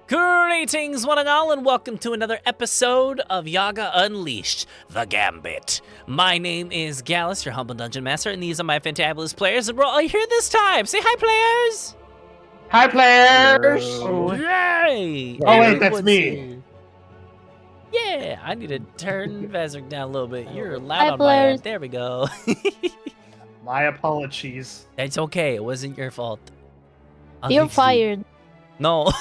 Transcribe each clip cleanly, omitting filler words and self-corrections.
Greetings, one and all, and welcome to another episode of Yaga Unleashed, the Gambit. My name is Gallus, your humble dungeon master, and these are my fantabulous players, and we're all here this time. Say hi, players! Hi, players! Yay! Oh, wait, that's me. Here. Yeah, I need to turn Aazakar down a little bit. You're loud Hi, on my players. end. There we go. My apologies. It's okay. It wasn't your fault. You're Obviously. fired. No.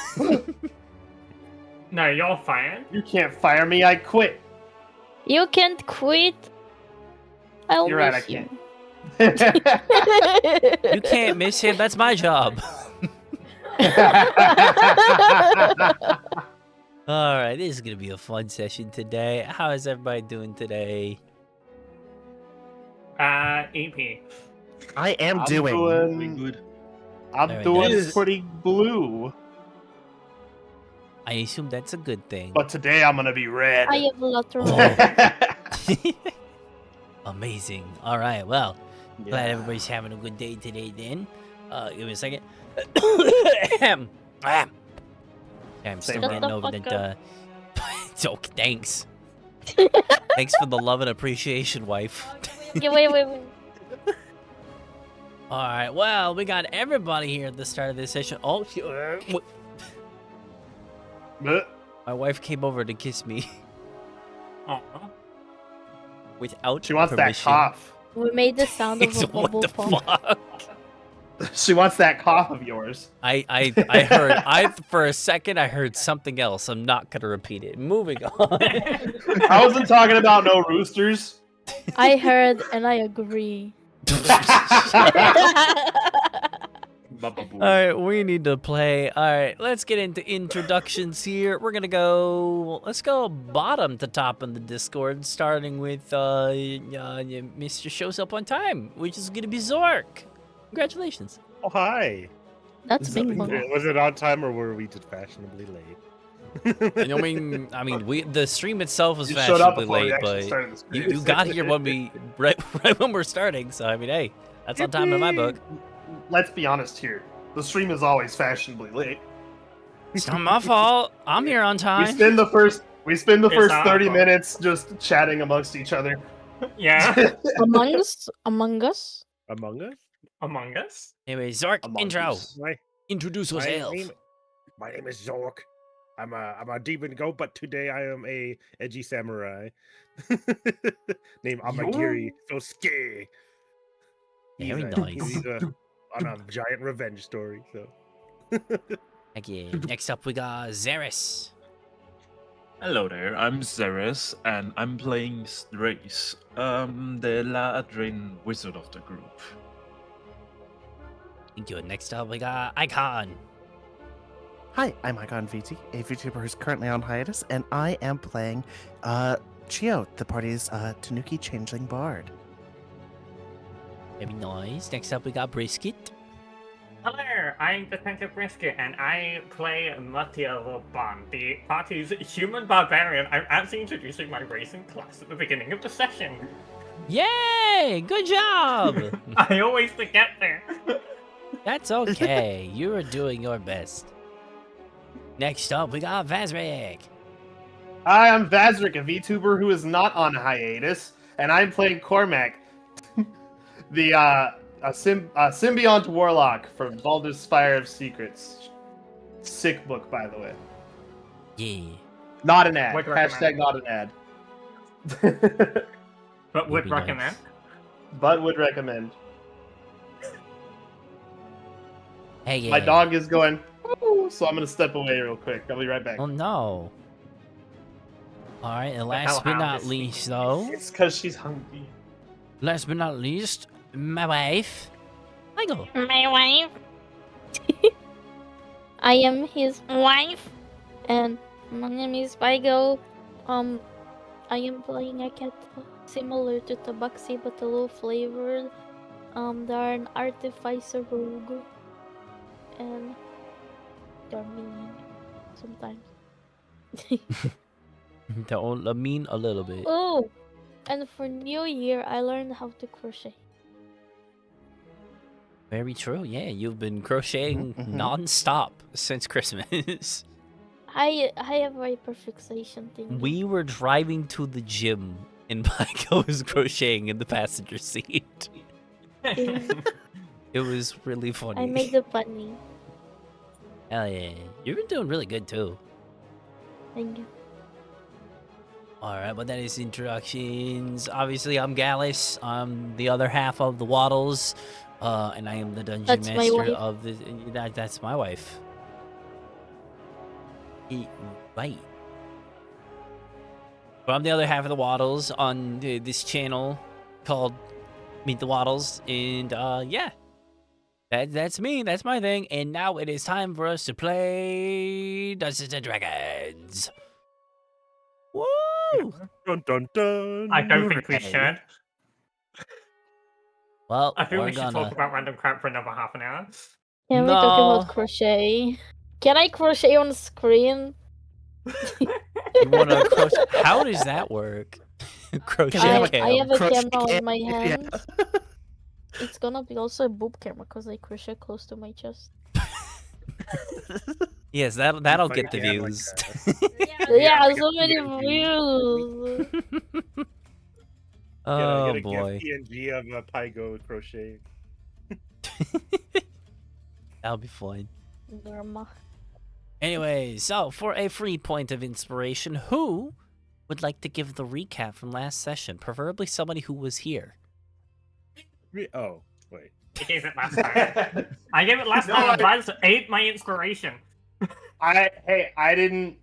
No, you're fired. You can't fire me, I quit. You can't quit. I'll You're right, miss I you. can't. You can't miss him. That's my job. All right, this is gonna be a fun session today. How is everybody doing today? EP. I am I'm doing good. I'm Very doing nice. pretty blue, I assume that's a good thing. but today I'm gonna be red. I have a lot to Oh. roll. Amazing. All right, well, glad everybody's having a good day today. Then, give me a second. Ahem. Ahem. Okay, I'm still Same, getting bro. over Shut the that. It's okay. Thanks. Thanks for the love and appreciation, wife. Okay, wait. All right, well, we got everybody here at the start of this session. Oh, But my wife came over to kiss me Aw. without she wants that permission. cough. We made the sound of a What bubble the pop. fuck? She wants that cough of yours. I heard, for a second, I heard something else. I'm not going to repeat it. Moving on. I wasn't talking about no roosters. I heard and I agree. All right, we need to play. All right, let's get into introductions here. We're gonna go. Let's go bottom to top in the Discord, starting with Mr. Shows Up on Time, which is gonna be Zork. Congratulations. Oh, hi. That's big one. Was it on time or were we just fashionably late? I mean, the stream itself was You showed up fashionably before we late, actually but started this you craze. got here when we right when we're starting. So I mean, hey, that's on time in my book. Let's be honest here. The stream is always fashionably late. It's not my fault. I'm here on We time. spend the first It's 30 our minutes just chatting amongst each other. Yeah. Among us? Among us? Among Us? Among Us. Anyway, Zork, Among intro. Us. Introduce yourself. My name is Zork. I'm a demon goat, but today I am a edgy samurai. Named Amagiri. So scary. Very He's nice. on a giant revenge story. So Heck yeah. Next up, we got Zeris. Hello there, I'm Zeres, and I'm playing Race, the Ladrin wizard of the group. Thank you. Next up, we got Icon. Hi, I'm Icon VT, a VTuber who's currently on hiatus, and I am playing Chio, the party's Tanuki Changeling Bard. Very nice. Next up, we got Brisket. Hello, I'm DetectiveBrisket, and I play Martia, the party's human barbarian. I'm actually introducing my racing class at the beginning of the session. Yay! Good job! I always forget there. That's okay. You are doing your best. Next up, we got Vazrik. Hi, I'm Vazrik, a VTuber who is not on hiatus, and I'm playing Cormac, the symbiont warlock from Baldur's Spire of Secrets. Sick book, by the way. Yeah. Not an ad. Would Hashtag recommend. not an ad. But would Maybe recommend. nice. But would recommend. Hey, yeah. My dog is going, "Ooh," so I'm gonna step away real quick. I'll be right back. Oh, no. All right, and hell last but how not this least, speaks? though, It's because she's hungry. last but not least, my wife, Michael. My wife. I am his wife. And my name is Pygo. I am playing a cat similar to Tabaxi but a little flavored. They are an artificer rogue. And they're mean sometimes. Don't mean a little bit. Oh, and for New Year, I learned how to crochet. Very true. Yeah, you've been crocheting Mhm, mhm. non-stop since Christmas. I have hyperfixation thing. We were driving to the gym, and Pygo was crocheting in the passenger seat. It was really funny. I made the funny. Hell yeah. You've been doing really good, too. Thank you. Alright, but that is introductions. Obviously, I'm Gallus. I'm the other half of the Wattles. And I am the dungeon That's my master wife. of the... That's my wife. Right. But I'm the other half of the Wattles on this channel called Meet the Wattles. And, yeah. That's me. That's my thing. And now it is time for us to play Dungeons and Dragons. Woo! Dun dun dun. I don't think we should. Well, I think we're we should gonna... talk about random crap for another half an hour. Can we talk No. about crochet? Can I crochet on screen? You wanna crochet? How does that work? Crochet have a- cam. I have a Crochet camera cam, on my yeah. hand. It's gonna be also a boob camera because I crochet close to my chest. Yes, that'll get the Funny, yeah, like views. Yeah, I so get many PNG. views. Oh get a boy, PNG of a Pygo crochet. that'll be fun. Grandma. Anyway, so for a free point of inspiration, who would like to give the recap from last session? Preferably somebody who was here. Oh, wait. I gave it last time. I gave it last No, time. I- Vaz ate my inspiration. I didn't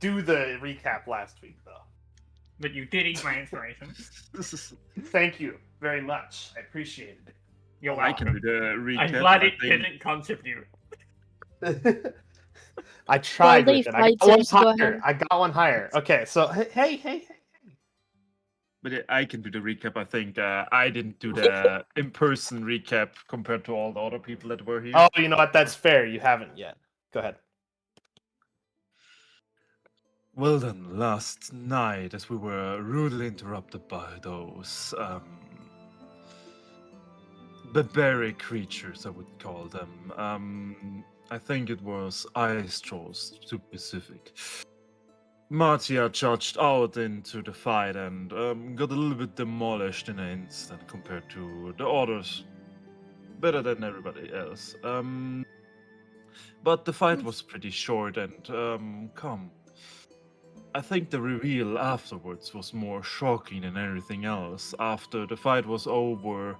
do the recap last week though. But you did eat my inspiration. Thank you very much. I appreciated You're I can do welcome. the recap. I'm glad it think- didn't contribute. it. I tried Well, with they it. I got fight, one so go higher. ahead. I got one higher. Okay, so hey. But I can do the recap. I think I didn't do the in-person recap compared to all the other people that were here. Oh, you know what? That's fair. You haven't yet. Go ahead. Well then, last night, as we were rudely interrupted by those barbaric creatures, I would call them. I think it was ice trolls, to be specific. Martia charged out into the fight and got a little bit demolished in an instant compared to the others. Better than everybody else. But the fight was pretty short and calm. I think the reveal afterwards was more shocking than everything else. After the fight was over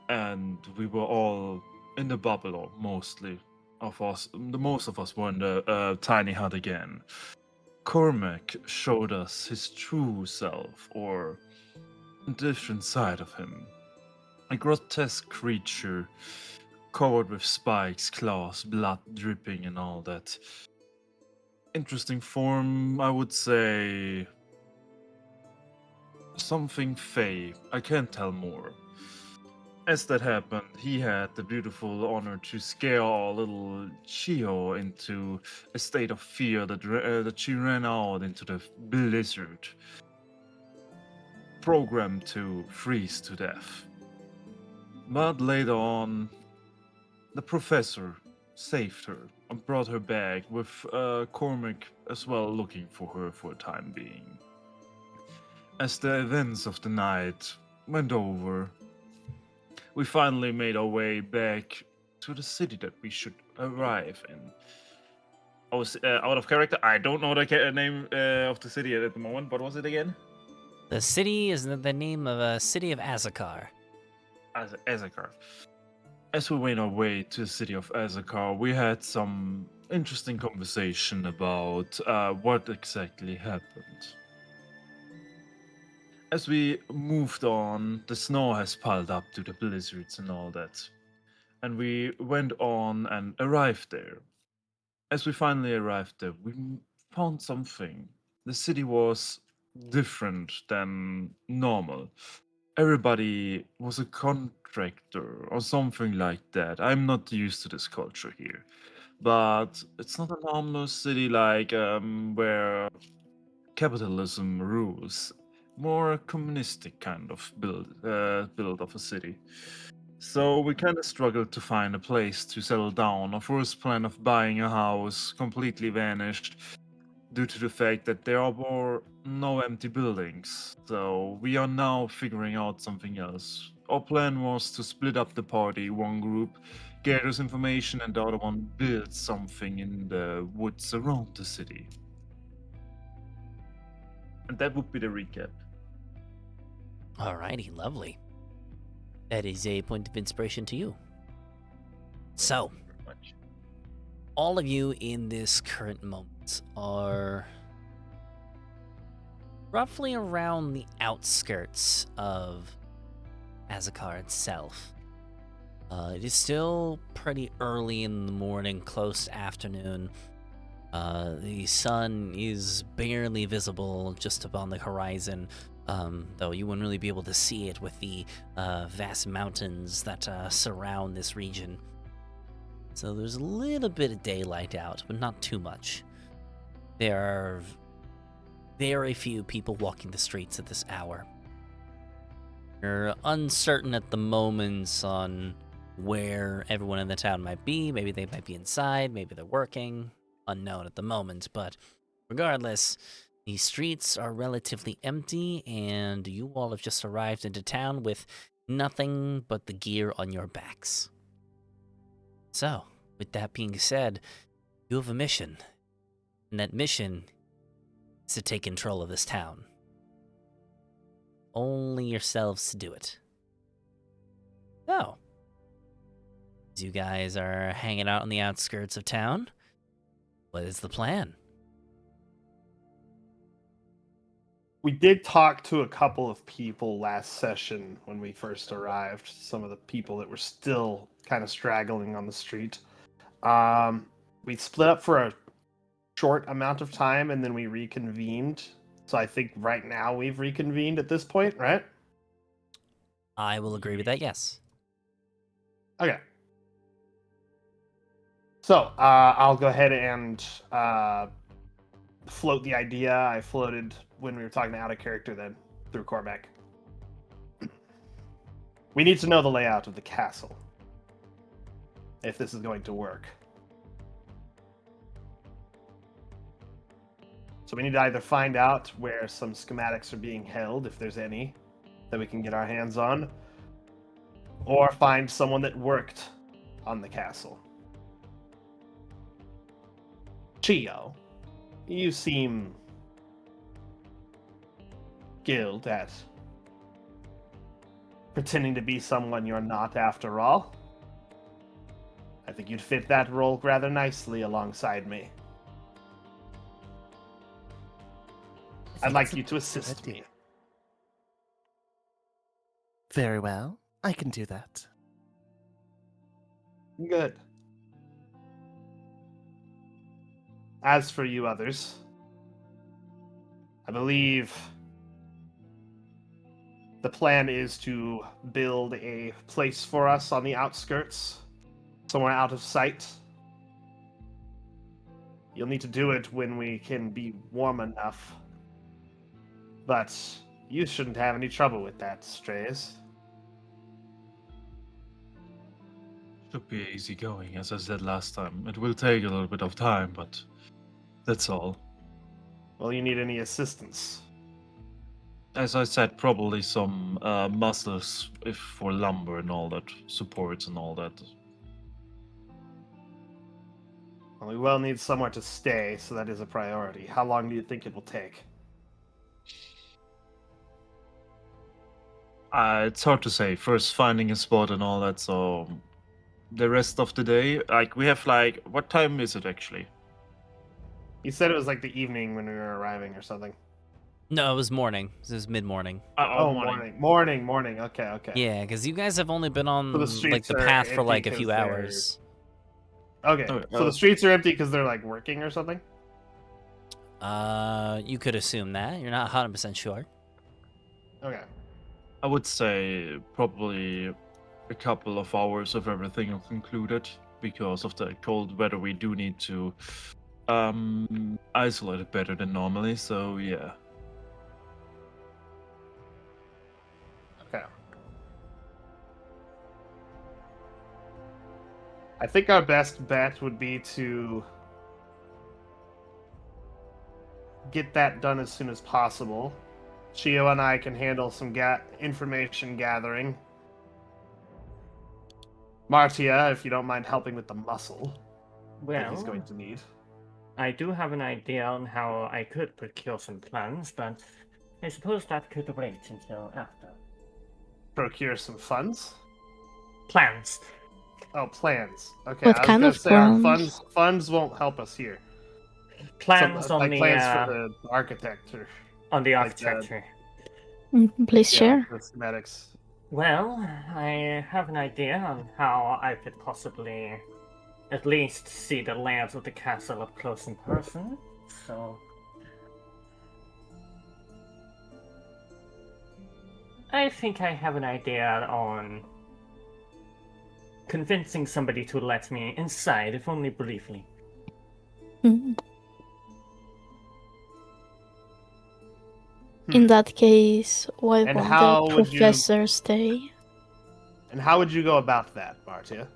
and we were all in the bubble, or mostly of us, the most of us were in the tiny hut again. Cormac showed us his true self, or a different side of him. A grotesque creature covered with spikes, claws, blood dripping, and all that. Interesting form, I would say. Something fey. I can't tell more. As that happened, he had the beautiful honor to scare our little Chio into a state of fear that she ran out into the blizzard, programmed to freeze to death. But later on, the professor saved her and brought her back with Cormac as well looking for her for a time being. As the events of the night went over, we finally made our way back to the city that we should arrive in. I was out of character. I don't know the name of the city at the moment. What was it again? The city is the name of a city of Aazakar. Aazakar. As we made our way to the city of Aazakar, we had some interesting conversation about what exactly happened. As we moved on, the snow has piled up to the blizzards and all that. And we went on and arrived there. As we finally arrived there, we found something. The city was different than normal. Everybody was a contractor or something like that. I'm not used to this culture here. But it's not a normal city like where capitalism rules. More communistic kind of build of a city. So we kind of struggled to find a place to settle down. Our first plan of buying a house completely vanished. due to the fact that there are no empty buildings. So we are now figuring out something else. Our plan was to split up the party. One group gathers information and the other one builds something in the woods around the city. And that would be the recap. Alrighty, lovely. That is a point of inspiration to you. So, Very much. all of you in this current moment are roughly around the outskirts of Aazakar itself. It is still pretty early in the morning, close to afternoon. The sun is barely visible just upon the horizon, though you wouldn't really be able to see it with the vast mountains that surround this region. So there's a little bit of daylight out, but not too much. There are very few people walking the streets at this hour. You're uncertain at the moment on where everyone in the town might be. Maybe they might be inside, maybe they're working. Unknown at the moment, but regardless, the streets are relatively empty, and you all have just arrived into town with nothing but the gear on your backs. So, with that being said, you have a mission, and that mission is to take control of this town. Only yourselves to do it. So, as you guys are hanging out on the outskirts of town, what is the plan? We did talk to a couple of people last session when we first arrived. Some of the people that were still kind of straggling on the street. We split up for a short amount of time and then we reconvened. So I think right now we've reconvened at this point, right? I will agree with that, yes. Okay. So, I'll go ahead and float the idea I floated when we were talking out of character then, through Cormac. We need to know the layout of the castle, if this is going to work. So we need to either find out where some schematics are being held, if there's any, that we can get our hands on, or find someone that worked on the castle. Chio, you seem skilled at pretending to be someone you're not after all. I think you'd fit that role rather nicely alongside me. I'd like you to assist me. Very well. I can do that. Good. As for you others, I believe the plan is to build a place for us on the outskirts, somewhere out of sight. You'll need to do it when we can be warm enough. But you shouldn't have any trouble with that, Strays. Should be easy going, as I said last time. It will take a little bit of time, but that's all. Well, you need any assistance? As I said, probably some muscles if for lumber and all that, supports and all that. Well, we will need somewhere to stay, so that is a priority. How long do you think it will take? It's hard to say. First, finding a spot and all that, so the rest of the day, we have what time is it actually? You said it was like the evening when we were arriving or something. No, it was morning. This is mid-morning. Morning. Okay. Yeah, because you guys have only been on So the the streets are path for empty a few 'cause they're- hours. Okay, Okay, so the streets are empty because they're working or something? You could assume that. You're not 100% sure. Okay. I would say probably a couple of hours of everything concluded because of the cold weather. We do need to isolate it better than normally, so yeah. Okay. I think our best bet would be to get that done as soon as possible. Chio and I can handle some information gathering. Martia, if you don't mind helping with the muscle that he's going Well, to need. I do have an idea on how I could procure some plans, but I suppose that could wait until after. Procure some funds? Plans. Oh, plans. Okay, What I was kind gonna of say our plans? funds won't help us here. Plans Some, on like plans the for the architecture. on the like the- architecture. Please share. The schematics. Well, I have an idea on how I could possibly at least see the layouts of the castle up close in person. So I think I have an idea on convincing somebody to let me inside, if only briefly. Mm. In that case, why And won't how the would you- professor stay? And how would you go about that, Martia?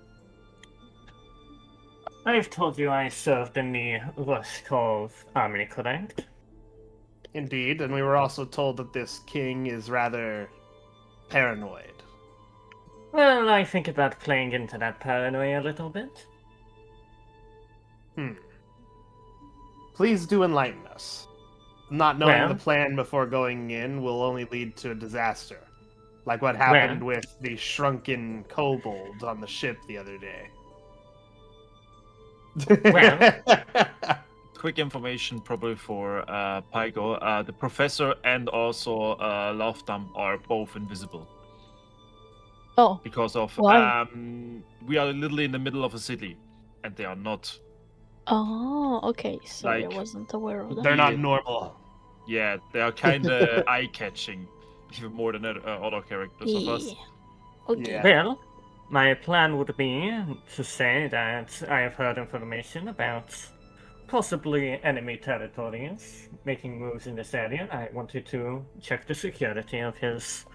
I've told you I served in the Ruskov army, correct? Indeed, and we were also told that this king is rather paranoid. Well, I think about playing into that paranoia a little bit. Please do enlighten us. Not knowing Well- the plan before going in will only lead to a disaster. Like what happened with the shrunken kobold on the ship the other day. Quick information probably for Pygo. The professor and also Loftam are both invisible Oh, because of Why? we are literally in the middle of a city, and they are not. okay. Sorry, I Like- wasn't aware of that. They're not normal. Yeah, they are kind of eye-catching, even more than other characters of us. Okay. Yeah. Well, my plan would be to say that I have heard information about possibly enemy territories making moves in this area. I wanted to check the security of his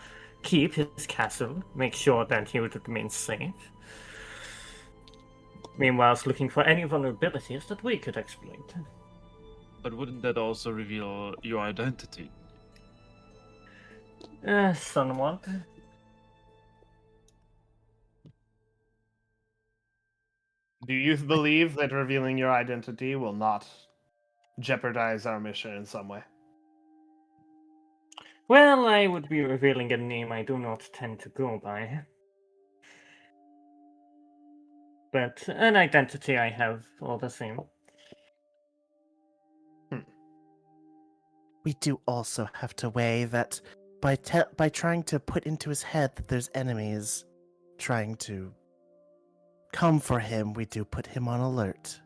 keep, his castle, make sure that he would remain safe. Meanwhile, looking for any vulnerabilities that we could exploit. But wouldn't that also reveal your identity? Somewhat. Do you believe that revealing your identity will not jeopardize our mission in some way? Well, I would be revealing a name I do not tend to go by. But an identity I have all the same. We do also have to weigh that by trying to put into his head that there's enemies trying to come for him, we do put him on alert.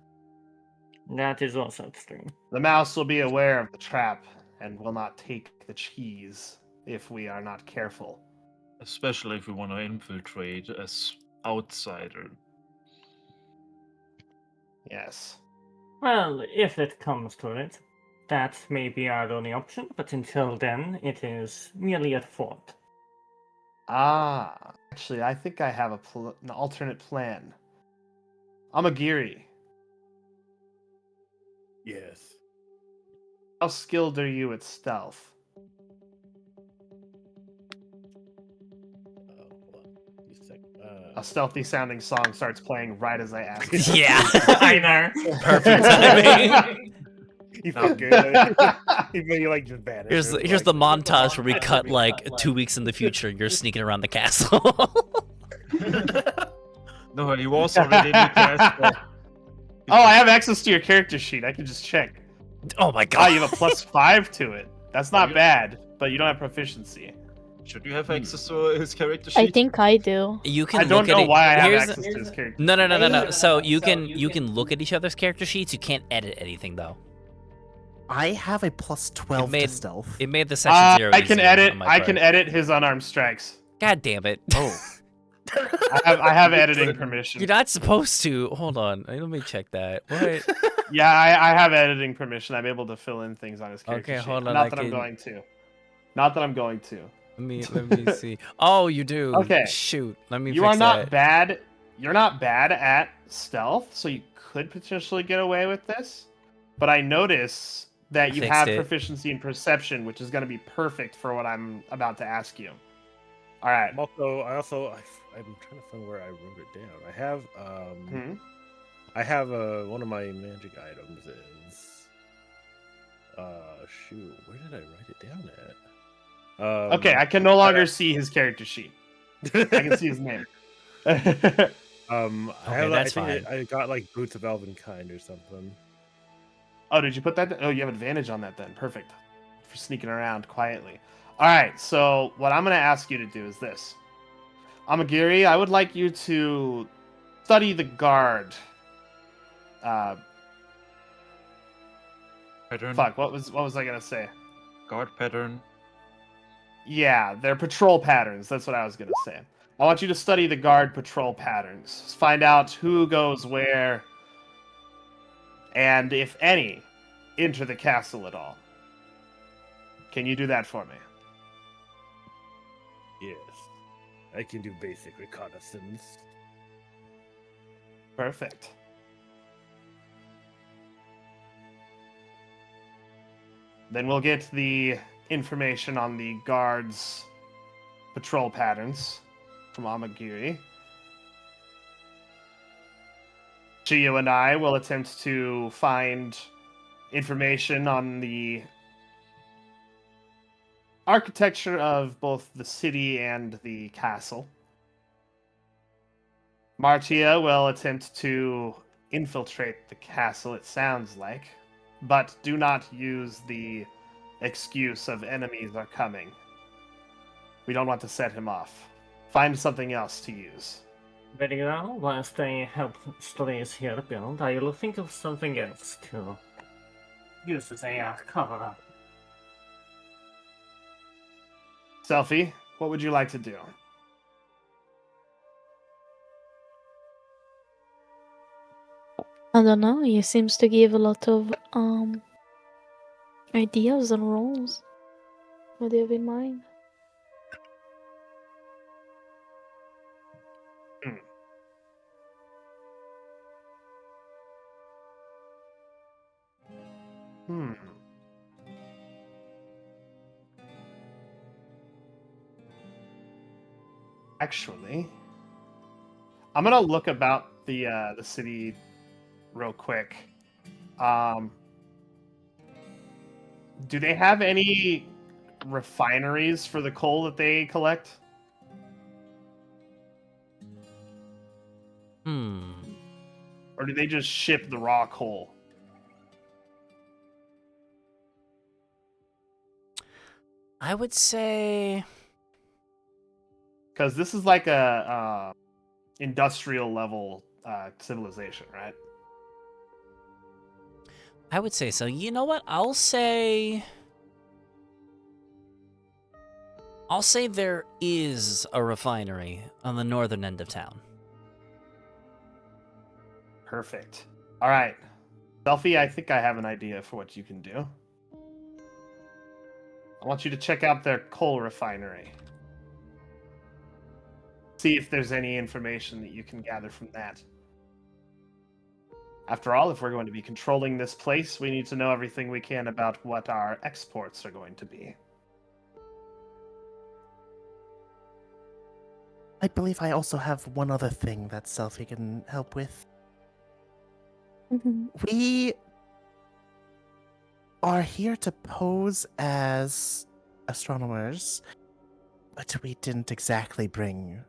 That is also true. The mouse will be aware of the trap and will not take the cheese if we are not careful. Especially if we want to infiltrate as outsider. Yes. Well, if it comes to it, that may be our only option, but until then, it is merely a thought. Ah, actually, I think I have an alternate plan. Amagiri, Yes. how skilled are you at stealth? Hold on. Just a sec. A stealthy sounding song starts playing right as I ask. Yeah. I know. Perfect timing. You feel good. You feel you like just vanish. Here's the montage where we cut like 2 weeks in the future. You're sneaking around the castle. No, he was already in the castle. Oh, I have access to your character sheet. I can just check. Oh my Ah, god. you have a +5 to it. That's not bad, but you don't have proficiency. Should you have access to his character sheet? I think I do. You can I don't look know at why I have Here's- access to his character. No. So you can look at each other's character sheets. You can't edit anything though. I have a +12 made- to stealth. It made the session 0 I can easier edit. on my I part. can edit his unarmed strikes. God damn it. Oh. I have editing permission. You're not supposed to. Hold on. Let me check that. What? Yeah, I have editing permission. I'm able to fill in things on his character Okay, sheet. hold on, Not I that I'm can- going to. Not that I'm going to. Let me see. Oh, you do. Okay. Shoot. Let me You fix are not that. bad. You're not bad at stealth, so you could potentially get away with this. But I notice that you Fixed have it. proficiency in perception, which is going to be perfect for what I'm about to ask you. All right. I'm trying to find where I wrote it down. I have one of my magic items is shoot, where did I write it down at? Okay, I can no longer see his character sheet. I can see his name. Okay, that's I think fine. I got like Boots of Elvenkind or something. Oh, did you put that? Oh, you have advantage on that then. Perfect. For sneaking around quietly. All right, so what I'm going to ask you to do is this. Amagiri, I would like you to study the guard. Pattern. Fuck, what was I going to say? Guard pattern. Yeah, they're patrol patterns. That's what I was going to say. I want you to study the guard patrol patterns. Find out who goes where, and if any, enter the castle at all. Can you do that for me? Yes, I can do basic reconnaissance. Perfect. Then we'll get the information on the guards' patrol patterns from Amagiri. Chiyo and I will attempt to find information on the architecture of both the city and the castle. Martia will attempt to infiltrate the castle, it sounds like, but do not use the excuse of enemies are coming. We don't want to set him off. Find something else to use. Very well. Whilst I help studies here build, I will think of something else to use as a cover-up. Selfie, what would you like to do? I don't know. He seems to give a lot of ideas and roles. What do you have in mind? Actually, I'm gonna look about the city real quick. Do they have any refineries for the coal that they collect? Or do they just ship the raw coal? I would say Because this is like a industrial level civilization, right? I would say so. You know what? I'll say there is a refinery on the northern end of town. Perfect. All right. Selfie, I think I have an idea for what you can do. I want you to check out their coal refinery. See if there's any information that you can gather from that. After all, if we're going to be controlling this place, we need to know everything we can about what our exports are going to be. I believe I also have one other thing that Selfie can help with. Mm-hmm. We are here to pose as astronomers, but we didn't exactly bring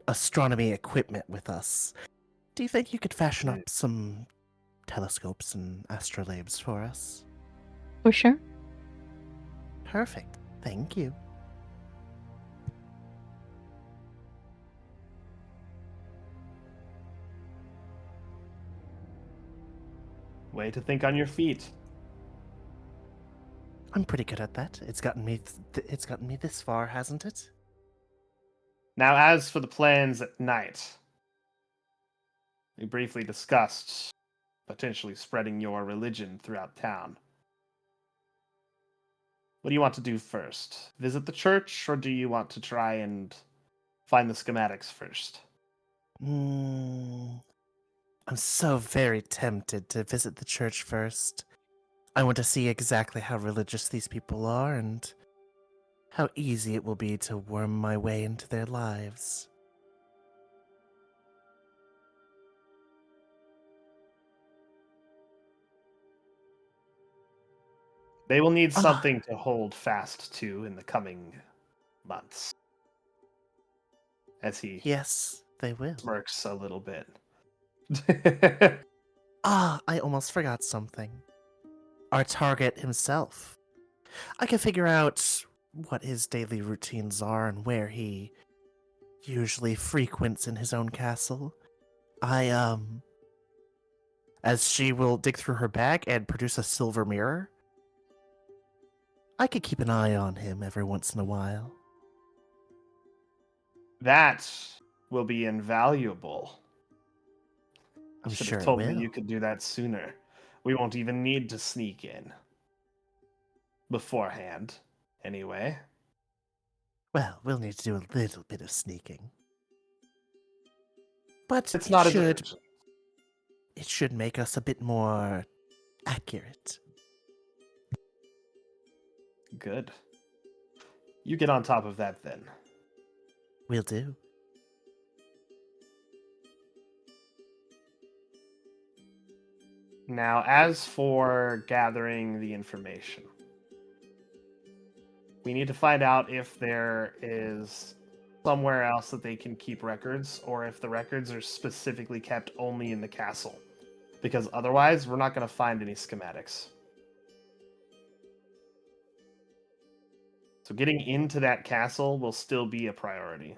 astronomy equipment with us. Do you think you could fashion up some telescopes and astrolabes for us? For sure. Perfect. Thank you. Way to think on your feet. I'm pretty good at that. It's gotten me this far, hasn't it? Now, as for the plans at night, we briefly discussed potentially spreading your religion throughout town. What do you want to do first? Visit the church, or do you want to try and find the schematics first? I'm so very tempted to visit the church first. I want to see exactly how religious these people are and how easy it will be to worm my way into their lives. They will need Ah. something to hold fast to in the coming months. As he Yes, they will. smirks a little bit. I almost forgot something. Our target himself. I can figure out what his daily routines are and where he usually frequents in his own castle. As she will dig through her bag and produce a silver mirror, I could keep an eye on him every once in a while. That will be invaluable. I'm Should sure have it told me will. you could do that sooner. We won't even need to sneak in. Beforehand, anyway. Well, we'll need to do a little bit of sneaking. But It's not as urgent. it should make us a bit more accurate. Good. You get on top of that then. Will do. Now, as for gathering the information, we need to find out if there is somewhere else that they can keep records, or if the records are specifically kept only in the castle. Because otherwise, we're not going to find any schematics. So getting into that castle will still be a priority.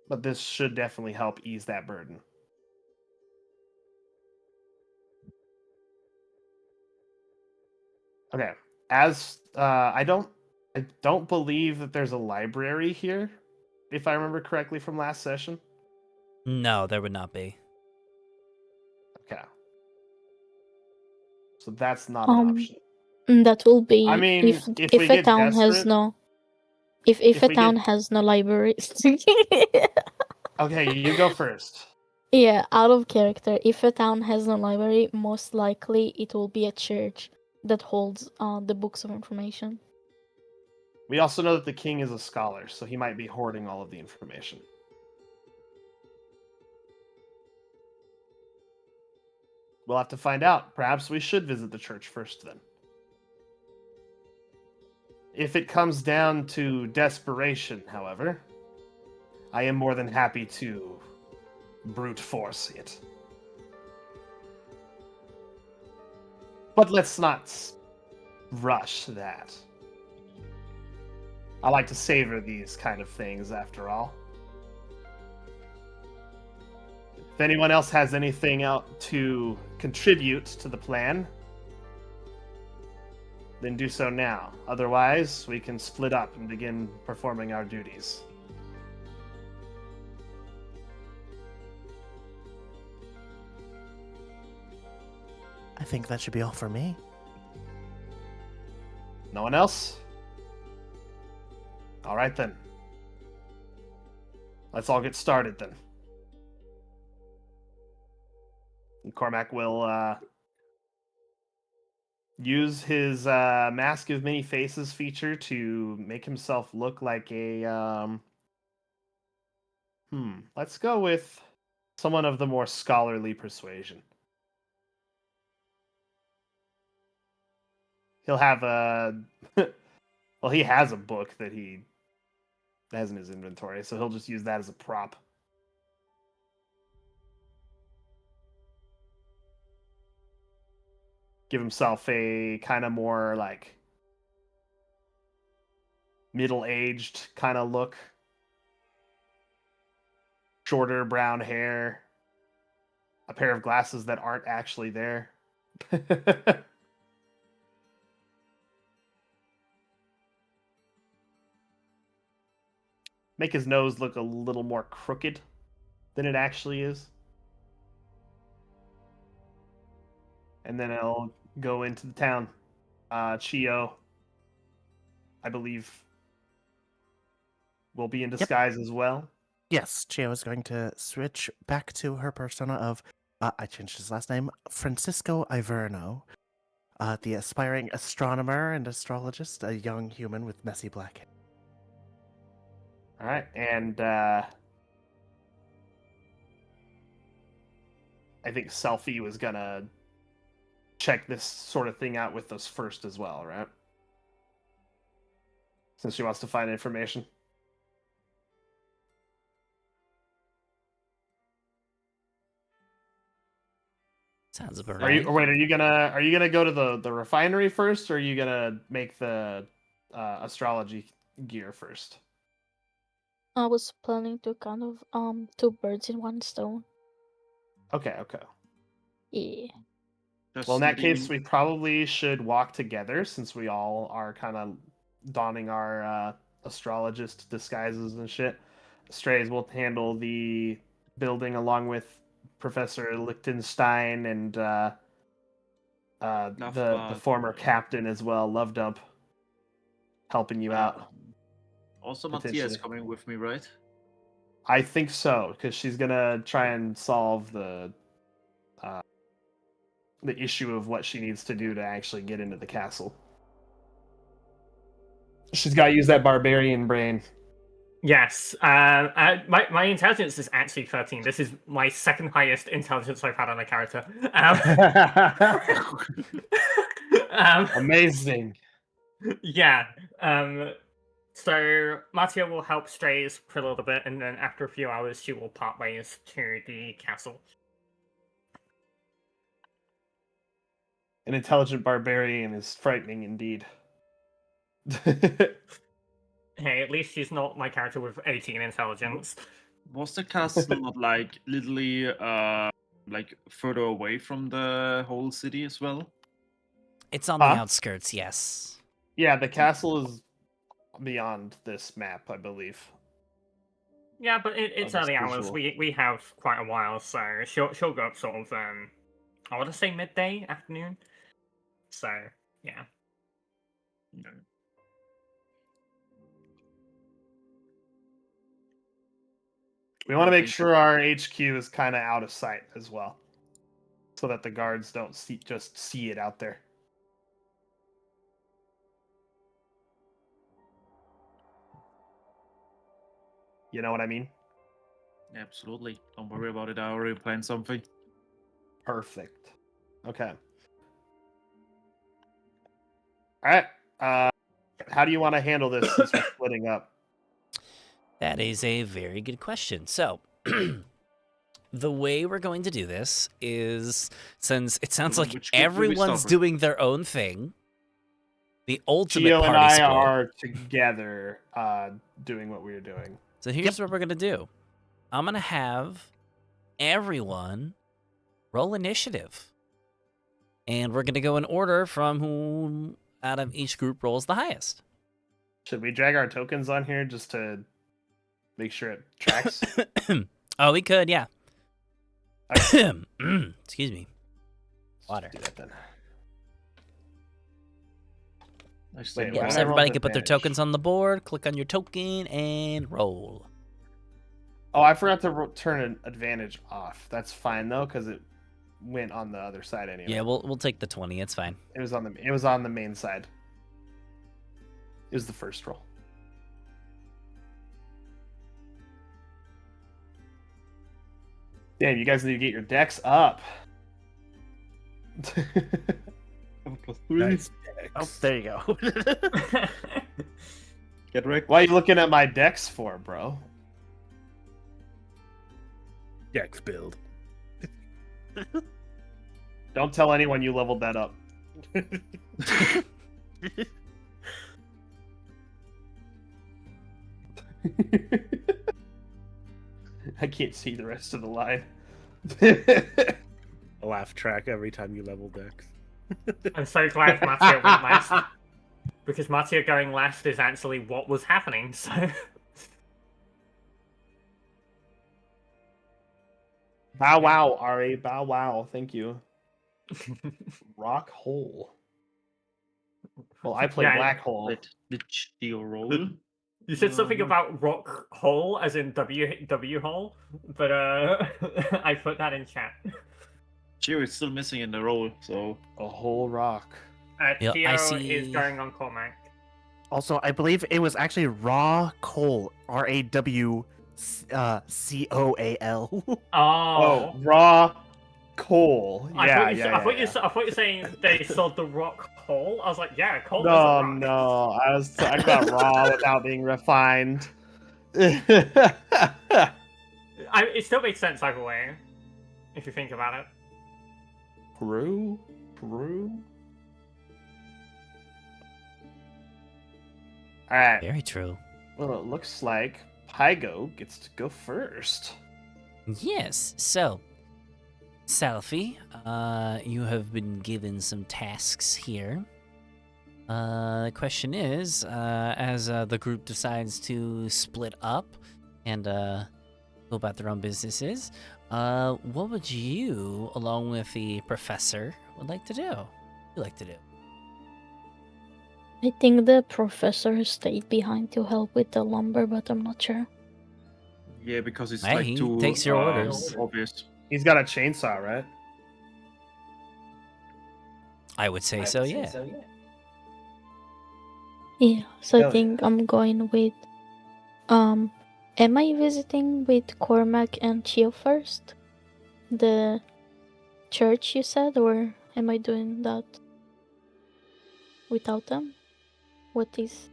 But this should definitely help ease that burden. Okay. As I don't believe that there's a library here, if I remember correctly from last session. No, there would not be. Okay. So that's not an option. That will be I mean, if we if a get town has desperate, no if a we town get- has no library. Okay, you go first. Yeah, out of character. If a town has no library, most likely it will be a church that holds the books of information. We also know that the king is a scholar, so he might be hoarding all of the information. We'll have to find out. Perhaps we should visit the church first then. If it comes down to desperation, however, I am more than happy to brute force it. But let's not rush that. I like to savor these kind of things, after all. If anyone else has anything out to contribute to the plan, then do so now. Otherwise, we can split up and begin performing our duties. I think that should be all for me. No one else? All right then. Let's all get started then. And Cormac will use his Mask of Many Faces feature to make himself look like a let's go with someone of the more scholarly persuasion. He'll have a well, he has a book that he has in his inventory, so he'll just use that as a prop. Give himself a kind of more like middle-aged kind of look. Shorter brown hair. A pair of glasses that aren't actually there. Make his nose look a little more crooked than it actually is. And then I'll go into the town. Chio, I believe, will be in disguise as well. Yes, Chio is going to switch back to her persona of, I changed his last name, Francisco Iverno, the aspiring astronomer and astrologist, a young human with messy black hair. All right, and I think Selfie was gonna check this sort of thing out with us first as well, right? Since she wants to find information. Sounds about Are right. you wait? Are you gonna go to the refinery first, or are you gonna make the astrology gear first? I was planning to kind of two birds in one stone. Okay. Yeah. Well, in that case, Just we probably should walk together since we all are kind of donning our astrologist disguises and shit. Strays will handle the building along with Professor Lichtenstein and the Love former captain as well, Love Dump, helping you out. Also, Martia is potentially. coming with me, right? I think so, because she's gonna try and solve the issue of what she needs to do to actually get into the castle. She's got to use that barbarian brain. Yes. My intelligence is actually 13. This is my second highest intelligence I've had on a character. Amazing. Yeah. So Martia will help Strays for a little bit, and then after a few hours, she will part ways to the castle. An intelligent barbarian is frightening indeed. Hey, at least she's not my character with 18 intelligence. Was the castle not like literally like further away from the whole city as well? It's on the Huh? outskirts, yes. Yeah, the castle is beyond this map, I believe. Yeah, but it's Oh, that's early hours. visual. We have quite a while, so she'll go up sort of I want to say midday afternoon. So yeah. No. We want to make sure our HQ is kind of out of sight as well, so that the guards don't just see it out there. You know what I mean? Absolutely. Don't worry about it. I already planned something. Perfect. Okay. All right. How do you want to handle this since we're splitting up? That is a very good question. So, the way we're going to do this is, since it sounds like Which group will we everyone's start with? doing their own thing, the ultimate Gio and party I split. are together doing what we're doing. So here's what we're going to do. I'm going to have everyone roll initiative. And we're going to go in order from whom out of each group rolls the highest. Should we drag our tokens on here just to make sure it tracks? Oh, we could, yeah. Excuse me. Water. Let's do that then. Nice Wait, thing. why Yep, did so I roll everybody can put their advantage? tokens on the board, click on your token, and roll. Oh, I forgot to turn an advantage off. That's fine though, because it went on the other side anyway. Yeah, we'll take the 20. It's fine. It was on the main side. It was the first roll. Damn, you guys need to get your decks up. Nice. Oh, there you go. Get wrecked. Why are you looking at my decks for, bro? Dex build. Don't tell anyone you leveled that up. I can't see the rest of the line. A laugh track every time you level Dex. I'm so glad Martia went last. Because Martia going last is actually what was happening, so Bow wow, Ari. Bow wow. Thank you. Rock hole. Well, I play Yeah, black hole. Did Gio roll? you said something about rock hole as in W hole, but I put that in chat. Geo is still missing in the roll, so A whole rock. Yeah, I Theo is see. going on Cormac. Also, I believe it was actually raw coal. RAW COAL. Oh, raw coal. Yeah, I thought you were saying they sold the rock coal. I was like, yeah, coal is a No, rock. no. I was talking about raw without being refined. It still makes sense either way, if you think about it. Peru? Alright. Very true. Well, it looks like Pygo gets to go first. Yes. So, Selfie, you have been given some tasks here. The question is, as the group decides to split up and go about their own businesses, what would you, along with the professor, would like to do? I think the professor stayed behind to help with the lumber, but I'm not sure. yeah, because it's Hey, like he too takes your orders. obvious. He's got a chainsaw, right? I would say so, yeah. Yeah, so Hell I think I'm going with am I visiting with Cormac and Chio first? The church you said, or am I doing that without them? What is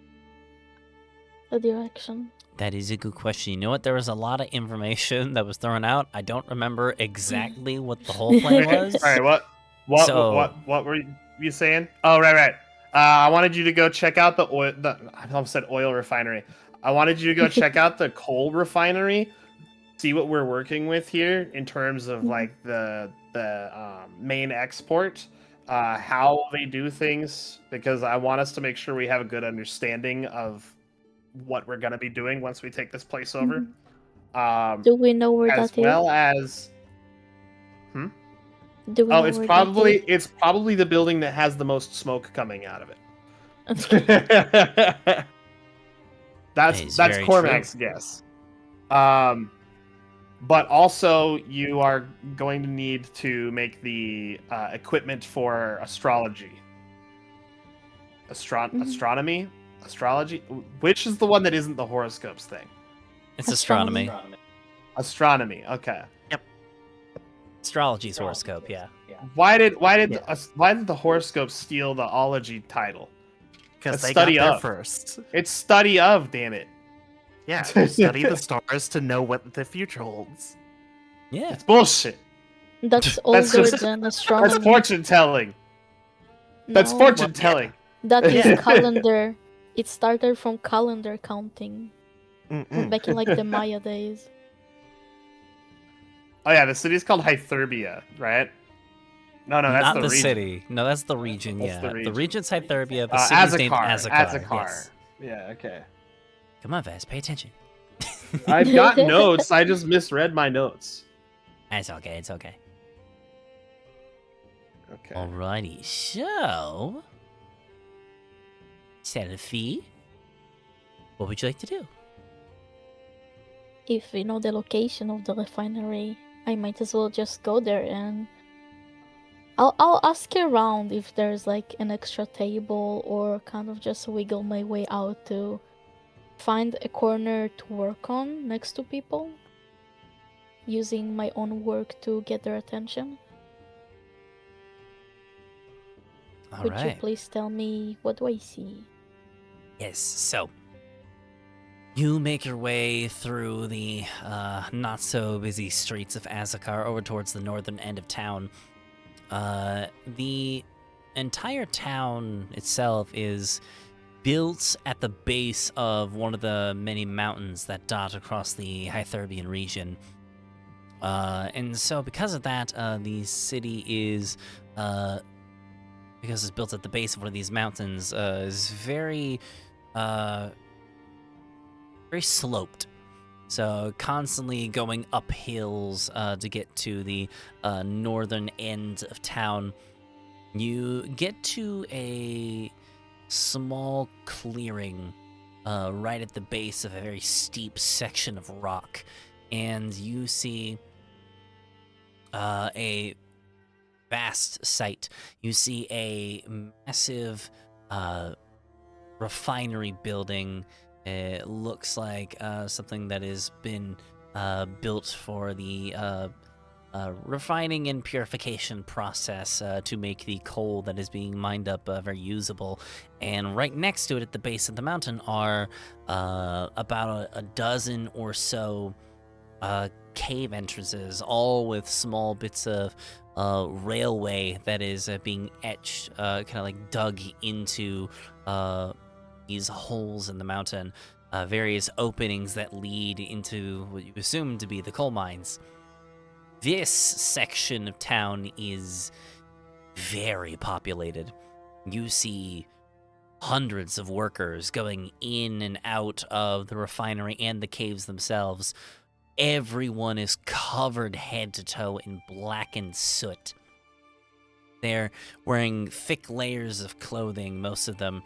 the direction? That is a good question. You know what? There was a lot of information that was thrown out. I don't remember exactly what the whole plan was. All right, what were you saying? Oh, right. I wanted you to go check out the oil. I almost said oil refinery. I wanted you to go check out the coal refinery. See what we're working with here in terms of like the main export, how they do things, because I want us to make sure we have a good understanding of what we're gonna be doing once we take this place over. Do we know where As that is? well as. Do we Oh, know it's where probably the building that has the most smoke coming out of it. that is? that's very Cormac's guess. But also you are going to need to make the equipment for astrology. Astronomy? Astrology? Which is the one that isn't the horoscopes thing? It's astronomy. Astronomy. Okay. Astrology's horoscope, yeah. Why did the horoscopes steal the ology title? Because It's they got study there of. first. It's study of, damn it. Yeah, study the stars to know what the future holds. Yeah. It's bullshit. That's older than astronomy. That's fortune telling. That's No, fortune telling. That is Yeah. calendar. It started from calendar counting back in like the Mm. Maya days. Oh yeah, the city's called Hytherbia, right? No, that's Not the the region. city. No, that's the region, That's yeah. the The region. region's Hytherbia, the city's named Aazakar. Aazakar. Yes. Yeah, okay. Come on, Vaz, pay attention. I've got notes. I just misread my notes. It's okay, it's okay. Okay. Alrighty, so... Selfie, what would you like to do? If we know the location of the refinery, I might as well just go there and I'll ask around if there's like an extra table or kind of just wiggle my way out to find a corner to work on next to people, using my own work to get their attention. Could you Alright. please tell me, what do I see? Yes, so you make your way through the not so busy streets of Aazakar over towards the northern end of town. The entire town itself is built at the base of one of the many mountains that dot across the Hytherbian region. And so because of that, the city is, because it's built at the base of one of these mountains, is very sloped. So constantly going up hills to get to the northern end of town. You get to a small clearing right at the base of a very steep section of rock, and you see a vast site. You see a massive refinery building. It looks like something that has been built for the refining and purification process to make the coal that is being mined up very usable. And right next to it at the base of the mountain are about a dozen or so cave entrances, all with small bits of railway that is being etched, kind of like dug into these holes in the mountain, various openings that lead into what you assume to be the coal mines. This section of town is very populated. You see hundreds of workers going in and out of the refinery and the caves themselves. Everyone is covered head to toe in blackened soot. They're wearing thick layers of clothing, most of them,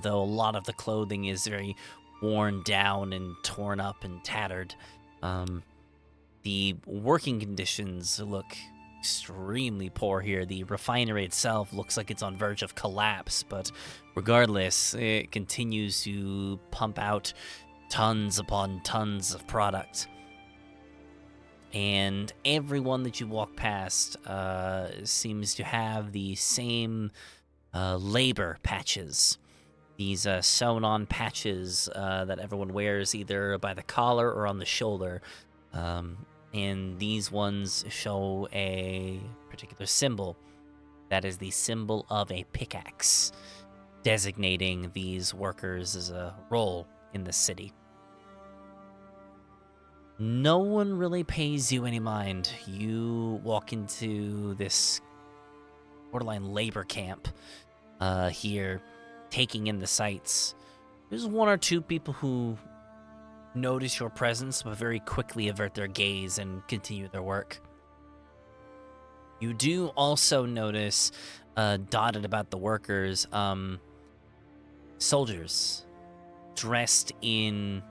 though a lot of the clothing is very worn down and torn up and tattered. The working conditions look extremely poor here. The refinery itself looks like it's on verge of collapse, but regardless, it continues to pump out tons upon tons of product. And everyone that you walk past seems to have the same labor patches. These sewn-on patches that everyone wears either by the collar or on the shoulder. And these ones show a particular symbol. That is the symbol of a pickaxe, designating these workers as a role in the city. No one really pays you any mind. You walk into this borderline labor camp here, taking in the sights. There's one or two people who notice your presence, but very quickly avert their gaze and continue their work. You do also notice, dotted about the workers, soldiers dressed in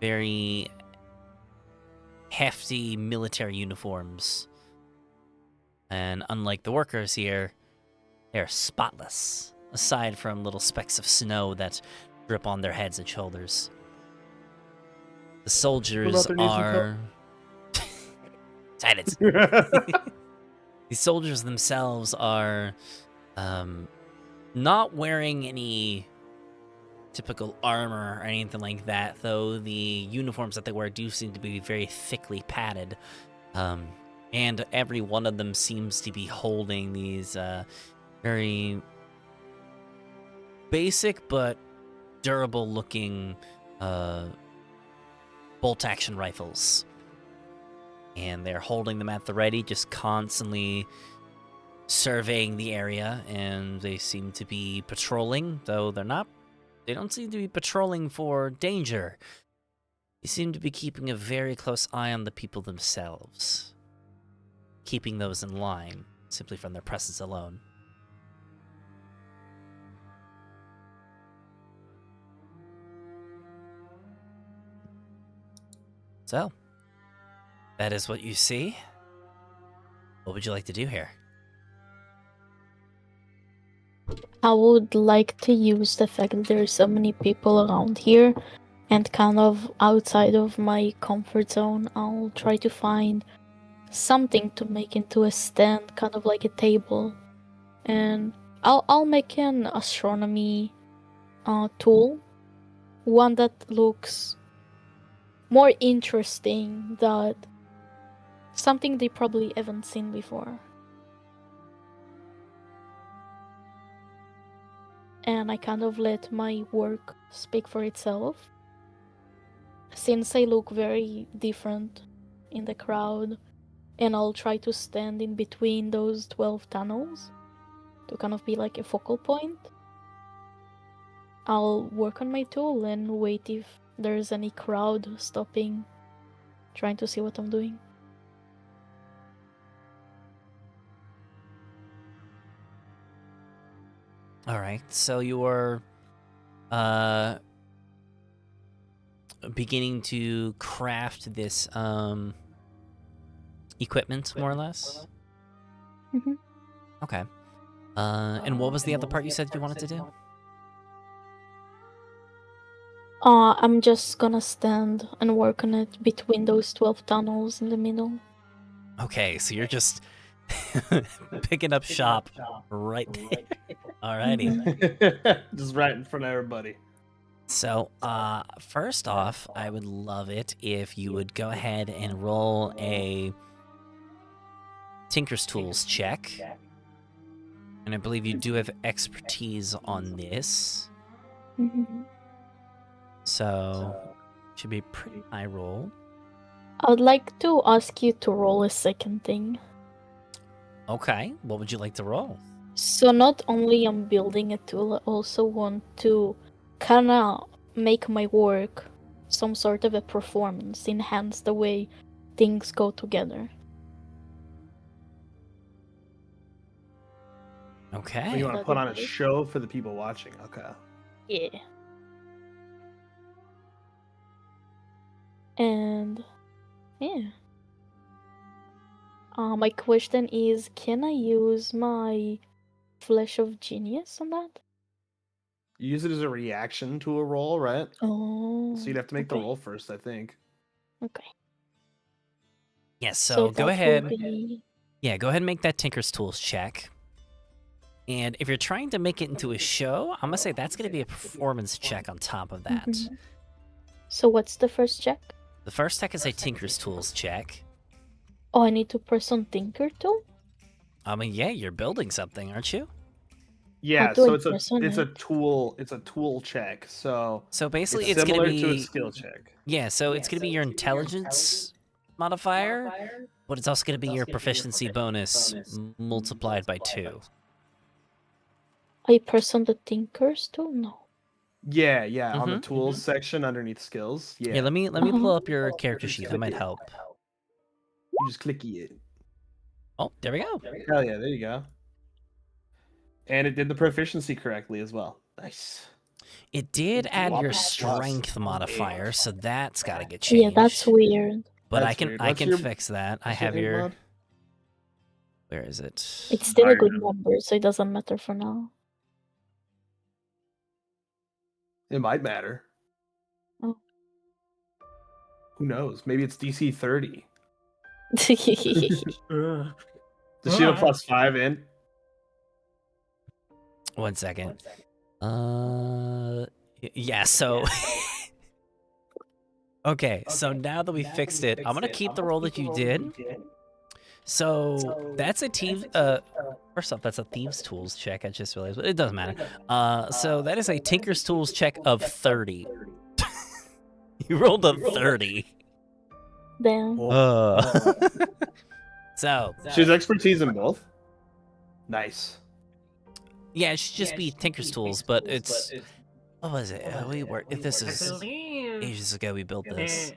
very hefty military uniforms. And unlike the workers here, they're spotless, aside from little specks of snow that drip on their heads and shoulders. The soldiers are... Silence. The soldiers themselves are not wearing any typical armor or anything like that, though the uniforms that they wear do seem to be very thickly padded. And every one of them seems to be holding these very basic but durable-looking bolt-action rifles. And they're holding them at the ready, just constantly surveying the area, and they seem to be patrolling, though they don't seem to be patrolling for danger. They seem to be keeping a very close eye on the people themselves, keeping those in line, simply from their presence alone. So, that is what you see. What would you like to do here? I would like to use the fact that there's so many people around here and kind of outside of my comfort zone. I'll try to find something to make into a stand, kind of like a table. And I'll make an astronomy tool, one that looks more interesting, that something they probably haven't seen before. And I kind of let my work speak for itself. Since I look very different in the crowd, and I'll try to stand in between those 12 tunnels to kind of be like a focal point. I'll work on my tool and wait if there's any crowd stopping, trying to see what I'm doing. All right, so you are beginning to craft this equipment, more or less. Mm-hmm. Okay. And what was the other part you said you wanted to do? I'm just gonna stand and work on it between those 12 tunnels in the middle. Okay, so you're just picking up shop right there. Alrighty. Just right in front of everybody. So, first off, I would love it if you would go ahead and roll a Tinker's Tools check. And I believe you do have expertise on this. Mhm. So, should be a pretty high roll. I would like to ask you to roll a second thing. Okay, what would you like to roll? So not only I'm building a tool, I also want to kinda make my work some sort of a performance, enhance the way things go together. Okay. You want to put on a show for the people watching. Okay. Yeah. And yeah. My question is, can I use my Flesh of Genius on that? You use it as a reaction to a roll, right? Oh. So you'd have to make the okay. roll first, I think. Okay. Yes, so go that ahead. will be- Yeah, go ahead and make that Tinker's Tools check. And if you're trying to make it into a show, I'm gonna say that's gonna be a performance check on top of that. Mhm. So what's the first check? The first check is a Tinker's Tools check. Oh, I need to press on Tinker too? I mean, yeah, you're building something, aren't you? Yeah, do I so press on it's a it? tool check. So So basically, it's it's gonna similar be to a skill check. yeah. So it's gonna be your intelligence modifier, but it's also gonna be your proficiency bonus multiplied by 2. I press on the Tinkers too? No. Yeah, on the Mhm, tools section underneath skills. Yeah. Yeah, let me pull up your character sheet. That might help. You just clicky it. Oh, there we go. Hell yeah, there you go. And it did the proficiency correctly as well. Nice. It did add your Plus strength modifier, so that's got to get Yeah, changed. that's weird. But That's I weird. can What's your- fix that. I what's have ink your. mod? Where is it? It's still a Alright. good number, so it doesn't matter for now. It might matter. Oh. Who knows? Maybe it's DC 30. Ugh. Does she have a +5 in? 1 second. Yeah. So. Okay. So now that we fixed it, I'm gonna keep the roll that you did. So that's a thieves. First off, that's a thieves' tools check. I just realized, but it doesn't matter. So that is a Tinker's Tools check of 30. You rolled a 30. Damn. So She has expertise in both. Nice. yeah, it should just be Tinker's Tools, but it's what was it? We worked. If this I is believe. ages ago, we built this.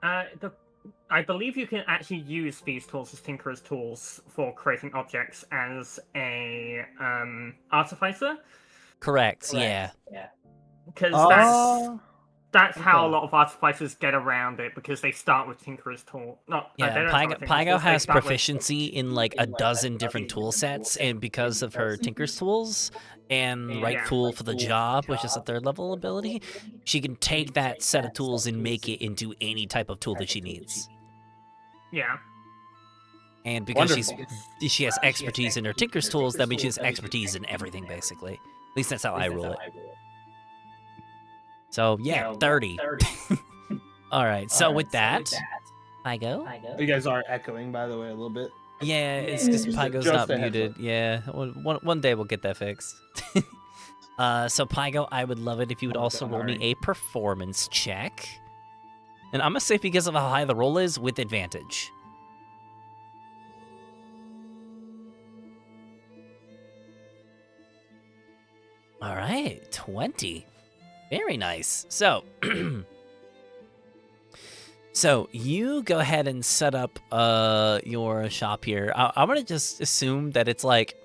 I believe you can actually use these tools as Tinker's tools for creating objects as a artificer. Correct. Yeah. Because Oh. that's how a okay. lot of artificers get around it, because they start with Tinker's tool. They Yeah, don't start with Tinker's Pygo tools, they has start with- proficiency in like a dozen different tool sets, and because of her Tinker's Tools and right Yeah. tool for the job, which is a 3rd level ability, she can take that set of tools and make it into any type of tool that she needs. Yeah. And because Wonderful. she has expertise in her Tinker's Tools, that means she has expertise in everything, basically. At least that's how I rule it. So, yeah, 30. All right, so with that, Pygo? You guys are echoing, by the way, a little bit. Yeah, it's because Pygo's Just not a heads muted. Yeah, one day we'll get that fixed. So, Pygo, I would love it if you would also roll me a performance check. And I'm going to say because of how high the roll is, with advantage. All right, 20. Very nice. So, so you go ahead and set up your shop here. I'm gonna just assume that it's like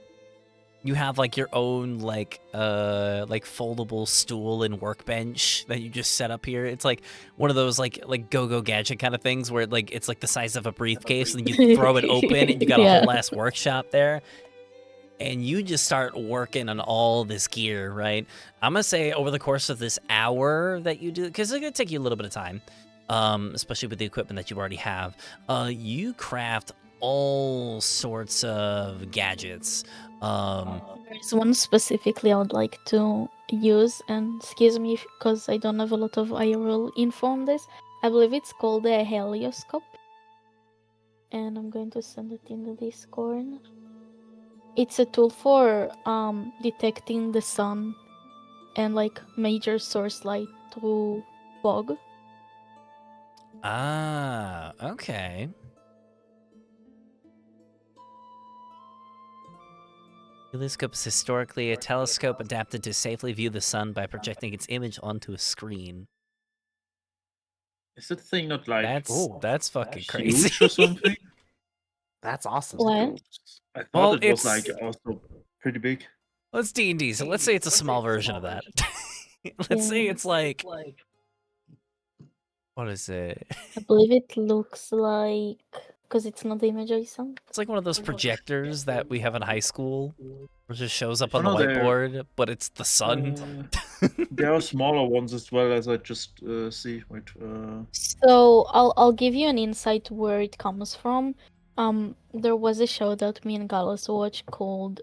you have like your own like foldable stool and workbench that you just set up here. It's like one of those like go-go gadget kind of things where like it's like the size of a briefcase and you throw it open and you got a Yeah. whole ass workshop there. and you just start working on all this gear, right? I'm gonna say over the course of this hour that you do, because it's gonna take you a little bit of time, especially with the equipment that you already have. You craft all sorts of gadgets. There's one specifically I would like to use, and excuse me because I don't have a lot of IRL info on this. I believe it's called a helioscope, and I'm going to send it in the Discord. It's a tool for detecting the sun and like major source light through fog. Ah, okay. Helioscope is historically a telescope adapted to safely view the sun by projecting its image onto a screen. Is that thing not like That's fucking huge crazy. or something? That's awesome. What? I thought Well, it was it's- like also pretty big. Well, it's D&D, so let's say it's a small version of that. Let's say it's like... What is it? I believe it looks like, because it's not the image I saw. It's like one of those projectors that we have in high school, where it just shows up on the Oh, no, they're- whiteboard, but it's the sun. There are smaller ones as well, as I just see. Wait, So I'll give you an insight where it comes from. There was a show that me and Gallus watched called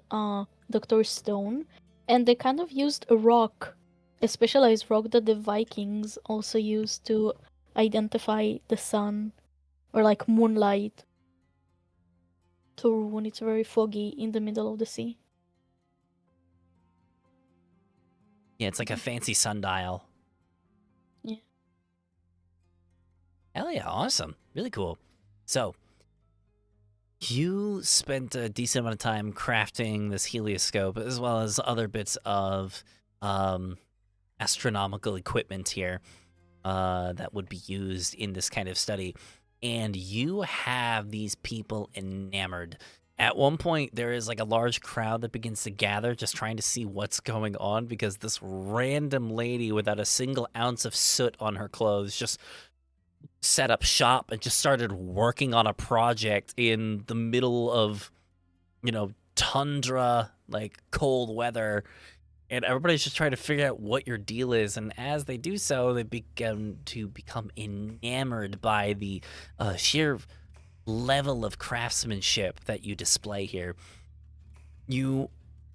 Dr. Stone, and they kind of used a rock, a specialized rock that the Vikings also used to identify the sun or like moonlight to when it's very foggy in the middle of the sea. Yeah, it's like a fancy sundial. Yeah. Hell yeah, awesome. Really cool. So, you spent a decent amount of time crafting this helioscope, as well as other bits of astronomical equipment here that would be used in this kind of study. And you have these people enamored. At one point, there is like a large crowd that begins to gather, just trying to see what's going on, because this random lady without a single ounce of soot on her clothes just set up shop and just started working on a project in the middle of, you know, tundra, like cold weather. And everybody's just trying to figure out what your deal is. And as they do so, they begin to become enamored by the sheer level of craftsmanship that you display here. You,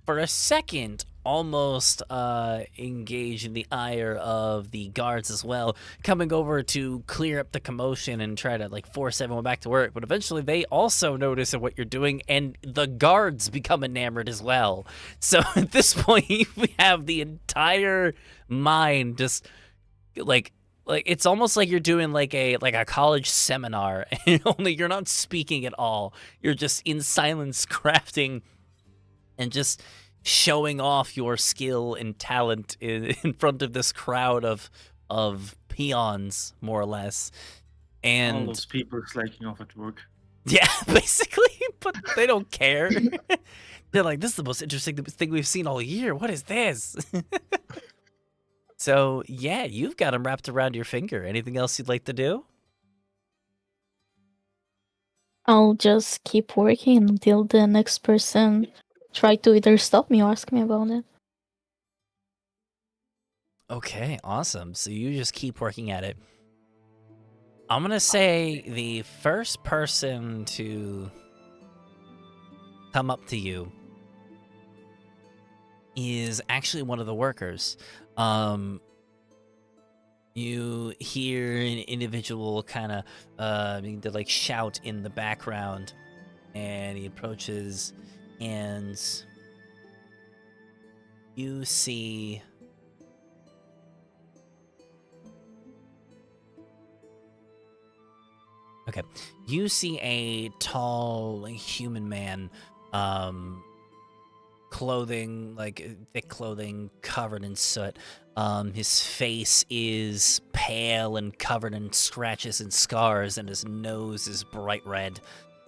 for a second, almost engage in the ire of the guards as well, coming over to clear up the commotion and try to like force everyone back to work. But eventually they also notice what you're doing, and the guards become enamored as well. So at this point, we have the entire mine just like it's almost like you're doing like a college seminar, and only you're not speaking at all. You're just in silence crafting and just showing off your skill and talent in front of this crowd of peons, more or less. And all those people slacking off at work. yeah, basically, but they don't care. They're like, this is the most interesting thing we've seen all year. What is this? So, yeah, you've got them wrapped around your finger. Anything else you'd like to do? I'll just keep working until the next person try to either stop me or ask me about it. Okay, awesome. So you just keep working at it. I'm going to say the first person to come up to you is actually one of the workers. You hear an individual kind of to like shout in the background, and he approaches, and you see you see a tall, like, human man, clothing, like thick clothing, covered in soot. His face is pale and covered in scratches and scars, and his nose is bright red.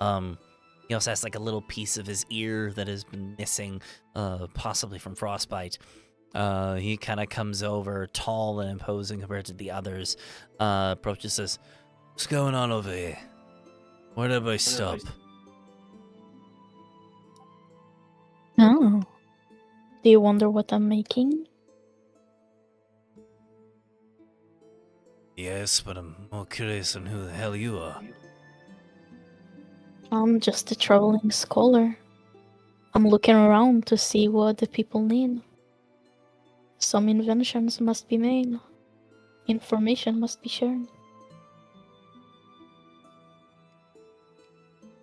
He also has like a little piece of his ear that has been missing, possibly from frostbite. He kind of comes over, tall and imposing compared to the others. Approaches, says, "What's going on over here? Where did I stop?" Oh. Do you wonder what I'm making? Yes, but I'm more curious on who the hell you are. I'm just a traveling scholar. I'm looking around to see what the people need. Some inventions must be made. Information must be shared.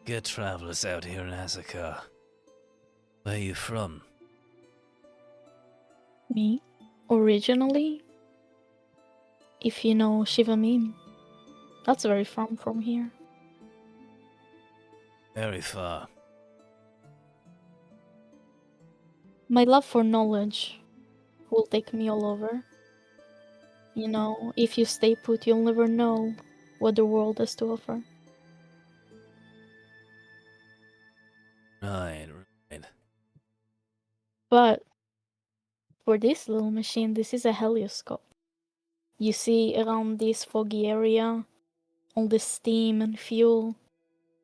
Good travelers out here in Aazakar. Where are you from? Me? Originally? If you know Shivamin, that's very far from here. Very far. My love for knowledge will take me all over. You know, if you stay put, you'll never know what the world has to offer. Right. But for this little machine, this is a helioscope. You see around this foggy area, all the steam and fuel.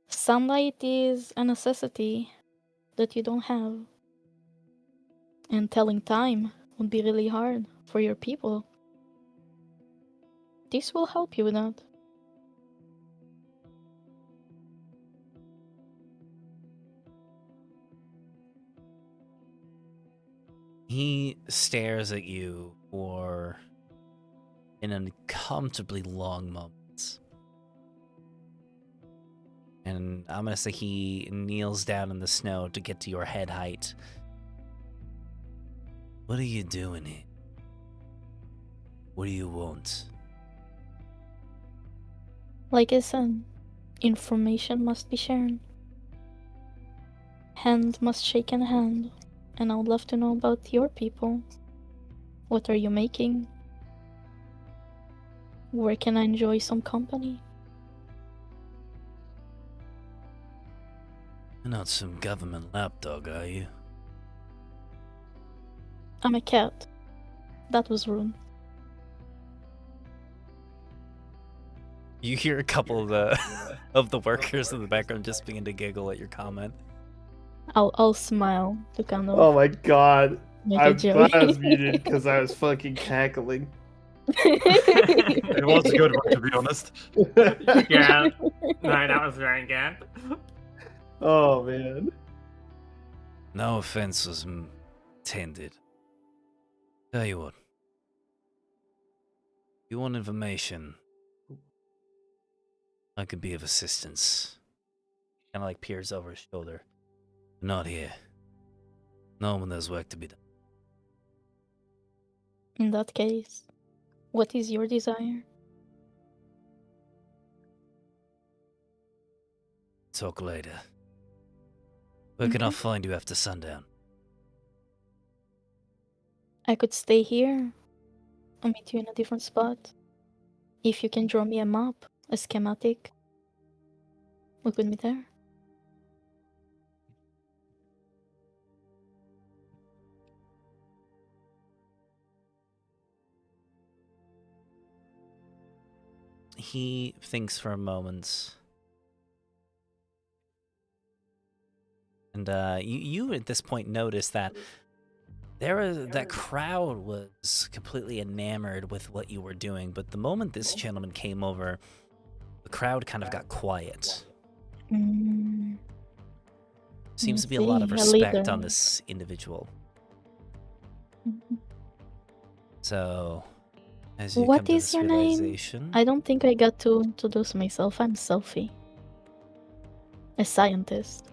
Sunlight is a necessity that you don't have. And telling time would be really hard for your people. This will help you with that. He stares at you for an uncomfortably long moment. And I'm gonna say he kneels down in the snow to get to your head height. What are you doing here? What do you want? Like I said, information must be shared. Hand must shake in hand. And I would love to know about your people. What are you making? Where can I enjoy some company? You're not some government lapdog, are you? I'm a cat. That was rude. You hear a couple of the workers in the background just begin to giggle at your comment. I'll smile to kind of Oh my god. make a I'm joke. glad I was muted because I was fucking cackling. It was a good one, to be honest. Yeah. No, that was very good. Oh man. No offense was intended. Tell you what. You want information? I could be of assistance. Kind of like peers over his shoulder. Not here. No one there's work to be done. In that case, what is your desire? Talk later. Where can I find you after sundown? I could stay here or meet you in a different spot. If you can draw me a map, a schematic, we could meet there. He thinks for a moment. And you at this point notice that that crowd was completely enamored with what you were doing, but the moment this gentleman came over, the crowd kind of got quiet. Seems to be a lot of see, a respect leader. on this individual. So, as you What come to is this your name? realization, I don't think I got to introduce myself. I'm Selfie. A scientist.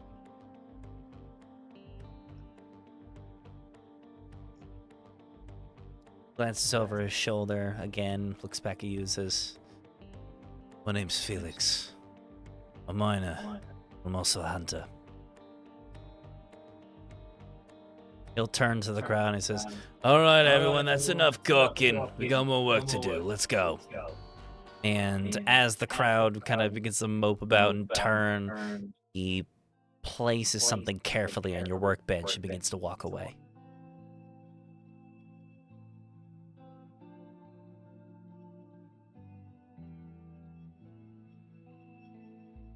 glances over his shoulder again, looks back at you, says, "My name's Felix. A miner. I'm also a hunter." He'll turn to the crowd and he says, "All right, everyone, that's enough cooking. We got more work to do. Let's go." And as the crowd kind of begins to mope about and turn, he places something carefully on your workbench and begins to walk away.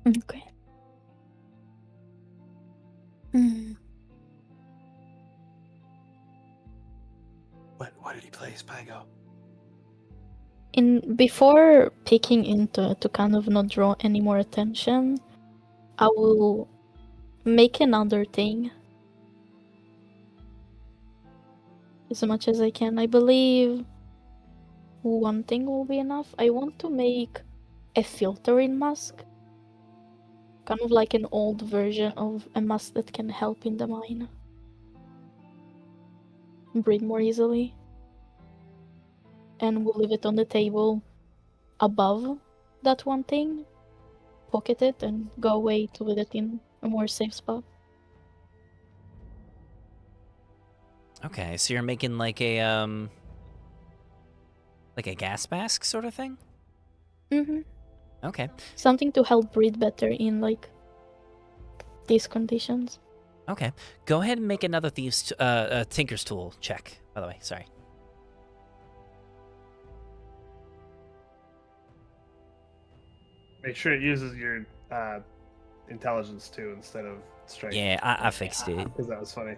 Okay. What did he place, Pygo? Before peeking into to kind of not draw any more attention, I will make another thing as much as I can. I believe one thing will be enough. I want to make a filtering mask, kind of like an old version of a mask that can help in the mine breathe more easily, and we'll leave it on the table above that one thing, pocket it, and go away to leave it in a more safe spot. Okay, so you're making like a gas mask sort of thing? Mm-hmm. Okay. Something to help breathe better in like these conditions. Okay. Go ahead and make another Tinker's Tool check, by the way. Sorry. Make sure it uses your intelligence too instead of strength. Yeah, I fixed it. Because that was funny.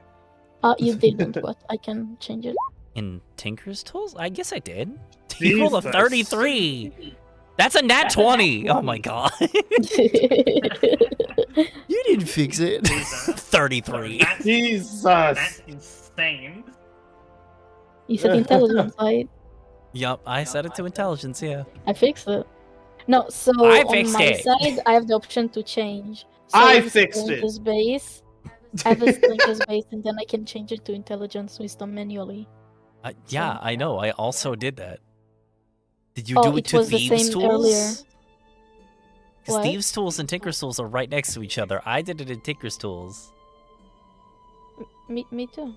You didn't, but I can change it. In Tinker's Tools? I guess I did. You rolled a Jesus. 33! That's a nat 20! Oh my god. You didn't fix it. 33. Jesus. That's insane. You said intelligence, right? Yup, I set it to intelligence, yeah. I fixed it. No, so I on fixed my it. side, I have the option to change. So I have a fixed strength it. as base. I have a strength as base, and then I can change it to intelligence wisdom manually. Yeah, I know. I also did that. Did you Oh, do it it to was the Thieves' same Tools? earlier. Because What? Thieves' Tools and Tinker's Tools are right next to each other. I did it in Tinker's Tools. Me too.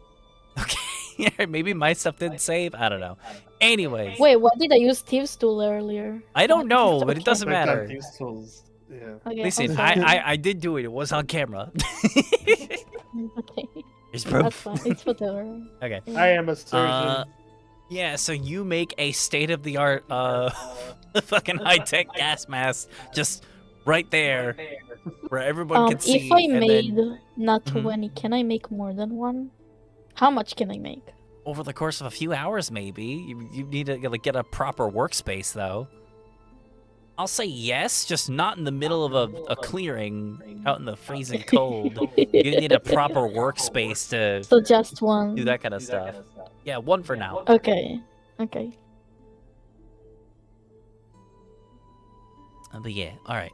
Okay, maybe my stuff didn't save. I don't know. Anyways, Wait, what did I use Thieves tool earlier? I don't know, but it Okay. doesn't Like that, matter. these tools. Yeah. Okay, Listen, I'm sorry. I did do it. It was on camera. Okay, There's that's proof. fine. It's whatever. Okay. I am a surgeon. Yeah, so you make a state-of-the-art, fucking high-tech gas mask just right there where everyone can see. If I and made then not Mhm. 20, can I make more than one? How much can I make? over the course of a few hours, maybe. You need to like, get a proper workspace, though. I'll say yes, just not in the middle of a clearing out in the freezing cold. You need a proper workspace to So just one. do that kind of stuff. Yeah, one for now. Okay. Okay. But yeah, all right.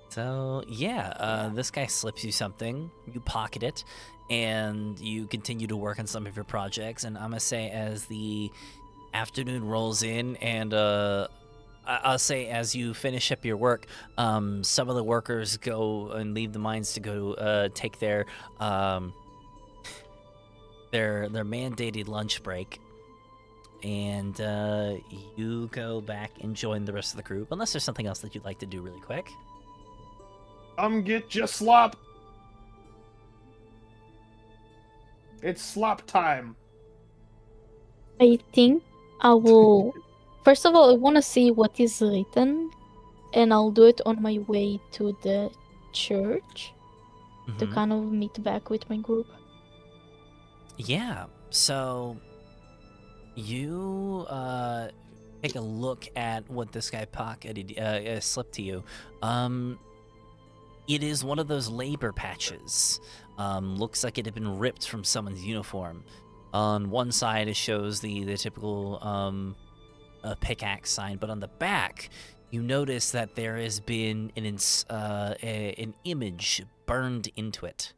So yeah, this guy slips you something. You pocket it, and you continue to work on some of your projects. And I'm gonna say as the afternoon rolls in, and I'll say as you finish up your work, some of the workers go and leave the mines to go take their mandated lunch break. And you go back and join the rest of the group, unless there's something else that you'd like to do really quick. Come get your slop. It's slop time. I think I will. First of all, I want to see what is written, and I'll do it on my way to the church to Mhm. kind of meet back with my group. Yeah, so you take a look at what this guy pocketed, slipped to you. It is one of those labor patches. Looks like it had been ripped from someone's uniform. On one side, it shows the typical pickaxe sign, but on the back, you notice that there has been an image burned into it,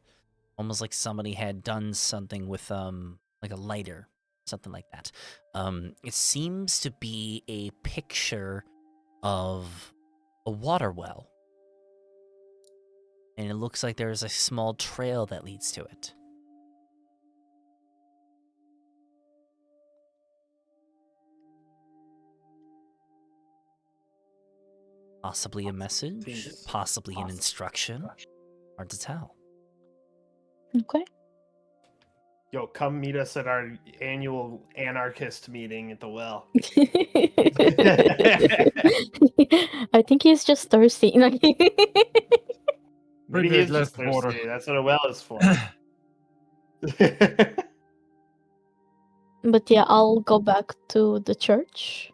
almost like somebody had done something with like a lighter, something like that. It seems to be a picture of a water well. And it looks like there is a small trail that leads to it. Possibly a message, possibly an instruction. Hard to tell. Okay. Yo, come meet us at our annual anarchist meeting at the well. I think he's just thirsty. Maybe Bring he's a glass just of water. thirsty. That's what a well is for. But yeah, I'll go back to the church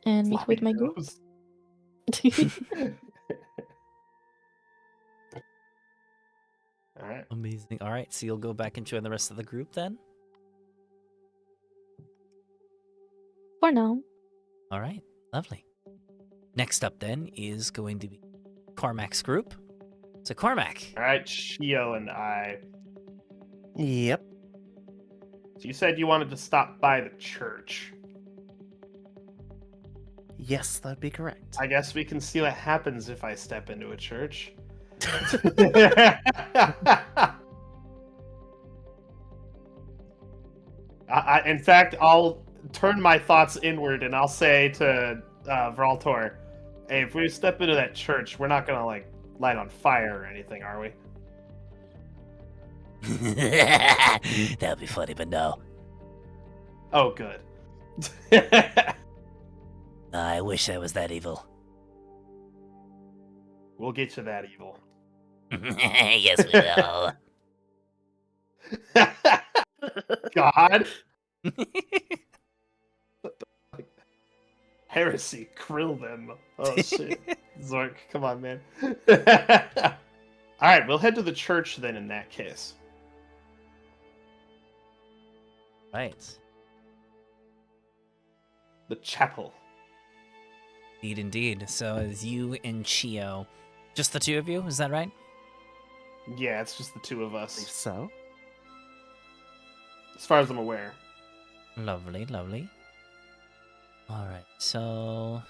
and meet with Floppy my group. nose. All right. Amazing. All right, so you'll go back and join the rest of the group then? For now. All right, lovely. Next up then is going to be Cormac's group. So Cormac. All right, Shio and I. Yep. So you said you wanted to stop by the church. Yes, that'd be correct. I guess we can see what happens if I step into a church. In fact, I'll turn my thoughts inward and I'll say to Vraltor, hey, if we step into that church, we're not gonna like light on fire or anything, are we? That'd be funny, but no. Oh, good. I wish I was that evil. We'll get to that evil. Yes, we will. God. Heresy, krill them. Oh shit. Zork, come on, man. Alright, we'll head to the church then in that case. Right. The chapel. Indeed. So it's you and Chio. Just the two of you, is that right? Yeah, it's just the two of Believe us. so. As far as I'm aware. Lovely, lovely. Alright, so...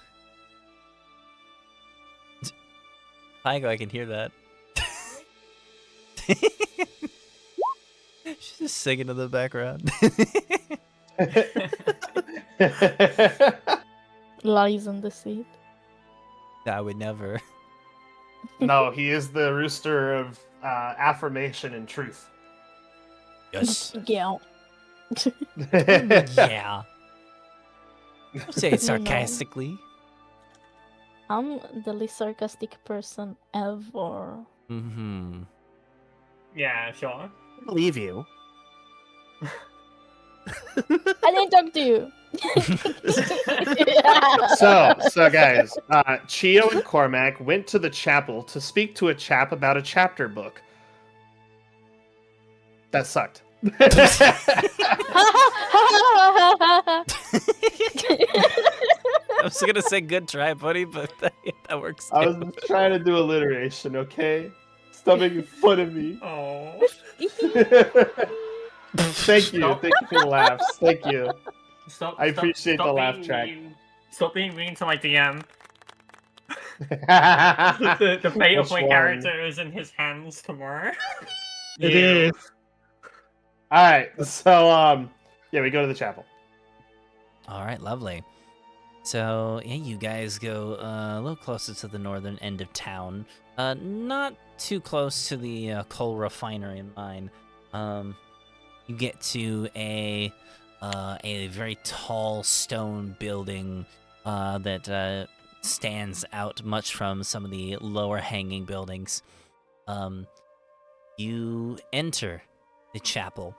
Pygo, I can hear that. She's just singing in the background. Lies on the seat. I would never. No, he is the rooster of affirmation and truth. Yes. Yeah. Yeah. Don't say it You know. sarcastically. I'm the least sarcastic person ever. Mm-hmm. Yeah, sure. I believe you. I didn't talk to you. So guys, Chio and Cormac went to the chapel to speak to a chap about a chapter book. That sucked. I was gonna say good try, buddy, but that works I too. was trying to do alliteration, okay? Stop making fun of me. Oh. Thank you. Thank you for the laughs. Thank you. Stop, I appreciate the laugh being track. mean. Stop being mean to my DM. The fate of Which my one? character is in his hands tomorrow. It You. is. Alright, so yeah, we go to the chapel. All right, lovely. So yeah, you guys go a little closer to the northern end of town. Not too close to the coal refinery and mine. You get to a very tall stone building that stands out much from some of the lower hanging buildings. You enter the chapel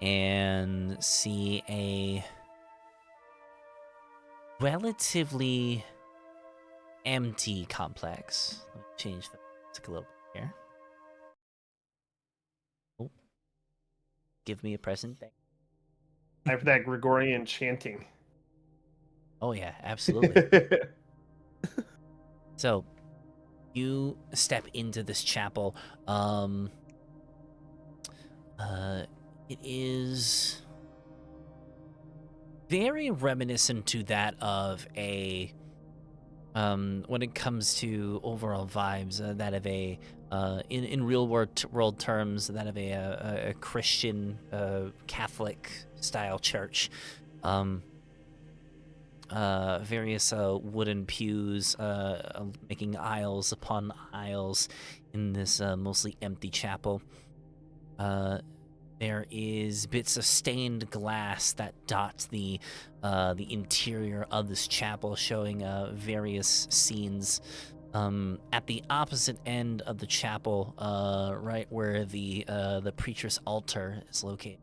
and see a relatively empty complex. Let me change the music a little bit here. Oh. Give me a present. Thank Time for that Gregorian chanting. Oh yeah, absolutely. So, you step into this chapel. It is very reminiscent to that of a, when it comes to overall vibes, that of a, in real world terms, that of a Christian, Catholic style church. Various wooden pews making aisles upon aisles in this mostly empty chapel. There is bits of stained glass that dot the interior of this chapel, showing various scenes. At the opposite end of the chapel, right where the preacher's altar is located,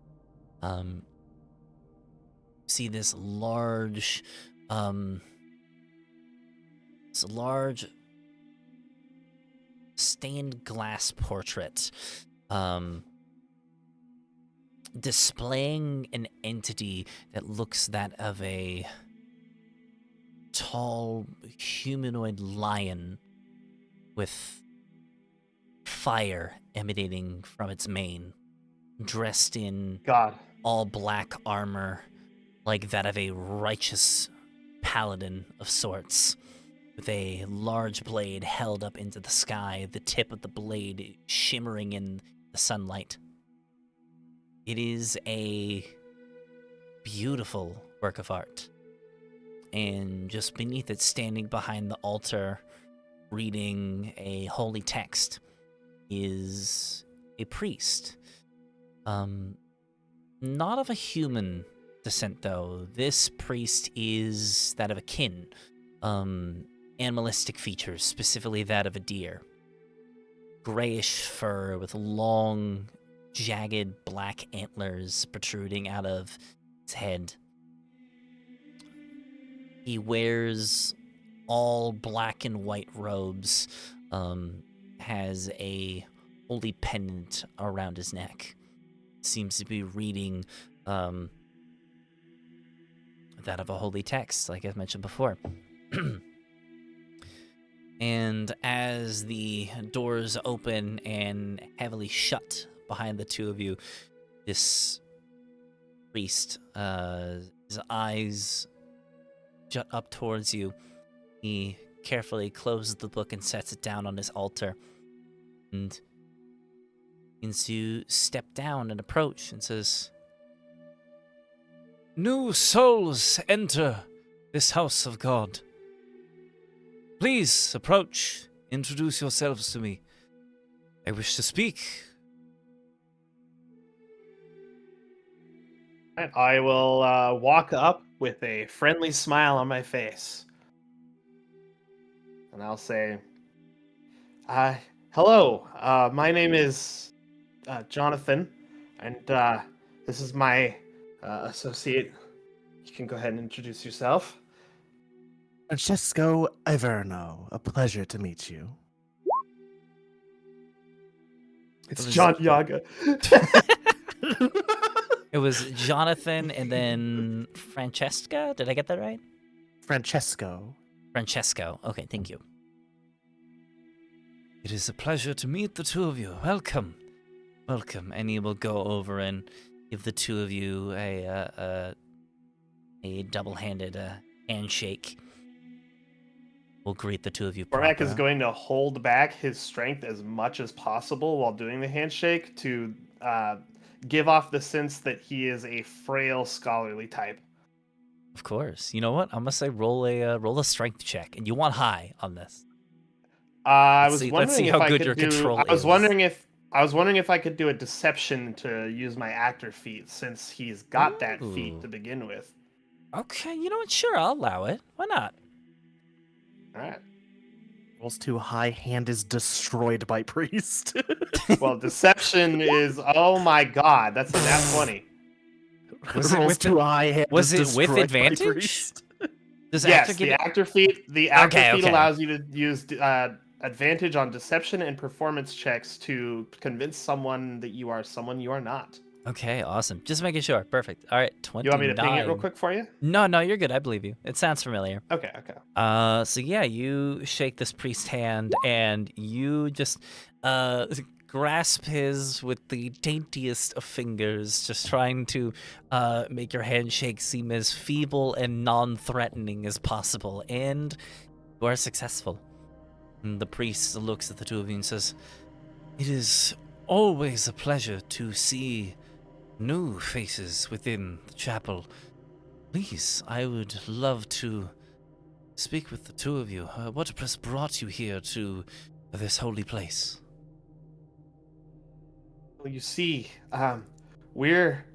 see this large stained glass portrait displaying an entity that looks that of a tall humanoid lion with fire emanating from its mane, dressed in God. all black armor like that of a righteous paladin of sorts, with a large blade held up into the sky, the tip of the blade shimmering in the sunlight. It is a beautiful work of art. And just beneath it, standing behind the altar, reading a holy text, is a priest. Not of a human descent, though. This priest is that of a kin. Animalistic features, specifically that of a deer. Grayish fur with long, jagged black antlers protruding out of its head. He wears all black and white robes, has a holy pendant around his neck. Seems to be reading that of a holy text, like I mentioned before. And as the doors open and heavily shut behind the two of you, this priest, his eyes jut up towards you. He carefully closes the book and sets it down on his altar, and begins to step down and approach and says, "New souls enter this house of God. Please approach, introduce yourselves to me. I wish to speak." I will walk up with a friendly smile on my face. And I'll say, hello, my name is Jonathan, and this is my associate. You can go ahead and introduce yourself. Francesco Iverno, a pleasure to meet you. It's John Yaga. It was Jonathan and then Francesca. Did I get that right? Francesco. Francesco. Okay, thank you. It is a pleasure to meet the two of you. Welcome. Welcome. And he will go over and give the two of you a double-handed handshake. We'll greet the two of you. Cormac is going to hold back his strength as much as possible while doing the handshake to give off the sense that he is a frail, scholarly type. Of course. You know what? I'm gonna say roll a strength check, and you want high on this. Let's see how good your control is. I was wondering if I could do a deception to use my actor feat, since he's got that feat to begin with. Okay, you know what? Sure, I'll allow it. Why not? All right. Rolls too high, hand is destroyed by priest. Well, deception is, oh my god, that's a nat 20. Was it Rolls with too high, hand Was is it with destroyed by advantage? priest. Does Yes, actor give the it? actor feat. The actor feat Okay. allows you to use advantage on deception and performance checks to convince someone that you are someone you are not. Okay, awesome. Just making sure. Perfect. All right, 29. You want me to ping it real quick for you? No, you're good. I believe you. It sounds familiar. Okay. So yeah, you shake this priest's hand and you just grasp his with the daintiest of fingers, just trying to make your handshake seem as feeble and non-threatening as possible, and you are successful. And the priest looks at the two of you and says, "It is always a pleasure to see new faces within the chapel. Please, I would love to speak with the two of you. What has brought you here to this holy place?" Well, you see, we're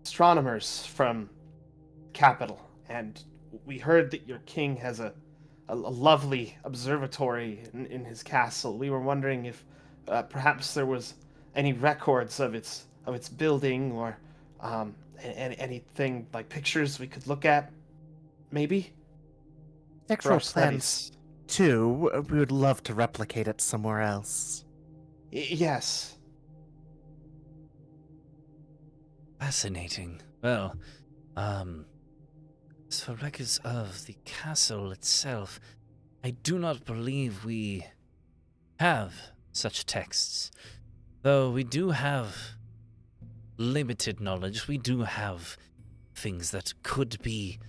astronomers from capital, and we heard that your king has a lovely observatory in his castle. We were wondering if perhaps there was any records of its building, or anything like pictures we could look at, maybe? For Actual our plans studies. too. We would love to replicate it somewhere else. Yes. Fascinating. Well, as for records of the castle itself, I do not believe we have such texts. Though we do have limited knowledge, we do have things that could be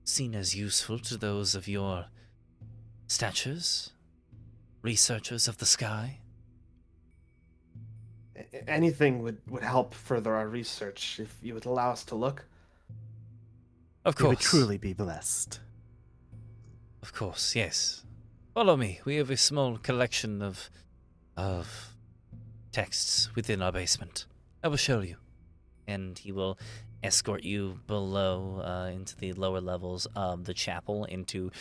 seen as useful to those of your statures, researchers of the sky. Anything would help further our research if you would allow us to look. Of We would course. truly be blessed. Of course, yes. Follow me. We have a small collection of texts within our basement. I will show you. And he will escort you below into the lower levels of the chapel, into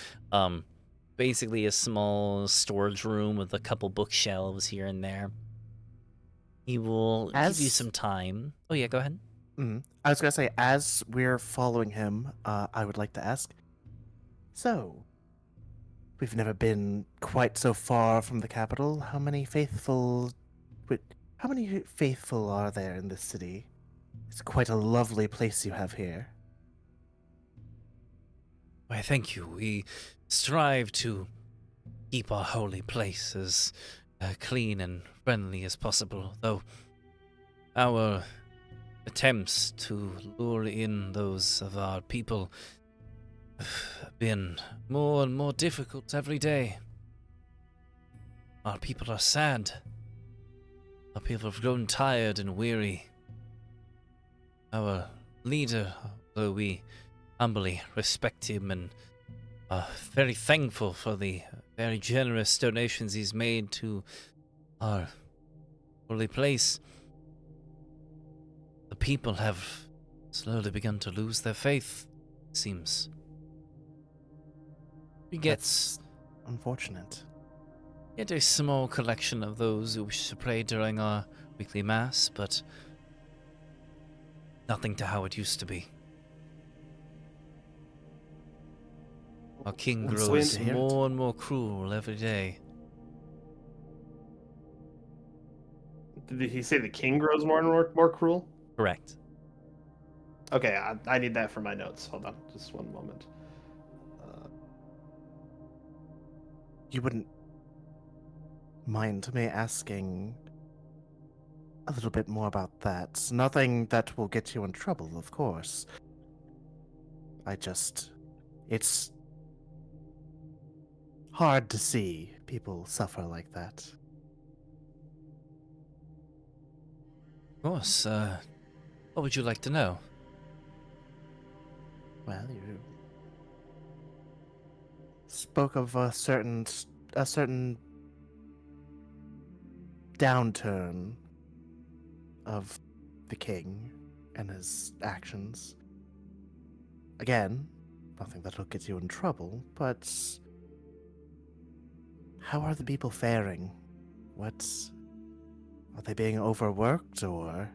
basically a small storage room with a couple bookshelves here and there. He will give you some time. Oh yeah, go ahead. I was gonna say, as we're following him, I would like to ask. So, we've never been quite so far from the capital. How many faithful are there in this city? It's quite a lovely place you have here. Why, thank you. We strive to keep our holy place as clean and friendly as possible, though our attempts to lure in those of our people have been more and more difficult every day. Our people are sad. Our people have grown tired and weary. Our leader, though we humbly respect him and are very thankful for the very generous donations he's made to our holy place, the people have slowly begun to lose their faith, it seems. We That's unfortunate. get a small collection of those who wish to pray during our weekly mass, but nothing to how it used to be. Our king I'm sorry grows to hear it. more and more cruel every day. Did he say the king grows more and more cruel? Correct. Okay, I need that for my notes. Hold on, just one moment. You wouldn't mind me asking a little bit more about that? Nothing that will get you in trouble, of course. It's hard to see people suffer like that. Of course. What would you like to know? Well, you spoke of a certain downturn of the king and his actions. Again, nothing that'll get you in trouble, but how are the people faring? Are they being overworked or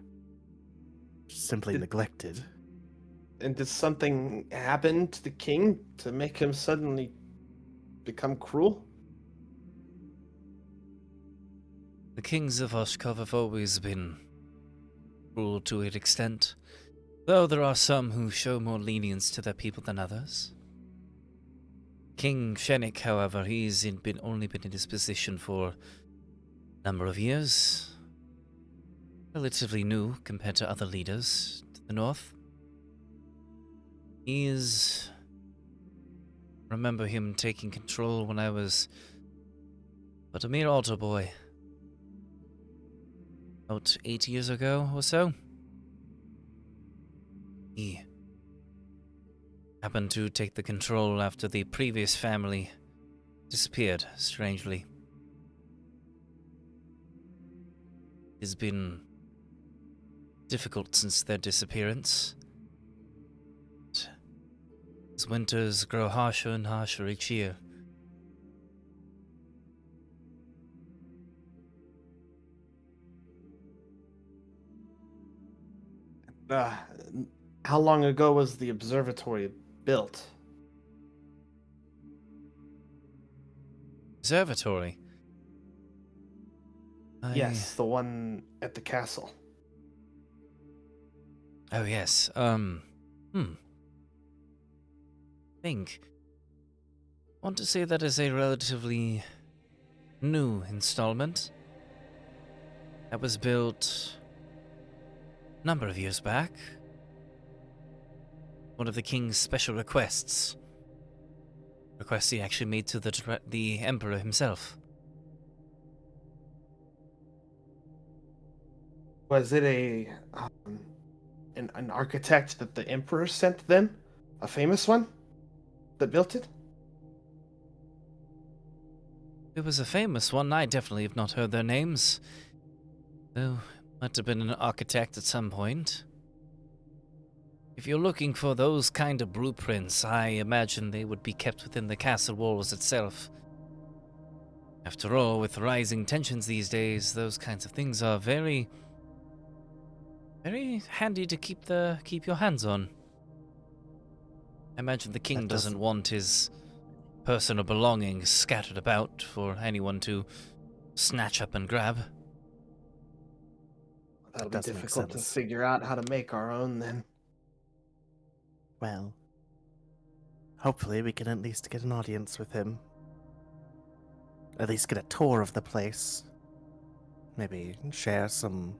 simply neglected? And did something happen to the king to make him suddenly become cruel? The kings of Oshkov have always been cruel to an extent, though there are some who show more lenience to their people than others. King Shenik, however, he's only been in his position for a number of years. Relatively new compared to other leaders to the north. Remember him taking control when I was but a mere altar boy. About 8 years ago or so. He happened to take the control after the previous family disappeared, strangely. It's been difficult since their disappearance. As winters grow harsher and harsher each year. how long ago was the observatory built? Observatory. Yes, the one at the castle. Oh, yes. Think. Want to say that is a relatively new installment. That was built a number of years back. One of the king's special requests. Requests he actually made to the emperor himself. Was it an architect that the emperor sent then? A famous one that built it? It was a famous one. I definitely have not heard their names. Though, might have been an architect at some point. If you're looking for those kind of blueprints, I imagine they would be kept within the castle walls itself. After all, with rising tensions these days, those kinds of things are very handy to keep your hands on. I imagine the king doesn't want his personal belongings scattered about for anyone to snatch up and grab. That'll be difficult to figure out how to make our own then. Well, hopefully we can at least get an audience with him. At least get a tour of the place. Maybe share some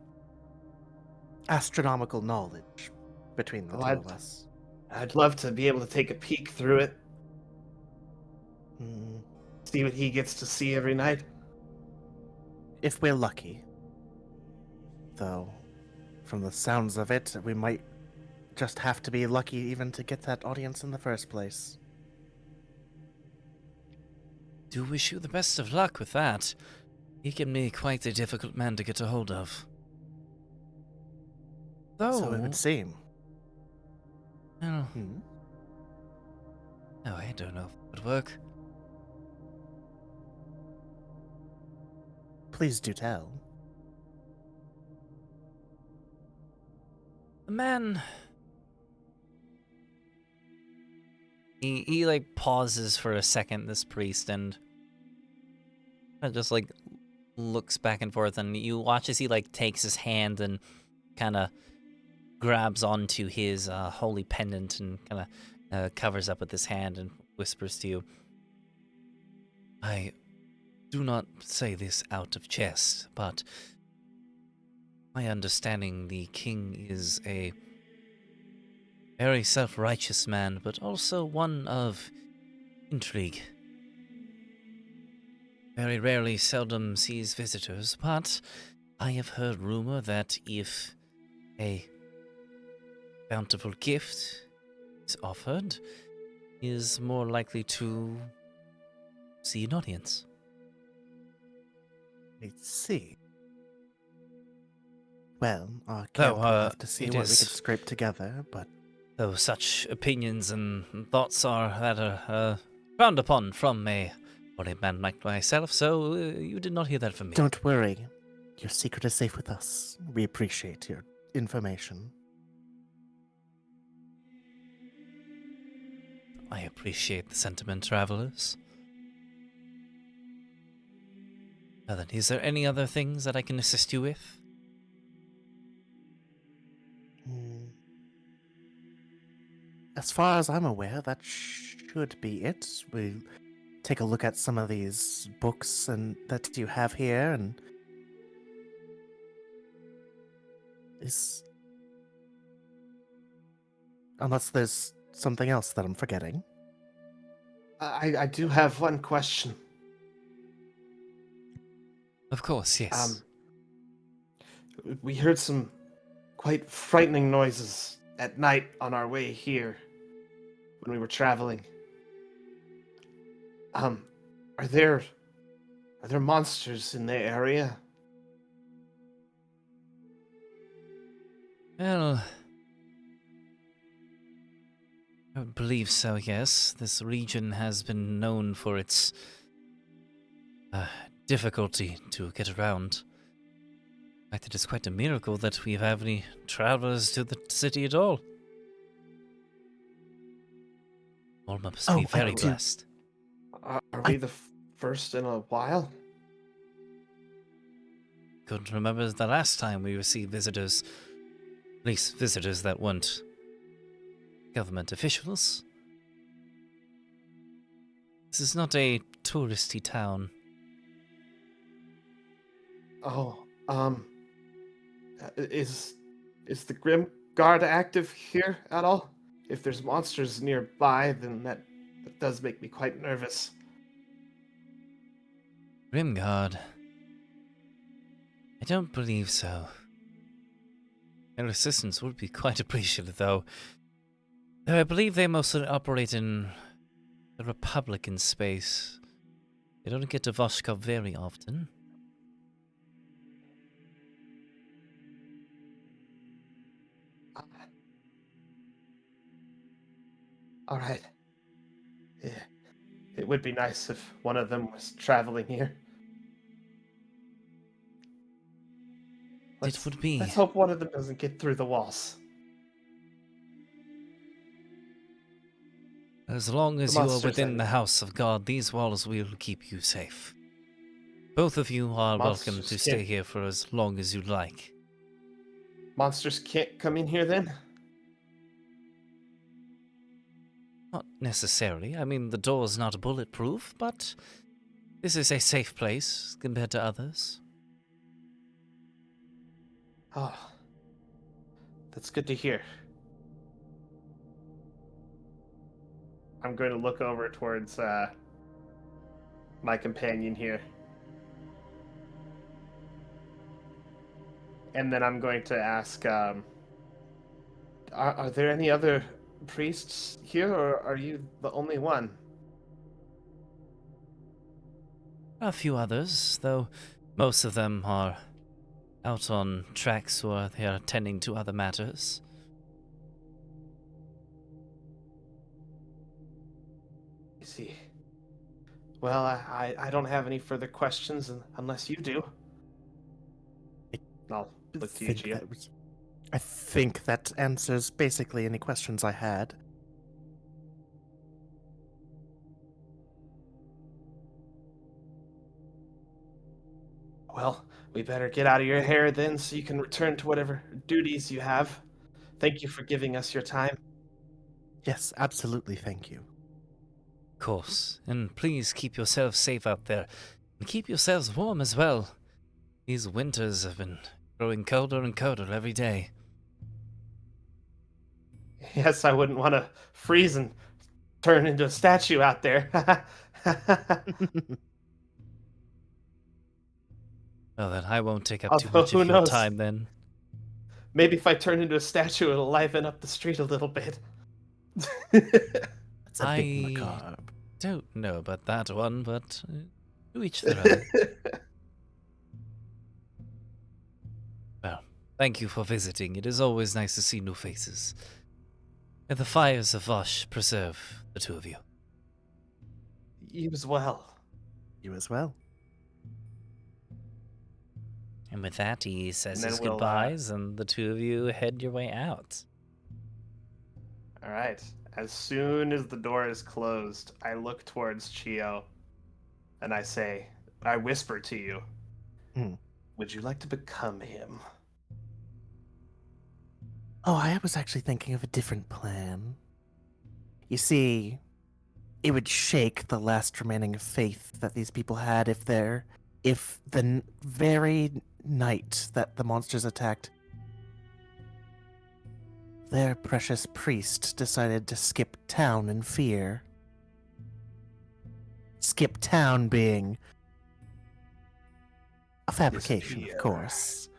astronomical knowledge between the two of us. I'd love to be able to take a peek through it. Mm, See what he gets to see every night. if we're lucky. Though, from the sounds of it, we might just have to be lucky even to get that audience in the first place. Do wish you the best of luck with that. He can be quite a difficult man to get a hold of. Though, So it would seem. well, Hmm? no, I don't know if it would work. Please do tell. The man... He like pauses for a second, this priest, and just like looks back and forth, and you watch as he like takes his hand and kind of grabs onto his holy pendant and kind of covers up with his hand and whispers to you, I do not say this out of jest, but my understanding the king is a very self-righteous man, but also one of intrigue. Very rarely, seldom sees visitors, but I have heard rumor that if a bountiful gift is offered, he is more likely to see an audience. Let's see. Well, our camp will have to see what we can scrape together, but... Though such opinions and thoughts are frowned upon from a man like myself, so you did not hear that from me. Don't worry. Your secret is safe with us. We appreciate your information. I appreciate the sentiment, travelers. Now then, is there any other things that I can assist you with? As far as I'm aware, that should be it. We take a look at some of these books and that you have here, and unless there's something else that I'm forgetting. I do have one question. Of course, yes. We heard some quite frightening noises at night on our way here when we were traveling. Are there monsters in the area? Well, I would believe so, yes. This region has been known for its difficulty to get around. In fact, it is quite a miracle that we have any travelers to the city at all. All must Oh, be I very do- blessed. Are we the first in a while? Couldn't remember the last time we received visitors. At least visitors that weren't government officials. This is not a touristy town. Oh, is the Grim Guard active here at all? If there's monsters nearby, then that does make me quite nervous. Grimguard. I don't believe so. Their assistance would be quite appreciated, though. Though I believe they mostly operate in the Republican space. They don't get to Voshkov very often. All right. Yeah. It would be nice if one of them was traveling here. It would be. Let's hope one of them doesn't get through the walls. As long as The you are monsters, within I the mean. house of God, these walls will keep you safe. Both of you are welcome Monsters to stay can't- here for as long as you'd like. Monsters can't come in here then? Not necessarily. I mean, the door's not bulletproof, but this is a safe place compared to others. Oh. That's good to hear. I'm going to look over towards my companion here. And then I'm going to ask, are there any other priests here, or are you the only one? A few others, though most of them are out on tracks or they are tending to other matters. I see. Well, I don't have any further questions unless you do. I'll look to you, Gio. I think that answers basically any questions I had. Well, we better get out of your hair then so you can return to whatever duties you have. Thank you for giving us your time. Yes, absolutely, thank you. Of course, and please keep yourselves safe out there, and keep yourselves warm as well. These winters have been growing colder and colder every day. Yes, I wouldn't want to freeze and turn into a statue out there. Well then, I won't take up too Although, much who of your knows? time then. Maybe if I turn into a statue, it'll liven up the street a little bit. That's a I bit macabre. don't know about that one, but to each their own. Well, thank you for visiting. It is always nice to see new faces. May the fires of Vosh preserve the two of you. You as well. You as well. And with that, he says And then his we'll, goodbyes, and the two of you head your way out. All right. As soon as the door is closed, I look towards Chio, and I whisper to you, would you like to become him? Oh, I was actually thinking of a different plan. You see, it would shake the last remaining faith that these people had if the very night that the monsters attacked, their precious priest decided to skip town in fear. Skip town being a fabrication, Disappear. of course.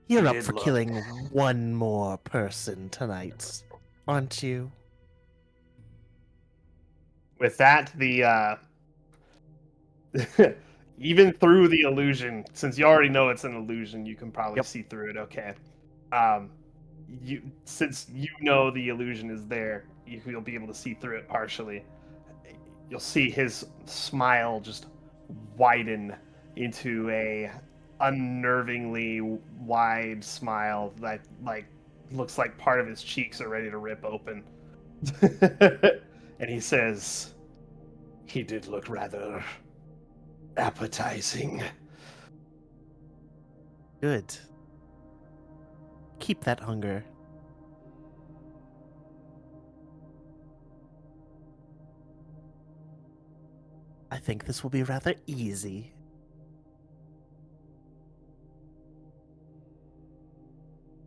You're He up did for look. killing one more person tonight, aren't you? With that, the even through the illusion, since you already know it's an illusion, you can probably Yep. see through it. Okay. Since you know the illusion is there, you'll be able to see through it partially. You'll see his smile just widen into a unnervingly wide smile that like looks like part of his cheeks are ready to rip open. And he says, "He did look rather appetizing." Good. Keep that hunger. I think this will be rather easy.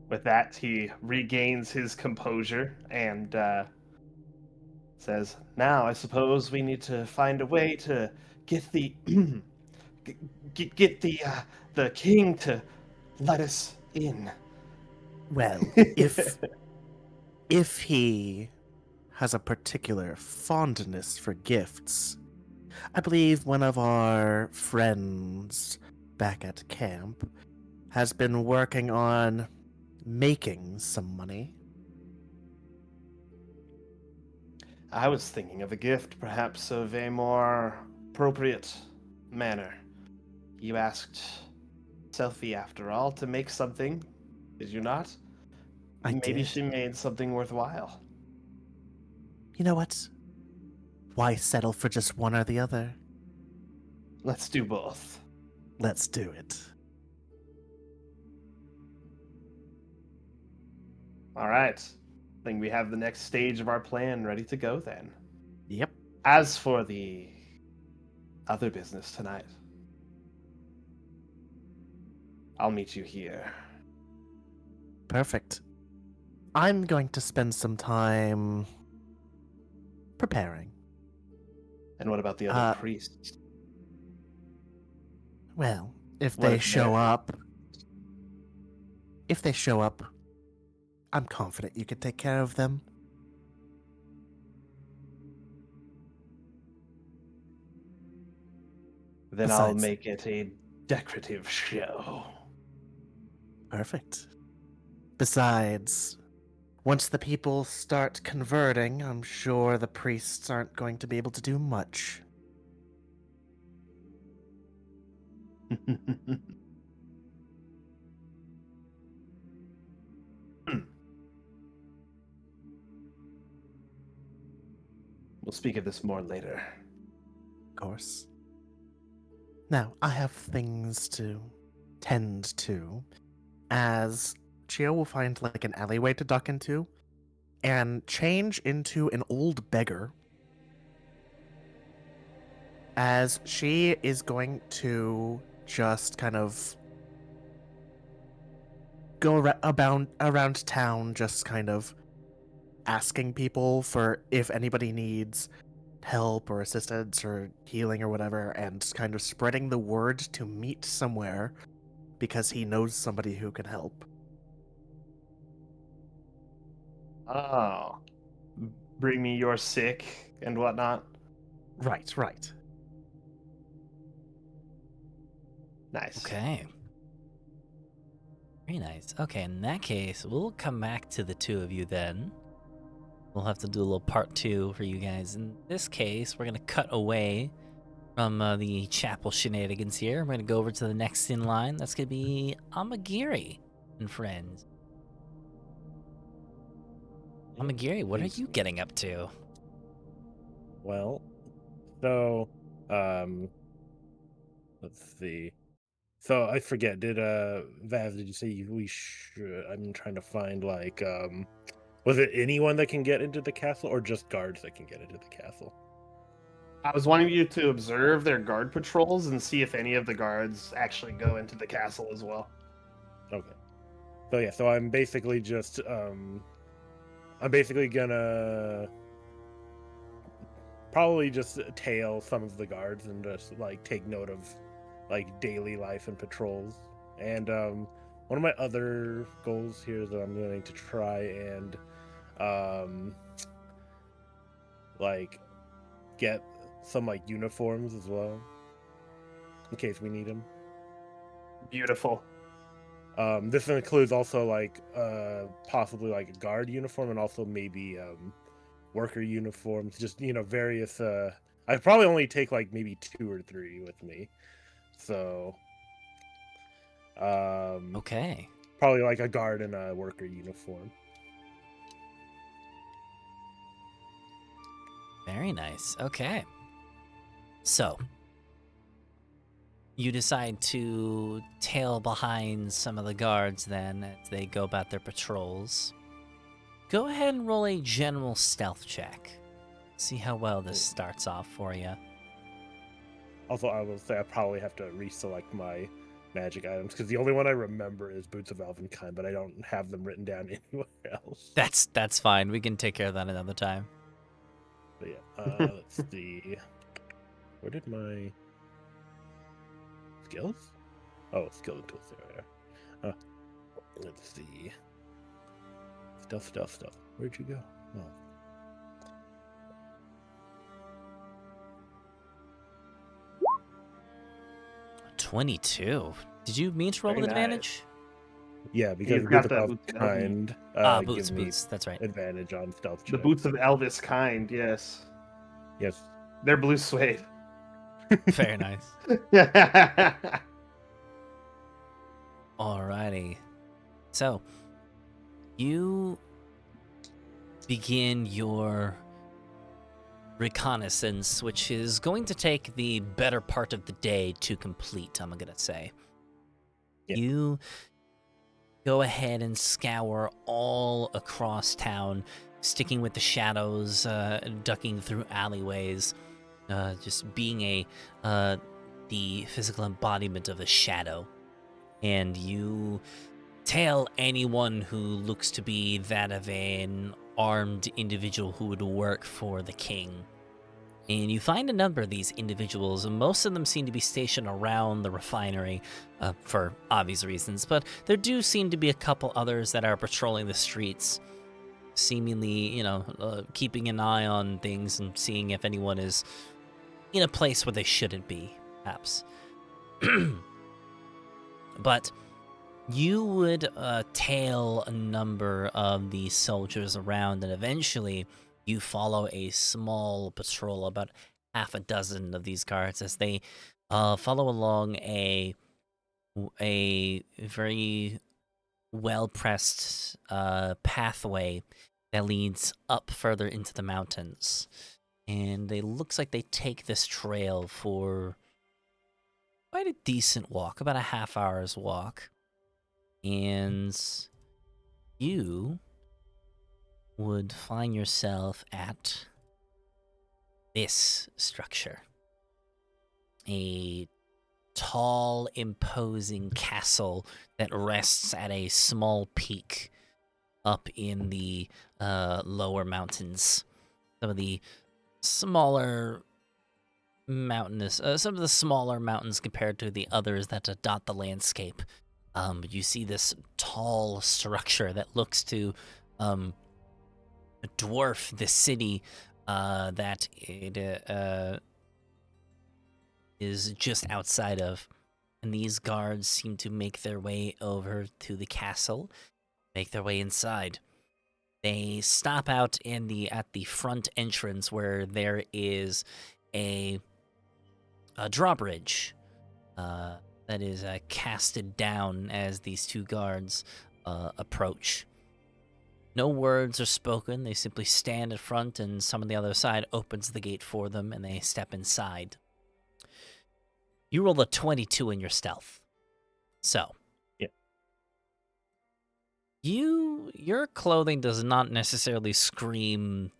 With that, he regains his composure and says, "Now I suppose we need to find a way to get the get the king to let us in." Well, if he has a particular fondness for gifts, I believe one of our friends back at camp has been working on making some money. I was thinking of a gift, perhaps of a more appropriate manner. You asked Selfie, after all, to make something, did you not? I Maybe did. she made something worthwhile. You know what? Why settle for just one or the other? Let's do both. Let's do it. All right. I think we have the next stage of our plan ready to go then. Yep. As for the other business tonight, I'll meet you here. Perfect. I'm going to spend some time preparing. And what about the other priests? Well, if What they if show they're- up, I'm confident you could take care of them. Then I'll Besides- make it a decorative show. Perfect. Besides, once the people start converting, I'm sure the priests aren't going to be able to do much. We'll speak of this more later. Of course. Now, I have things to tend to, as Chio will find like an alleyway to duck into and change into an old beggar, as she is going to just kind of go around town, just kind of asking people for if anybody needs help or assistance or healing or whatever, and kind of spreading the word to meet somewhere because he knows somebody who can help. Oh. Bring me your sick and whatnot. Right. Nice. Okay. Very nice. Okay, in that case, we'll come back to the two of you then. We'll have to do a little part 2 for you guys. In this case, we're going to cut away from the chapel shenanigans here. We're going to go over to the next in line. That's going to be Amagiri and friends. Amagiri, what are you getting up to? Well, so, let's see. So I forget. Did Vaz? Did you say we should? I'm trying to find like was it anyone that can get into the castle, or just guards that can get into the castle? I was wanting you to observe their guard patrols and see if any of the guards actually go into the castle as well. Okay. So yeah. So I'm basically just I'm basically gonna probably just tail some of the guards and just like take note of like daily life and patrols. And one of my other goals here is that I'm going to try and like get some like uniforms as well in case we need them. Beautiful. This includes also like possibly like a guard uniform and also maybe worker uniforms, just various I probably only take like maybe 2 or 3 with me. So Okay. probably like a guard in a worker uniform. Very nice. Okay. So, you decide to tail behind some of the guards then as they go about their patrols. Go ahead and roll a general stealth check. See how well this starts off for you. Also, I will say I probably have to reselect my magic items because the only one I remember is Boots of Elvenkind, but I don't have them written down anywhere else. That's fine. We can take care of that another time. But yeah, let's see. Where did my skills? Oh, skill and tools there. Let's see. Stealth. Where'd you go? Oh. 22. Did you mean to roll Very with nice. advantage? Yeah, because He's got Boots that of Boots of Elvenkind Boots, give me boots. That's right. advantage on stealth The check. boots of Elvis kind, yes. Yes. They're blue suede. Very nice. Alrighty. So, you begin your reconnaissance, which is going to take the better part of the day to complete, I'm gonna say. Yeah. You go ahead and scour all across town, sticking with the shadows, ducking through alleyways, just being the physical embodiment of a shadow. And you tail anyone who looks to be that of an armed individual who would work for the king. And you find a number of these individuals, and most of them seem to be stationed around the refinery for obvious reasons, but there do seem to be a couple others that are patrolling the streets, seemingly, keeping an eye on things and seeing if anyone is in a place where they shouldn't be, perhaps. But you would tail a number of these soldiers around, and eventually you follow a small patrol, about half a dozen of these guards, as they follow along a very well-pressed pathway that leads up further into the mountains. And it looks like they take this trail for quite a decent walk, about a half hour's walk. And you would find yourself at this structure. A tall, imposing castle that rests at a small peak up in the lower mountains. Some of the smaller mountainous, some of the smaller mountains compared to the others that dot the landscape. You see this tall structure that looks to dwarf the city that it is just outside of. And these guards seem to make their way over to the castle, make their way inside. They stop out at the front entrance where there is a drawbridge that is casted down as these two guards approach. No words are spoken. They simply stand in front, and someone on the other side opens the gate for them, and they step inside. You roll a 22 in your stealth. So, yeah. Your clothing does not necessarily scream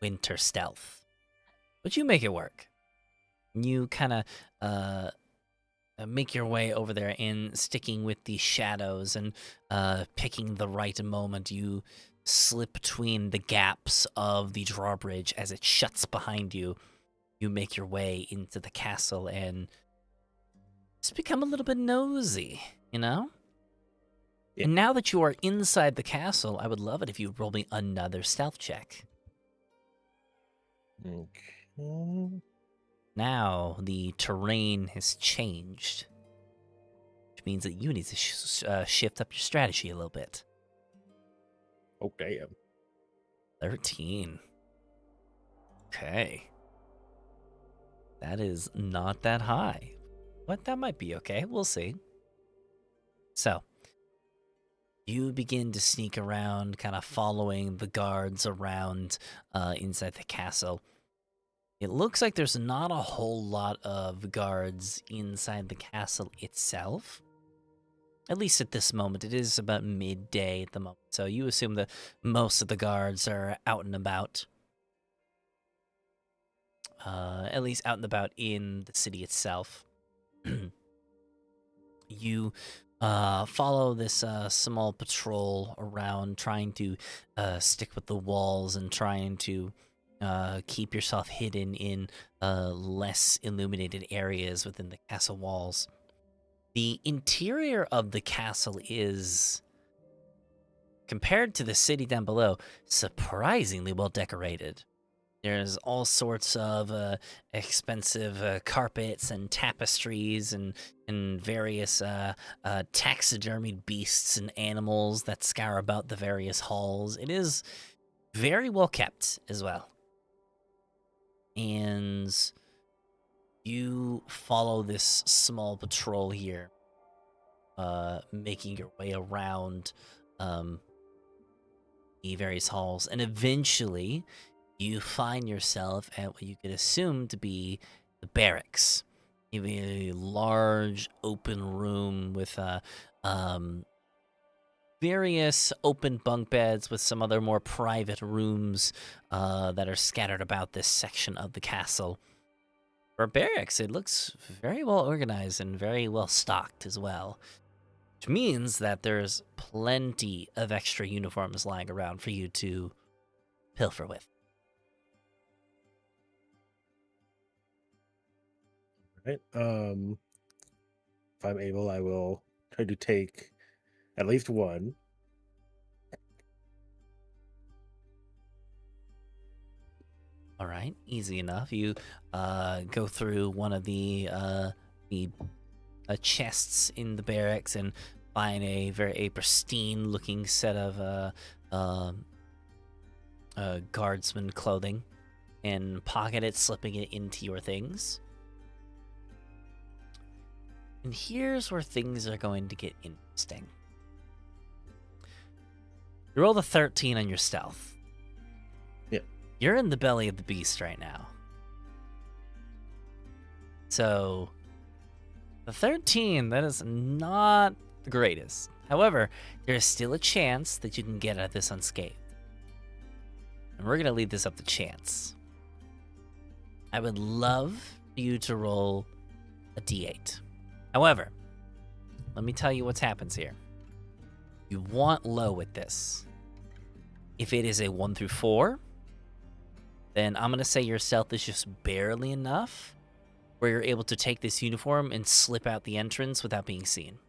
winter stealth, but you make it work. You kind of make your way over there, and sticking with the shadows and picking the right moment, you slip between the gaps of the drawbridge as it shuts behind you. You make your way into the castle and just become a little bit nosy, Yeah. And now that you are inside the castle, I would love it if you roll me another stealth check. Okay. Now the terrain has changed, which means that you need to shift up your strategy a little bit. Oh, damn. 13. Okay. That is not that high. But that might be okay. We'll see. So, you begin to sneak around, kind of following the guards around inside the castle. It looks like there's not a whole lot of guards inside the castle itself. At least at this moment. It is about midday at the moment, so you assume that most of the guards are out and about. At least out and about in the city itself. You follow this small patrol around, trying to stick with the walls and trying to keep yourself hidden in less illuminated areas within the castle walls. The interior of the castle is, compared to the city down below, surprisingly well decorated. There's all sorts of expensive carpets and tapestries and various taxidermied beasts and animals that scour about the various halls. It is very well kept as well. And you follow this small patrol here, making your way around the various halls, and eventually you find yourself at what you could assume to be the barracks. You have a large open room with various open bunk beds with some other more private rooms that are scattered about this section of the castle. For barracks, it looks very well organized and very well stocked as well, which means that there's plenty of extra uniforms lying around for you to pilfer with. Right. If I'm able, I will try to take at least one. All right, easy enough. You go through one of the chests in the barracks and find a very pristine-looking set of guardsman clothing, and pocket it, slipping it into your things. And here's where things are going to get interesting. You roll a 13 on your stealth. You're in the belly of the beast right now. So, the 13, that is not the greatest. However, there's still a chance that you can get out of this unscathed. And we're going to leave this up to chance. I would love for you to roll a d8. However, let me tell you what happens here. You want low with this. If it is a 1 through 4, then I'm going to say your stealth is just barely enough where you're able to take this uniform and slip out the entrance without being seen.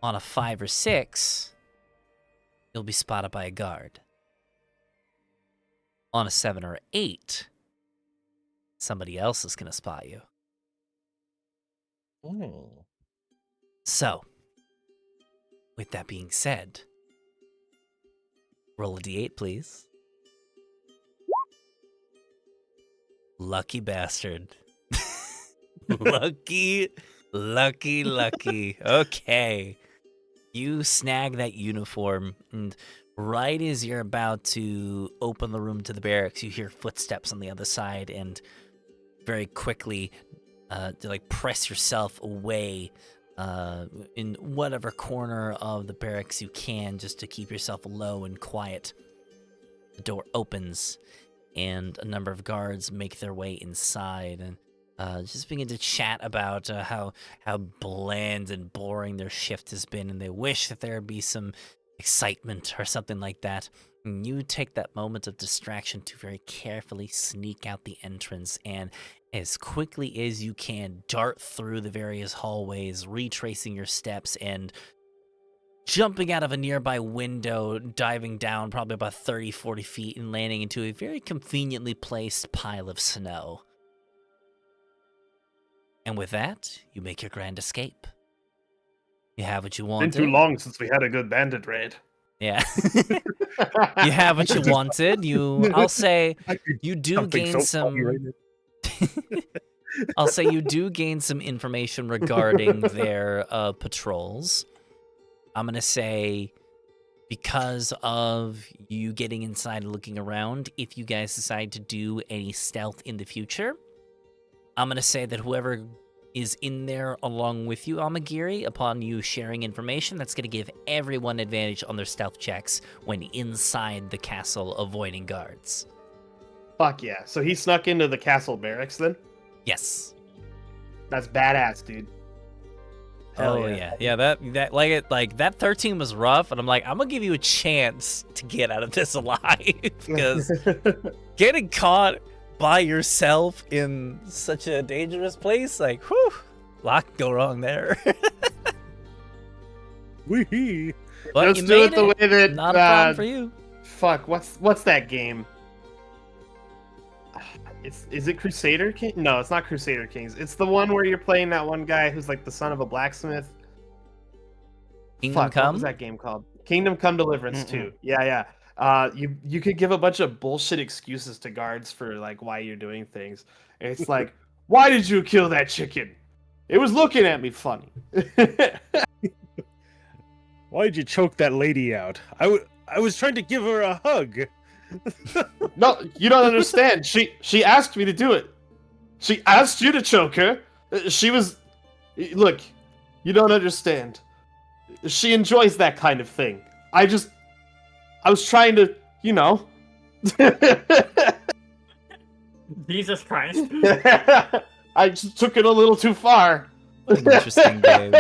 On a 5 or 6, you'll be spotted by a guard. On a 7 or 8, somebody else is going to spot you. Oh. So, with that being said, roll a d8, please. Lucky bastard. Lucky. Okay. You snag that uniform, and right as you're about to open the room to the barracks, you hear footsteps on the other side, and very quickly press yourself away in whatever corner of the barracks you can, just to keep yourself low and quiet. The door opens, and a number of guards make their way inside and just begin to chat about how bland and boring their shift has been, and they wish that there would be some excitement or something like that. And you take that moment of distraction to very carefully sneak out the entrance, and as quickly as you can, dart through the various hallways, retracing your steps and jumping out of a nearby window, diving down probably about 30, 40 feet and landing into a very conveniently placed pile of snow. And with that, you make your grand escape. You have what you wanted. Been too long since we had a good bandit raid. Yeah. You have what you wanted. I'll say you do gain some... I'll say you do gain some information regarding their patrols. I'm going to say because of you getting inside and looking around, if you guys decide to do any stealth in the future, I'm going to say that whoever is in there along with you, Amagiri, upon you sharing information, that's going to give everyone advantage on their stealth checks when inside the castle avoiding guards. Fuck yeah. So he snuck into the castle barracks then? Yes. That's badass, dude. Hell Oh yeah. That 13 was rough, and I'm like, I'm gonna give you a chance to get out of this alive because getting caught by yourself in such a dangerous place, like, whew, a lot could go wrong there. Wee. But Let's you do it made the way that not a problem for you. Fuck, what's that game? Is it Crusader King? No, it's not Crusader Kings. It's the one where you're playing that one guy who's like the son of a blacksmith. Kingdom Fuck, Come? what was that game called? Kingdom Come Deliverance 2. Yeah. You could give a bunch of bullshit excuses to guards for like why you're doing things. And it's like, why did you kill that chicken? It was looking at me funny. Why did you choke that lady out? I was trying to give her a hug. No, you don't understand. She asked me to do it. She asked you to choke her. She was... Look, you don't understand. She enjoys that kind of thing. I was trying to, you know... Jesus Christ. I just took it a little too far. What an interesting game.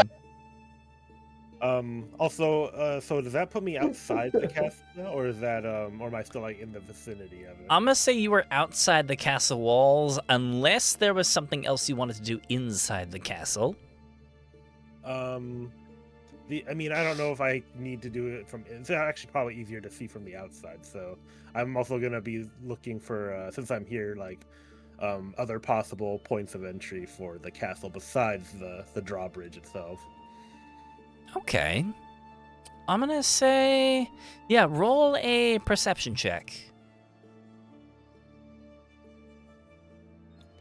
Also, so does that put me outside the castle now, or is that, or am I still like in the vicinity of it? I'm gonna say you were outside the castle walls, unless there was something else you wanted to do inside the castle. I mean, I don't know if I need to do it from. It's actually probably easier to see from the outside. So I'm also gonna be looking for, since I'm here, like, other possible points of entry for the castle besides the drawbridge itself. Okay. I'm gonna say, yeah, roll a perception check.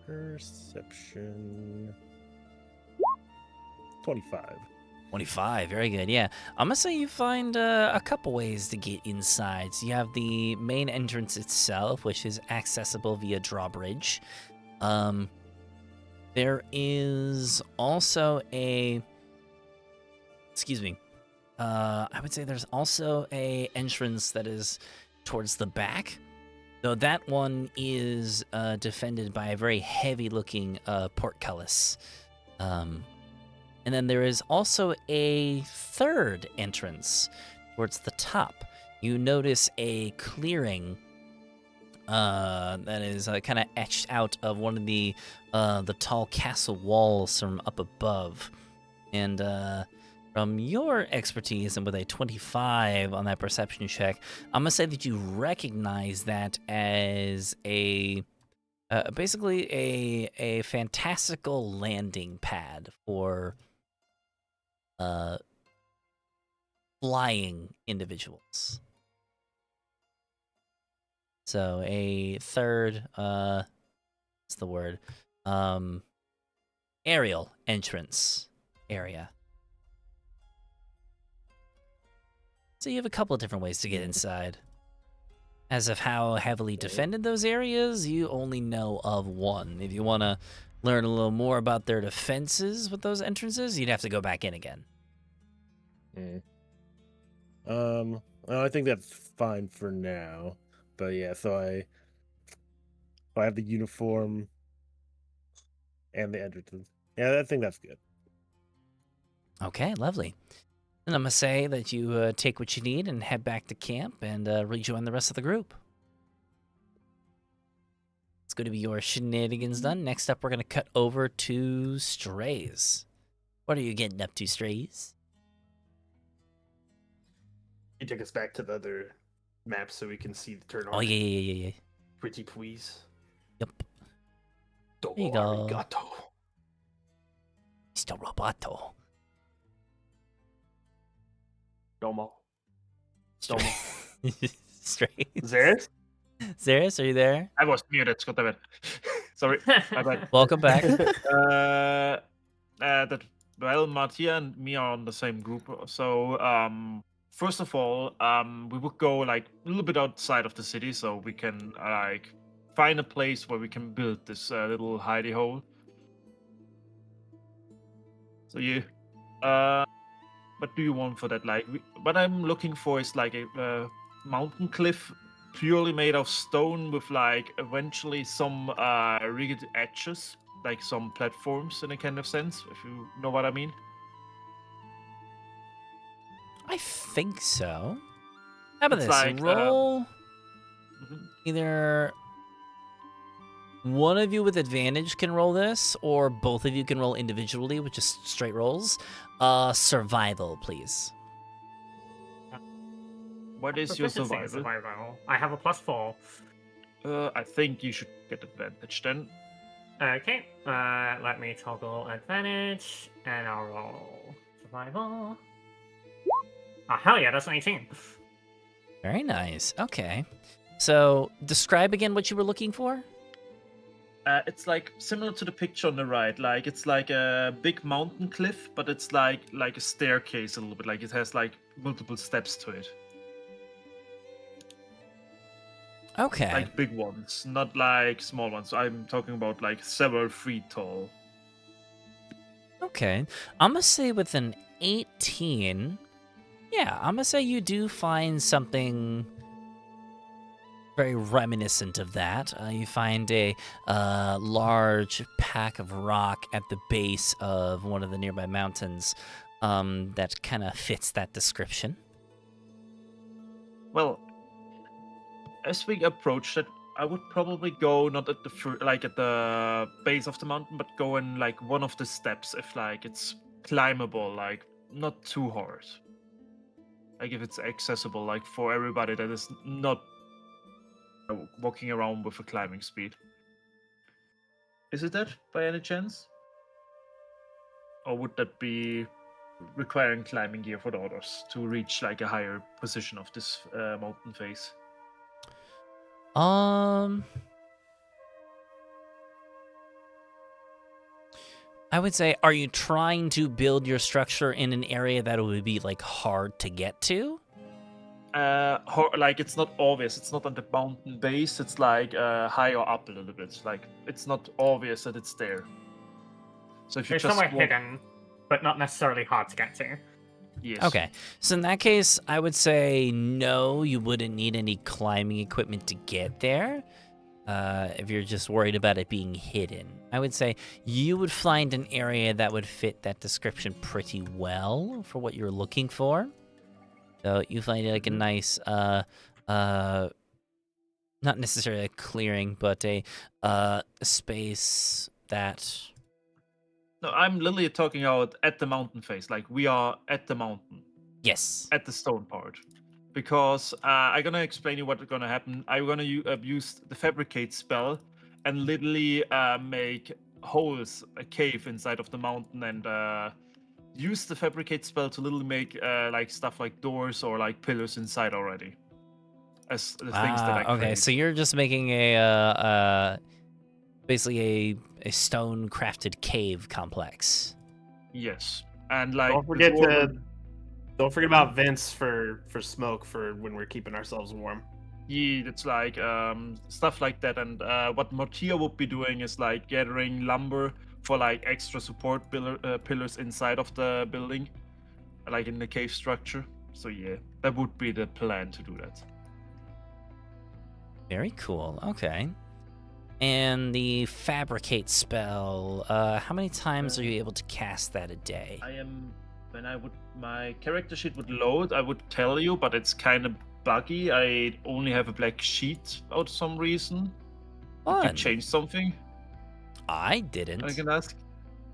Perception. 25. 25, very good, yeah. I'm gonna say you find a couple ways to get inside. So you have the main entrance itself, which is accessible via drawbridge. There is also a... Excuse me. I would say there's also a entrance that is towards the back, though that one is defended by a very heavy-looking portcullis. And then there is also a third entrance towards the top. You notice a clearing that is kind of etched out of one of the tall castle walls from up above, and from your expertise and with a 25 on that perception check, I'm gonna say that you recognize that as a basically a fantastical landing pad for flying individuals. So a third what's the word? Aerial entrance area. So you have a couple of different ways to get inside. As of how heavily defended those areas, you only know of one. If you want to learn a little more about their defenses with those entrances, you'd have to go back in again. Well, I think that's fine for now. But yeah, so I have the uniform and the entrances. Yeah, I think that's good. Okay, lovely. And I'm going to say that you take what you need and head back to camp and rejoin the rest of the group. It's going to be your shenanigans done. Next up, we're going to cut over to Strays. What are you getting up to, Strays? You take us back to the other map so we can see the turn on. Oh, yeah. Pretty please. Yep. Domo There you go. arigato. Mr. Roboto. Domo. Domo. Strays. Zeres? Zeres, are you there? I was muted, Scott. Sorry. My bad. Welcome back. That Well, Martia and me are on the same group. So, first of all, we would go like a little bit outside of the city, so we can like find a place where we can build this little hidey hole. So yeah, what do you want for that? Like, what I'm looking for is like a mountain cliff purely made of stone with like eventually some rigged edges, like some platforms in a kind of sense, if you know what I mean. I think so. How about It's this? like, Roll Mhm. either one of you with advantage can roll this, or both of you can roll individually, which is straight rolls. Survival, please. What is your Proficiency in survival? I have a +4. I think you should get advantage then. Okay, let me toggle advantage, and I'll roll survival. Oh, hell yeah, that's an 18. Very nice. Okay. So, describe again what you were looking for. It's like similar to the picture on the right. Like it's like a big mountain cliff, but it's like a staircase a little bit. Like it has like multiple steps to it. Okay. Like big ones, not like small ones. I'm talking about like several feet tall. Okay. I'm going to say with an 18, yeah, I'm going to say you do find something very reminiscent of that. You find a large pack of rock at the base of one of the nearby mountains that kind of fits that description. Well, as we approach it, I would probably go not at the at the base of the mountain, but go in like one of the steps if like it's climbable, like not too hard. Like if it's accessible, like for everybody that is not walking around with a climbing speed. Is it that by any chance? Or would that be requiring climbing gear for the others to reach like a higher position of this mountain face? I would say, are you trying to build your structure in an area that would be like hard to get to? Like it's not obvious. It's not on the mountain base. It's like higher up a little bit. Like it's not obvious that it's there. So if you It's just somewhere walk... hidden, but not necessarily hard to get to. Yes. Okay, so in that case, I would say no, you wouldn't need any climbing equipment to get there. If you're just worried about it being hidden, I would say you would find an area that would fit that description pretty well for what you're looking for. So you find like a nice, not necessarily a clearing, but a space that... No, I'm literally talking about at the mountain face. Like we are at the mountain. Yes. At the stone part. Because I'm gonna explain you what's gonna happen. I'm gonna use the fabricate spell and literally make holes, a cave inside of the mountain, and use the fabricate spell to literally make like stuff like doors or like pillars inside already. As the things that I okay, create. so you're just making a basically a stone crafted cave complex. Yes, and like Don't forget about vents for smoke for when we're keeping ourselves warm. Yeah, it's like stuff like that. And what Martia would be doing is like gathering lumber for like extra support pillars inside of the building, like in the cave structure. So yeah, that would be the plan to do that. Very cool. Okay. And the fabricate spell, how many times are you able to cast that a day? When my character sheet would load, I would tell you, but it's kind of buggy. I only have a black sheet for some reason. Did you change something? I didn't. I can ask.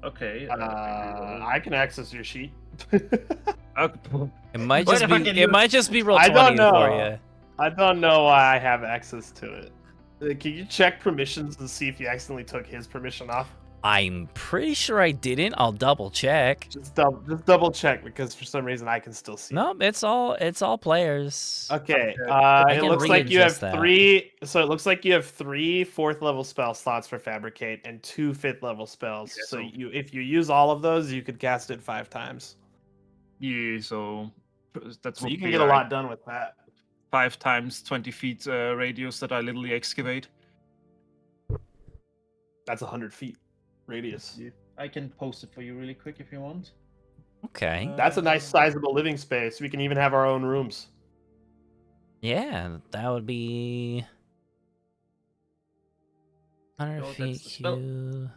Okay. I can access your sheet. It might just be roll 20 I don't know. for you. I don't know why I have access to it. Can you check permissions and see if you accidentally took his permission off? I'm pretty sure I didn't. I'll double check. Just double check because for some reason I can still see. Nope, it's all players. Okay. I It can looks like you have readjust that. 3. So it looks like you have 3 4th level spell slots for fabricate and 2 5th level spells. Yeah, so so- if you use all of those, you could cast it 5 times. Yeah, so that's So would you can be get a like lot done with that. 5 times 20 feet radius that I literally excavate. That's 100 feet radius. I can post it for you really quick if you want. Okay. That's a nice sizable living space. We can even have our own rooms. Yeah, that would be 100 Oh, feet that's the spell. cube.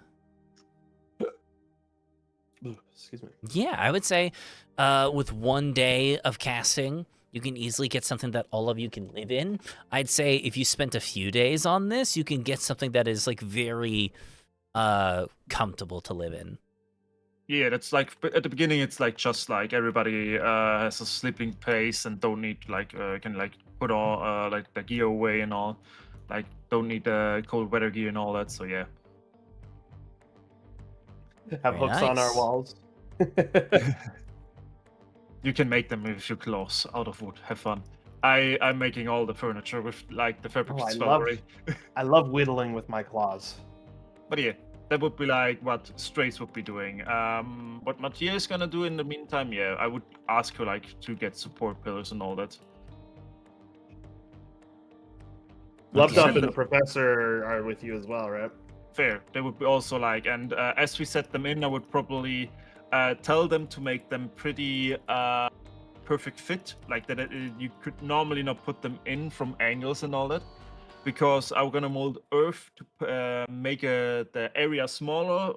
Excuse me. Yeah, I would say with 1 day of casting, you can easily get something that all of you can live in. I'd say if you spent a few days on this, you can get something that is like very comfortable to live in. Yeah, that's like at the beginning. It's like just like everybody has a sleeping pace and don't need like can like put all like the gear away and all, like don't need the cold weather gear and all that. So yeah, Have Very hooks on our nice. walls. you can make them with your claws out of wood. Have fun. I'm making all the furniture with like the fabric Oh, I spell love- already. I love whittling with my claws. But yeah, that would be like what Strays would be doing. What Martia is gonna do in the meantime, yeah, I would ask her like to get support pillars and all that. Love Okay. Duff and the Professor are with you as well, right? Fair. They would be also like, and as we set them in, I would probably tell them to make them pretty perfect fit, like that you could normally not put them in from angles and all that, because I'm gonna mold earth to make the area smaller,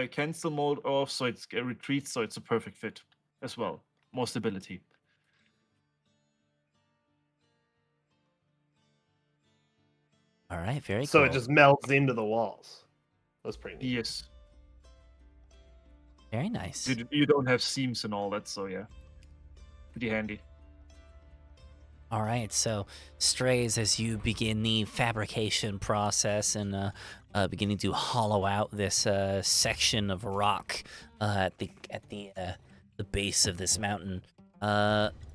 can still mold off, so it's a retreat, so it's a perfect fit as well, more stability. All right, very So cool. it just melds into the walls. That's pretty neat. Yes, Very nice. you don't have seams and all that, so yeah, pretty handy. All right, so Strays, as you begin the fabrication process and beginning to hollow out this section of rock at the base of this mountain,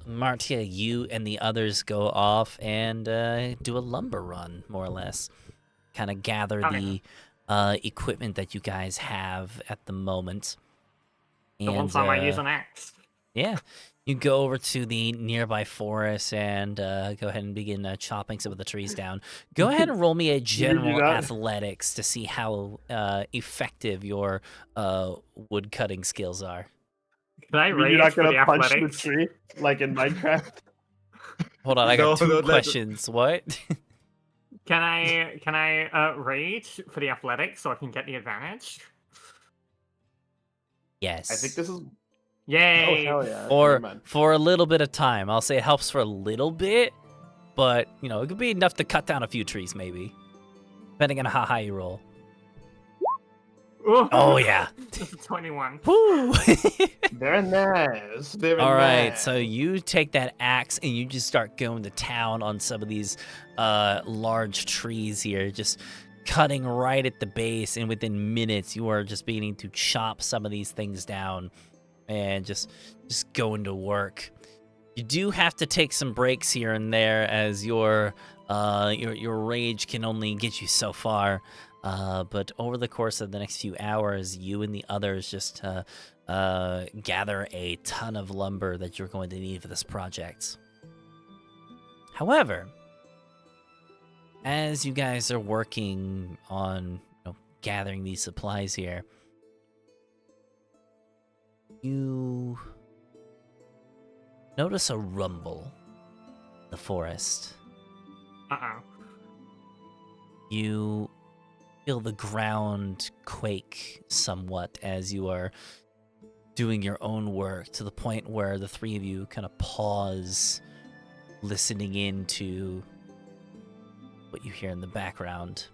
Martia, you and the others go off and do a lumber run, more or less. Kind of gather Okay. the equipment that you guys have at the moment. The one time I use an axe. Yeah, you go over to the nearby forest and go ahead and begin chopping some of the trees down. Go ahead and roll me a general that? athletics to see how effective your wood cutting skills are. Can I I mean, rage you're not for the gonna punch the athletics? tree like in Minecraft. Hold on, I got No, two let- questions. What? Can I rage for the athletics so I can get the advantage? Yes. I think this is. Yay! Oh hell yeah! Or Never mind. for a little bit of time. I'll say it helps for a little bit, but you know it could be enough to cut down a few trees, maybe, depending on how high you roll. Oh yeah. 21. Woo! Very nice. Very All right, nice. so you take that axe and you just start going to town on some of these large trees here, just cutting right at the base, and within minutes you are just beginning to chop some of these things down and just going to work. You do have to take some breaks here and there as your rage can only get you so far. But over the course of the next few hours, you and the others just gather a ton of lumber that you're going to need for this project. However, as you guys are working on gathering these supplies here, you notice a rumble in the forest. Uh-oh. You feel the ground quake somewhat as you are doing your own work, to the point where the three of you kind of pause, listening in to what you hear in the background.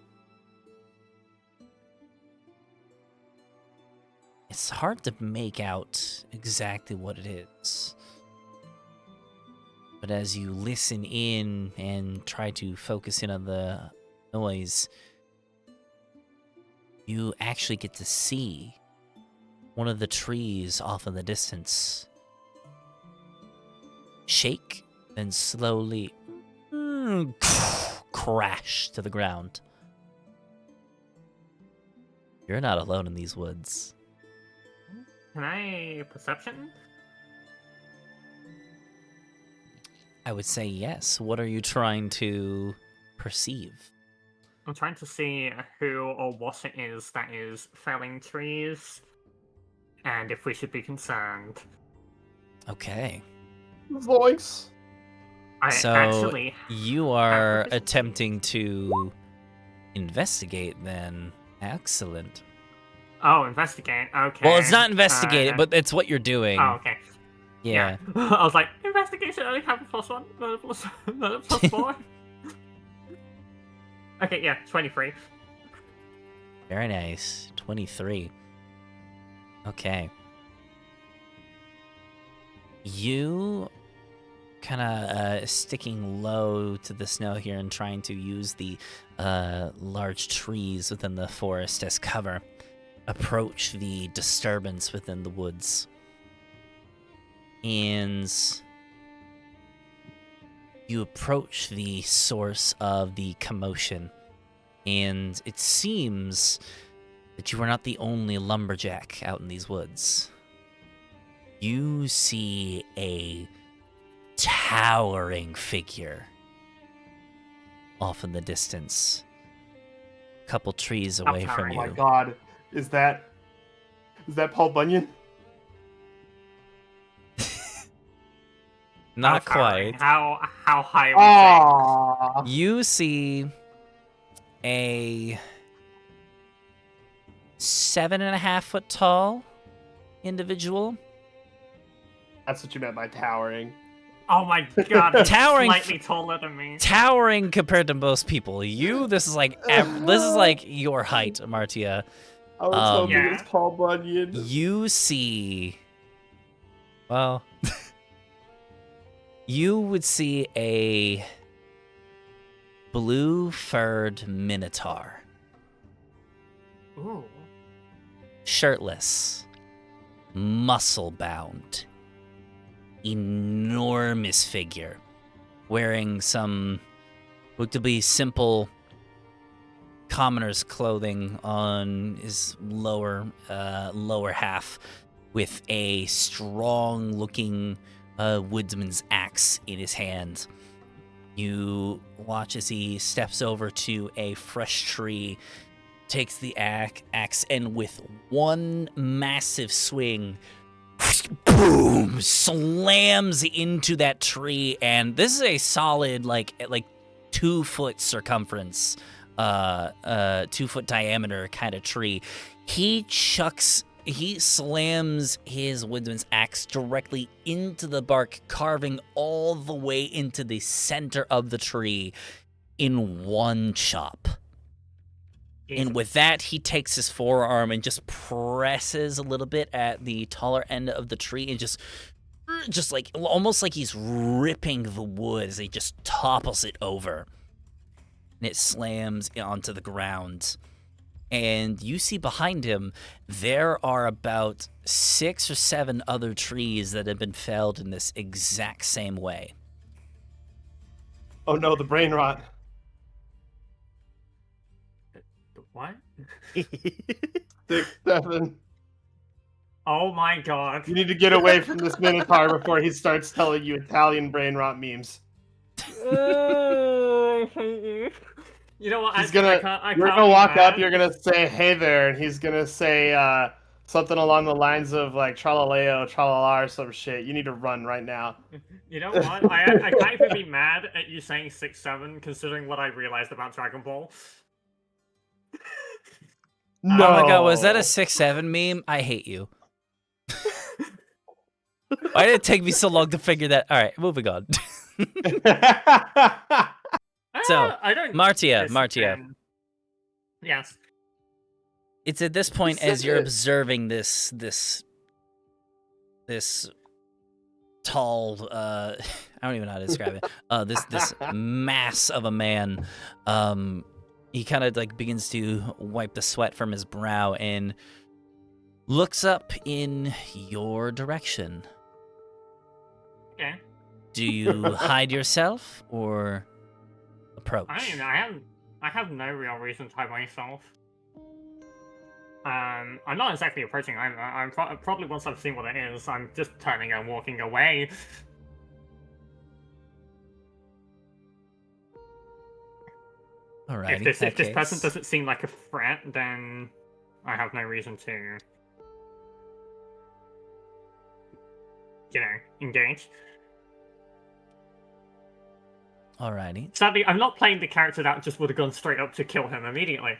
It's hard to make out exactly what it is. But as you listen in, and try to focus in on the noise, you actually get to see one of the trees off in the distance shake, then slowly crash to the ground. You're not alone in these woods. Can I perception? I would say yes. What are you trying to perceive? I'm trying to see who or what it is that is felling trees, and if we should be concerned. Okay. Voice. So actually you are attempting to investigate then. Excellent. Oh, investigate. Okay. Well, it's not investigate it, but it's what you're doing. Oh, okay. Yeah. I was like, investigation only have a +1, not a +4. Okay, yeah, 23. Very nice. 23. Okay. You kind of sticking low to the snow here and trying to use the large trees within the forest as cover, approach the disturbance within the woods. And you approach the source of the commotion, and it seems that you are not the only lumberjack out in these woods. You see a towering figure off in the distance, a couple trees away from Oh you. my god. Is that Paul Bunyan? Not How towering? quite. How high are we saying? Aww. You see a 7.5 foot tall individual. That's what you meant by towering. Oh my god, Towering slightly taller than me. Towering compared to most people. This is like your height, Martia. I was hoping Yeah. it was Paul Bunyan. You see, well, you would see a blue-furred minotaur, Ooh. shirtless, muscle-bound, enormous figure, wearing some look to be simple commoner's clothing on his lower half, with a strong-looking woodsman's axe in his hand. You watch as he steps over to a fresh tree, takes the axe, and with one massive swing, boom, slams into that tree. And this is a solid like 2 foot circumference, 2 foot diameter kind of tree. He slams his woodsman's axe directly into the bark, carving all the way into the center of the tree in one chop. And with that, he takes his forearm and just presses a little bit at the taller end of the tree and just like almost like he's ripping the wood as he just topples it over. And it slams onto the ground. And you see behind him, there are about 6 or 7 other trees that have been felled in this exact same way. Oh no, the brain rot. What? 6, 7. Oh my god. You need to get away from this Minotaur before he starts telling you Italian brain rot memes. I hate you. You know what? You're gonna walk up, you're gonna say, "Hey there," and he's gonna say something along the lines of like "tralaleo, tralala" or some shit. You need to run right now. You know what? I can't even be mad at you saying 6'7", considering what I realized about Dragon Ball. No. Oh my god, was that a 6'7" meme? I hate you. Why did it take me so long to figure that? All right, moving on. So, I don't. Martia. Yes. It's at this point as you're observing this tall, I don't even know how to describe it. This mass of a man, He kind of like begins to wipe the sweat from his brow and looks up in your direction. Okay. Do you hide yourself or approach? I have no real reason to hide myself. I'm not exactly approaching. Probably once I've seen what it is, I'm just turning and walking away. Alrighty. If this person doesn't seem like a threat, then I have no reason to, engage. Alrighty. Sadly, I'm not playing the character that just would have gone straight up to kill him immediately.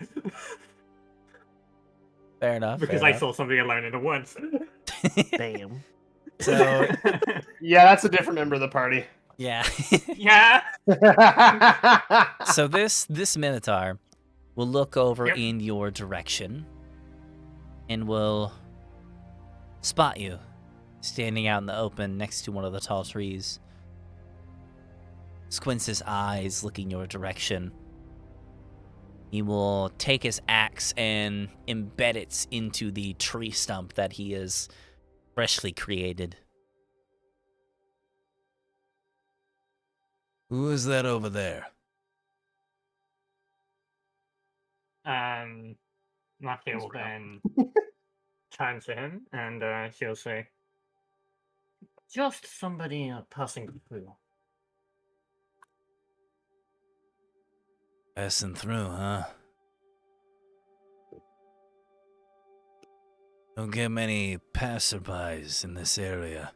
Fair enough. Because fair I enough. saw somebody alone in the woods. Damn. So Yeah, that's a different member of the party. yeah. Yeah. So this Minotaur will look over Yep. in your direction and will spot you standing out in the open next to one of the tall trees. Squints his eyes, looking your direction. He will take his axe and embed it into the tree stump that he has freshly created. Who is that over there? Martia will then turn to him and she'll say, "Just somebody passing through." Passing through, huh? Don't get many passerbys in this area.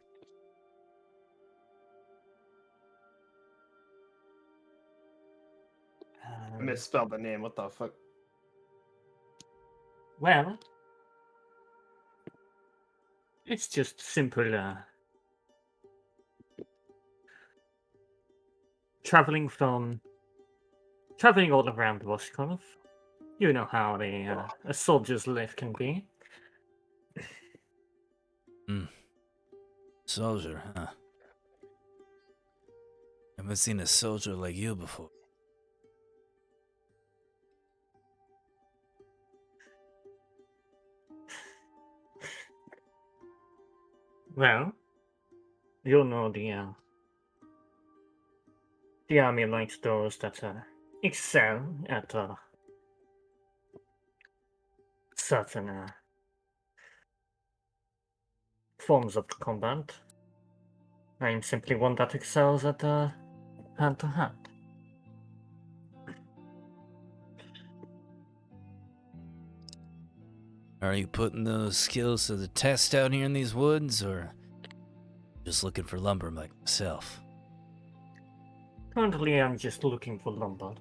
I misspelled the name. What the fuck? Well, it's just simple, traveling all around Voskov. You know how a soldier's life can be. Soldier, huh? Haven't seen a soldier like you before. Well, you'll know the army likes those that excel at certain forms of combat. I'm simply one that excels at hand to hand. Are you putting those skills to the test out here in these woods, or just looking for lumber like myself? Currently, I'm just looking for lumber.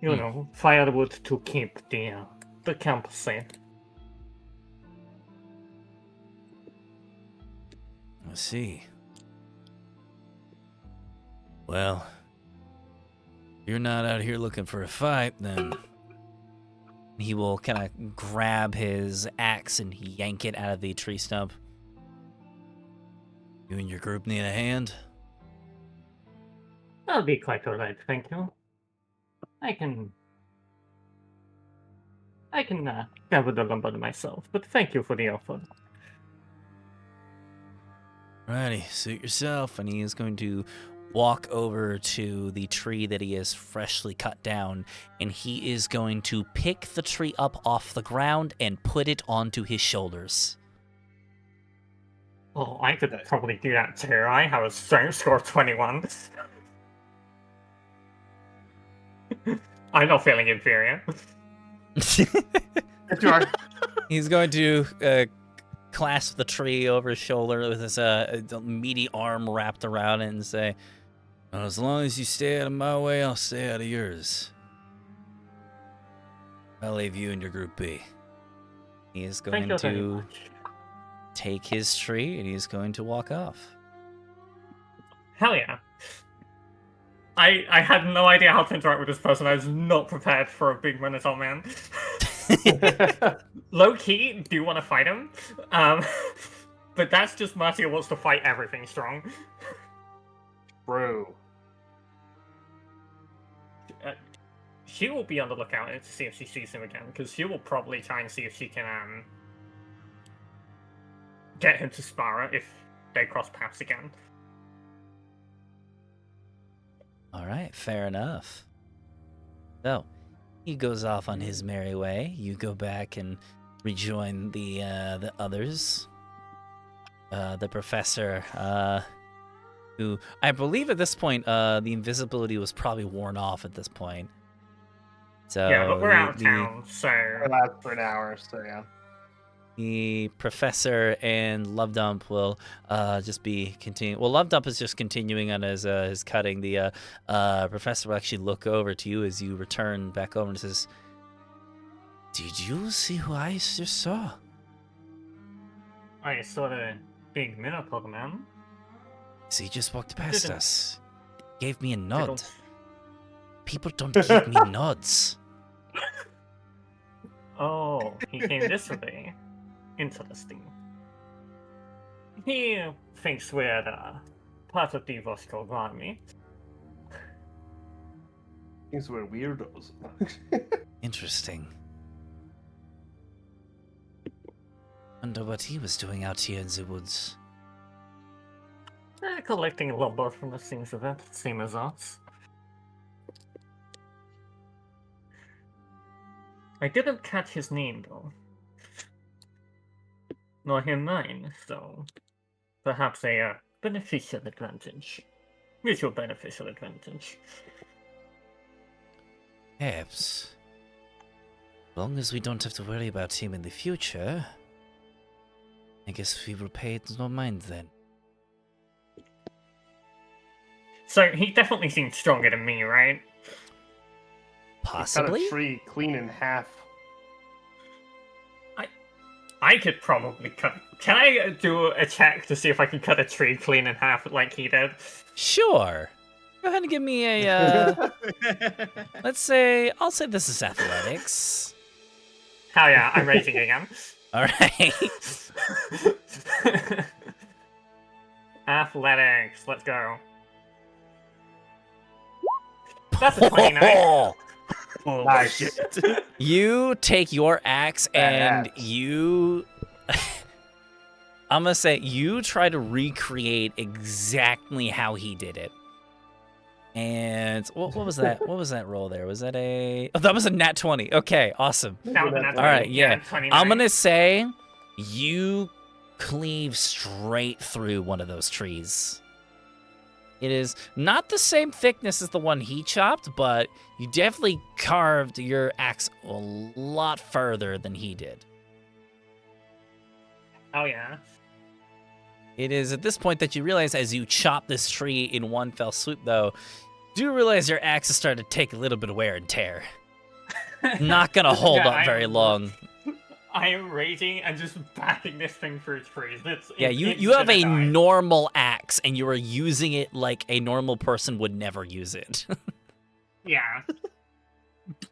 You know, firewood to keep the camp safe. I see. Well, if you're not out here looking for a fight, then he will kind of grab his axe and yank it out of the tree stump. You and your group need a hand? That'll be quite alright, thank you. I can gather the lumber myself, but thank you for the offer. Righty, suit yourself, and he is going to walk over to the tree that he has freshly cut down, and he is going to pick the tree up off the ground and put it onto his shoulders. Oh, I could probably do that too. I have a strength score of 21. I'm not feeling inferior. If you are. He's going to clasp the tree over his shoulder with his meaty arm wrapped around it and say, well, as long as you stay out of my way, I'll stay out of yours. I'll leave you and your group be. He is going Thank you very to much. take his tree and he's going to walk off. Hell yeah. I had no idea how to interact with this person. I was not prepared for a big Minotaur man. Low key, do want to fight him. But that's just Martia wants to fight everything strong. Bro. she will be on the lookout to see if she sees him again, because she will probably try and see if she can get him to spar if they cross paths again. All right, fair enough. So, he goes off on his merry way. You go back and rejoin the others. The professor, who I believe at this point, the invisibility was probably worn off at this point. So Yeah, but we're out of town, so It lasts for an hour, so yeah. the professor and Love Dump will just be continuing. Well, Love Dump is just continuing on his cutting. The professor will actually look over to you as you return back over and says, "Did you see who I just saw?" I saw the big miracle man. So he just walked past Didn't- us. Gave me a nod. Didn't- People don't give me nods. Oh, he came this way. Interesting. He thinks we're part of the Voskov army. Things were weirdos. Interesting. Wonder what he was doing out here in the woods. Collecting lumber from the things of it, same as us. I didn't catch his name though. Nor him mine, so perhaps a beneficial advantage. Mutual beneficial advantage. Perhaps. As long as we don't have to worry about him in the future, I guess we will pay it no mind then. So he definitely seems stronger than me, right? Possibly? Cut a tree clean in half. I could probably cut. Can I do a check to see if I can cut a tree clean in half like he did? Sure. Go ahead and give me a, let's say, I'll say this is athletics. Hell yeah, I'm raging again. Alright. Athletics, let's go. That's a 29. Oh, Nice. shit. You take your axe and axe. you... I'm gonna say, you try to recreate exactly how he did it. And what was that? What was that roll there? Was that a... Oh, that was a nat 20. Okay, awesome. That was a nat All right, 20, yeah. 29. I'm gonna say you cleave straight through one of those trees. It is not the same thickness as the one he chopped, but you definitely carved your axe a lot further than he did. Oh yeah. It is at this point that you realize as you chop this tree in one fell swoop, though, you do realize your axe is starting to take a little bit of wear and tear. Not gonna hold Yeah, up very long. I am raging and just backing this thing through trees. Yeah, you have a normal axe, and you are using it like a normal person would never use it. Yeah.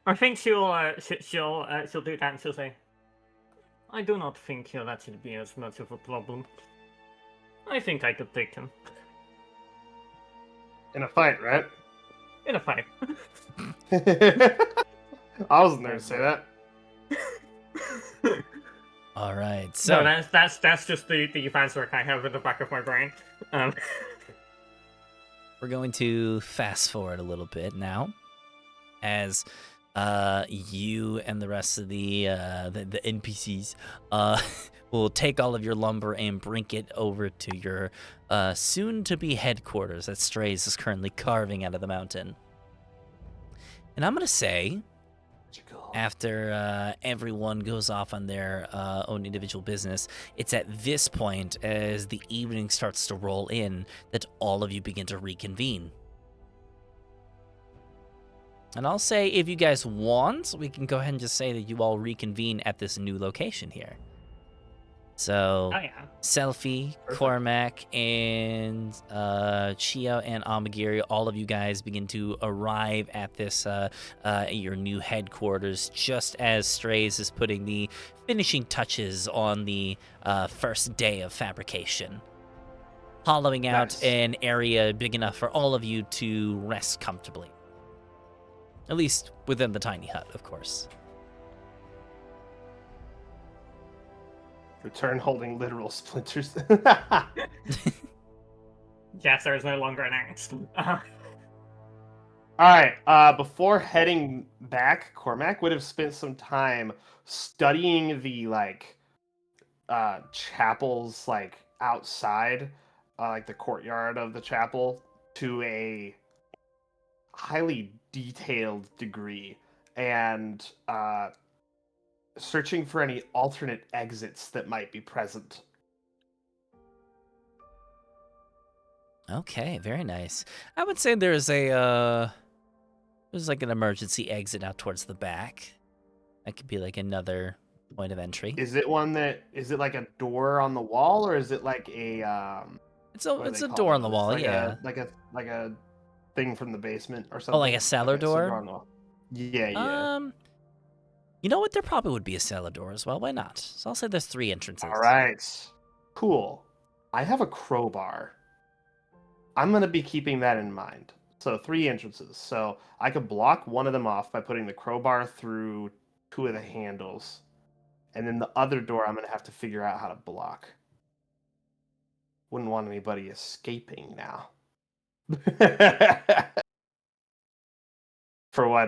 I think she'll do that and she'll say, I do not think that should be as much of a problem. I think I could take him. In a fight, right? In a fight. I wasn't there to say that. All right, so No, that's just the advanced work I have in the back of my brain. we're going to fast forward a little bit now, as you and the rest of the NPCs will take all of your lumber and bring it over to your soon-to-be headquarters that Strays is currently carving out of the mountain. And I'm gonna say, after everyone goes off on their own individual business, it's at this point, as the evening starts to roll in, that all of you begin to reconvene. And I'll say, if you guys want, we can go ahead and just say that you all reconvene at this new location here. So, Oh yeah. Selfie, Cormac, and Chio and Amagiri, all of you guys begin to arrive at this your new headquarters, just as Strays is putting the finishing touches on the first day of fabrication, hollowing out Nice. an area big enough for all of you to rest comfortably. At least within the tiny hut, of course. Return holding literal splinters. Yes, there is no longer an axe. Alright, before heading back, Cormac would have spent some time studying the, chapels, outside, the courtyard of the chapel, to a highly detailed degree, and, searching for any alternate exits that might be present. Okay, very nice. I would say there's like an emergency exit out towards the back. That could be like another point of entry. Is it like a door on the wall, or is it like a It's what do a they call door on the those? wall, Like yeah. like a thing from the basement or something? Oh, like a cellar Okay, so door? door on the wall. Yeah. You know what? There probably would be a cellar door as well. Why not? So I'll say there's 3 entrances. All right. Cool. I have a crowbar. I'm going to be keeping that in mind. So 3 entrances. So I could block one of them off by putting the crowbar through 2 of the handles. And then the other door I'm going to have to figure out how to block. Wouldn't want anybody escaping now. For what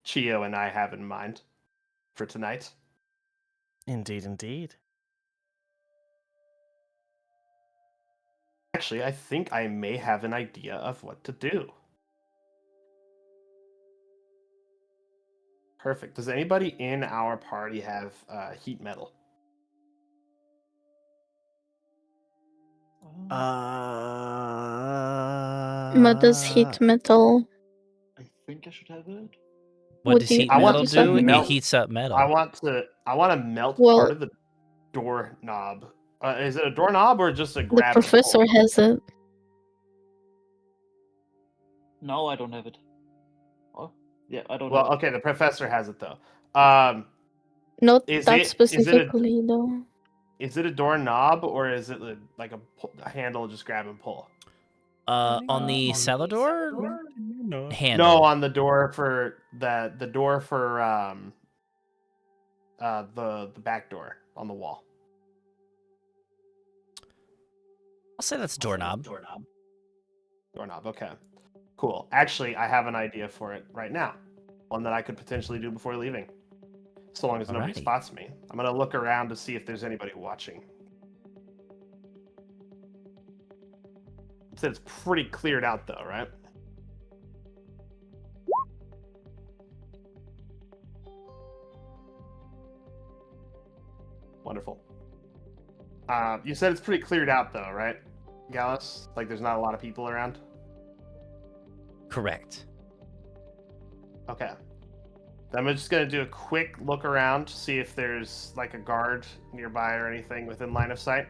Chio and I have in mind for tonight. Indeed, indeed. Actually, I think I may have an idea of what to do. Perfect. Does anybody in our party have heat metal? What does heat metal? I think I should have it. What Would does you- heat I want metal to do? It melt- heats up metal. I want to melt Well- part of the doorknob. Is it a doorknob or just a The grab? and professor pull? has it. No, I don't have it. Oh, yeah, I don't Well, have it. okay, the professor has it though. Not Is that it- specifically, though. Is it a doorknob or is it like a handle just grab and pull? On the cellar door? No. Handle. No, on the door for the door for the back door on the wall. I'll say that's a doorknob. Doorknob, okay. Cool. Actually, I have an idea for it right now. One that I could potentially do before leaving. So long as nobody Alrighty. spots me. I'm gonna look around to see if there's anybody watching. Said it's pretty cleared out though, right? Wonderful. You said it's pretty cleared out though, right, Gallus? Like there's not a lot of people around? Correct. Okay. I'm just gonna do a quick look around to see if there's like a guard nearby or anything within line of sight.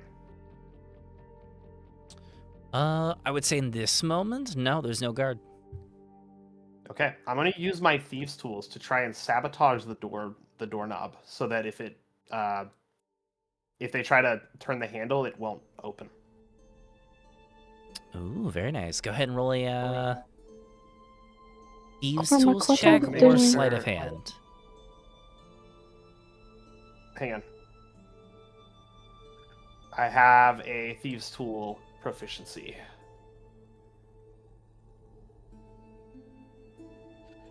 I would say in this moment, no, there's no guard. Okay, I'm gonna use my thieves' tools to try and sabotage the doorknob, so that if they try to turn the handle, it won't open. Ooh, very nice. Go ahead and roll a thieves Cormac, tools what are check you or doing? sleight of hand. Hang on. I have a thieves' tool proficiency.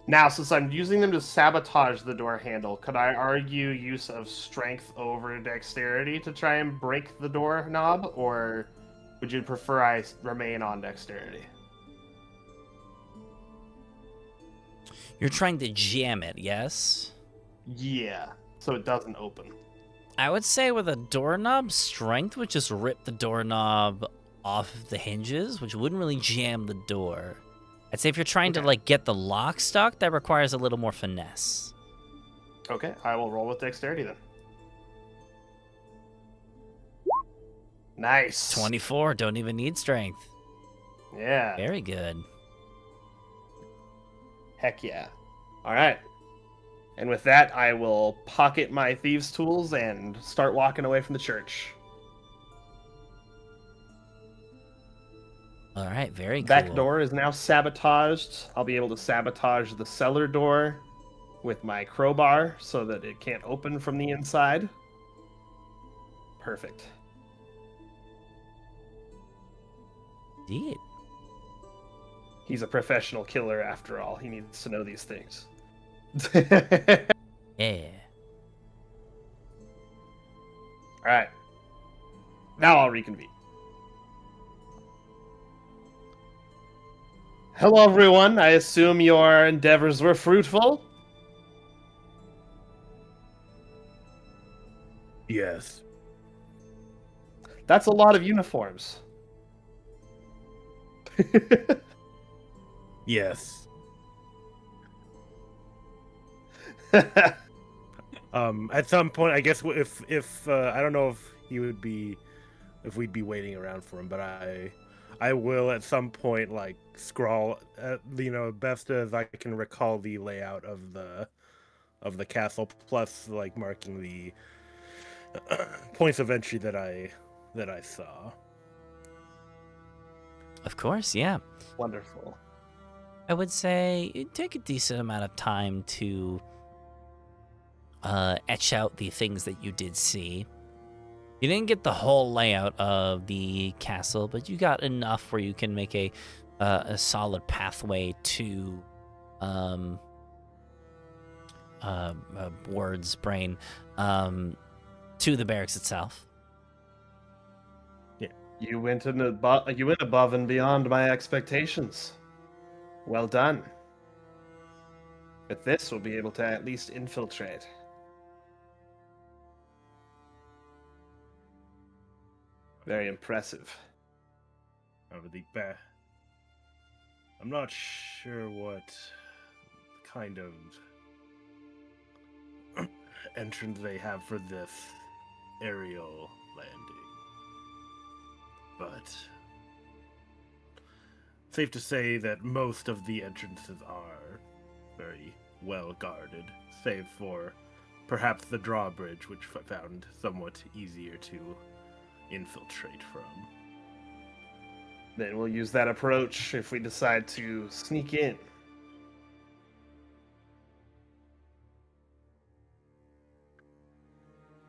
Now, since I'm using them to sabotage the door handle, could I argue use of strength over dexterity to try and break the door knob, or would you prefer I remain on dexterity? You're trying to jam it, yes? Yeah, so it doesn't open. I would say with a doorknob, strength would just rip the doorknob off of the hinges, which wouldn't really jam the door. I'd say if you're trying to Okay. like get the lock stuck, that requires a little more finesse. Okay, I will roll with dexterity then. Nice. 24, don't even need strength. Yeah. Very good. Heck yeah. All right. And with that, I will pocket my thieves' tools and start walking away from the church. All right, very Back cool. door is now sabotaged. I'll be able to sabotage the cellar door with my crowbar so that it can't open from the inside. Perfect. Indeed. He's a professional killer after all. He needs to know these things. Yeah. Alright. Now I'll reconvene. Hello, everyone. I assume your endeavors were fruitful? Yes. That's a lot of uniforms. Yes. At some point, I guess if I don't know if we'd be waiting around for him, but I will at some point like scrawl, best as I can recall the layout of the castle, plus like marking the points of entry that I saw. Of course, yeah. Wonderful. I would say it'd take a decent amount of time to etch out the things that you did see. You didn't get the whole layout of the castle, but you got enough where you can make a solid pathway to Word's brain to the barracks itself. Yeah, you went above and beyond my expectations. Well done. With this, we'll be able to at least infiltrate. Very impressive. Over the back. I'm not sure what kind of entrance they have for this aerial landing, but safe to say that most of the entrances are very well guarded, save for perhaps the drawbridge, which I found somewhat easier to infiltrate from. Then we'll use that approach if we decide to sneak in.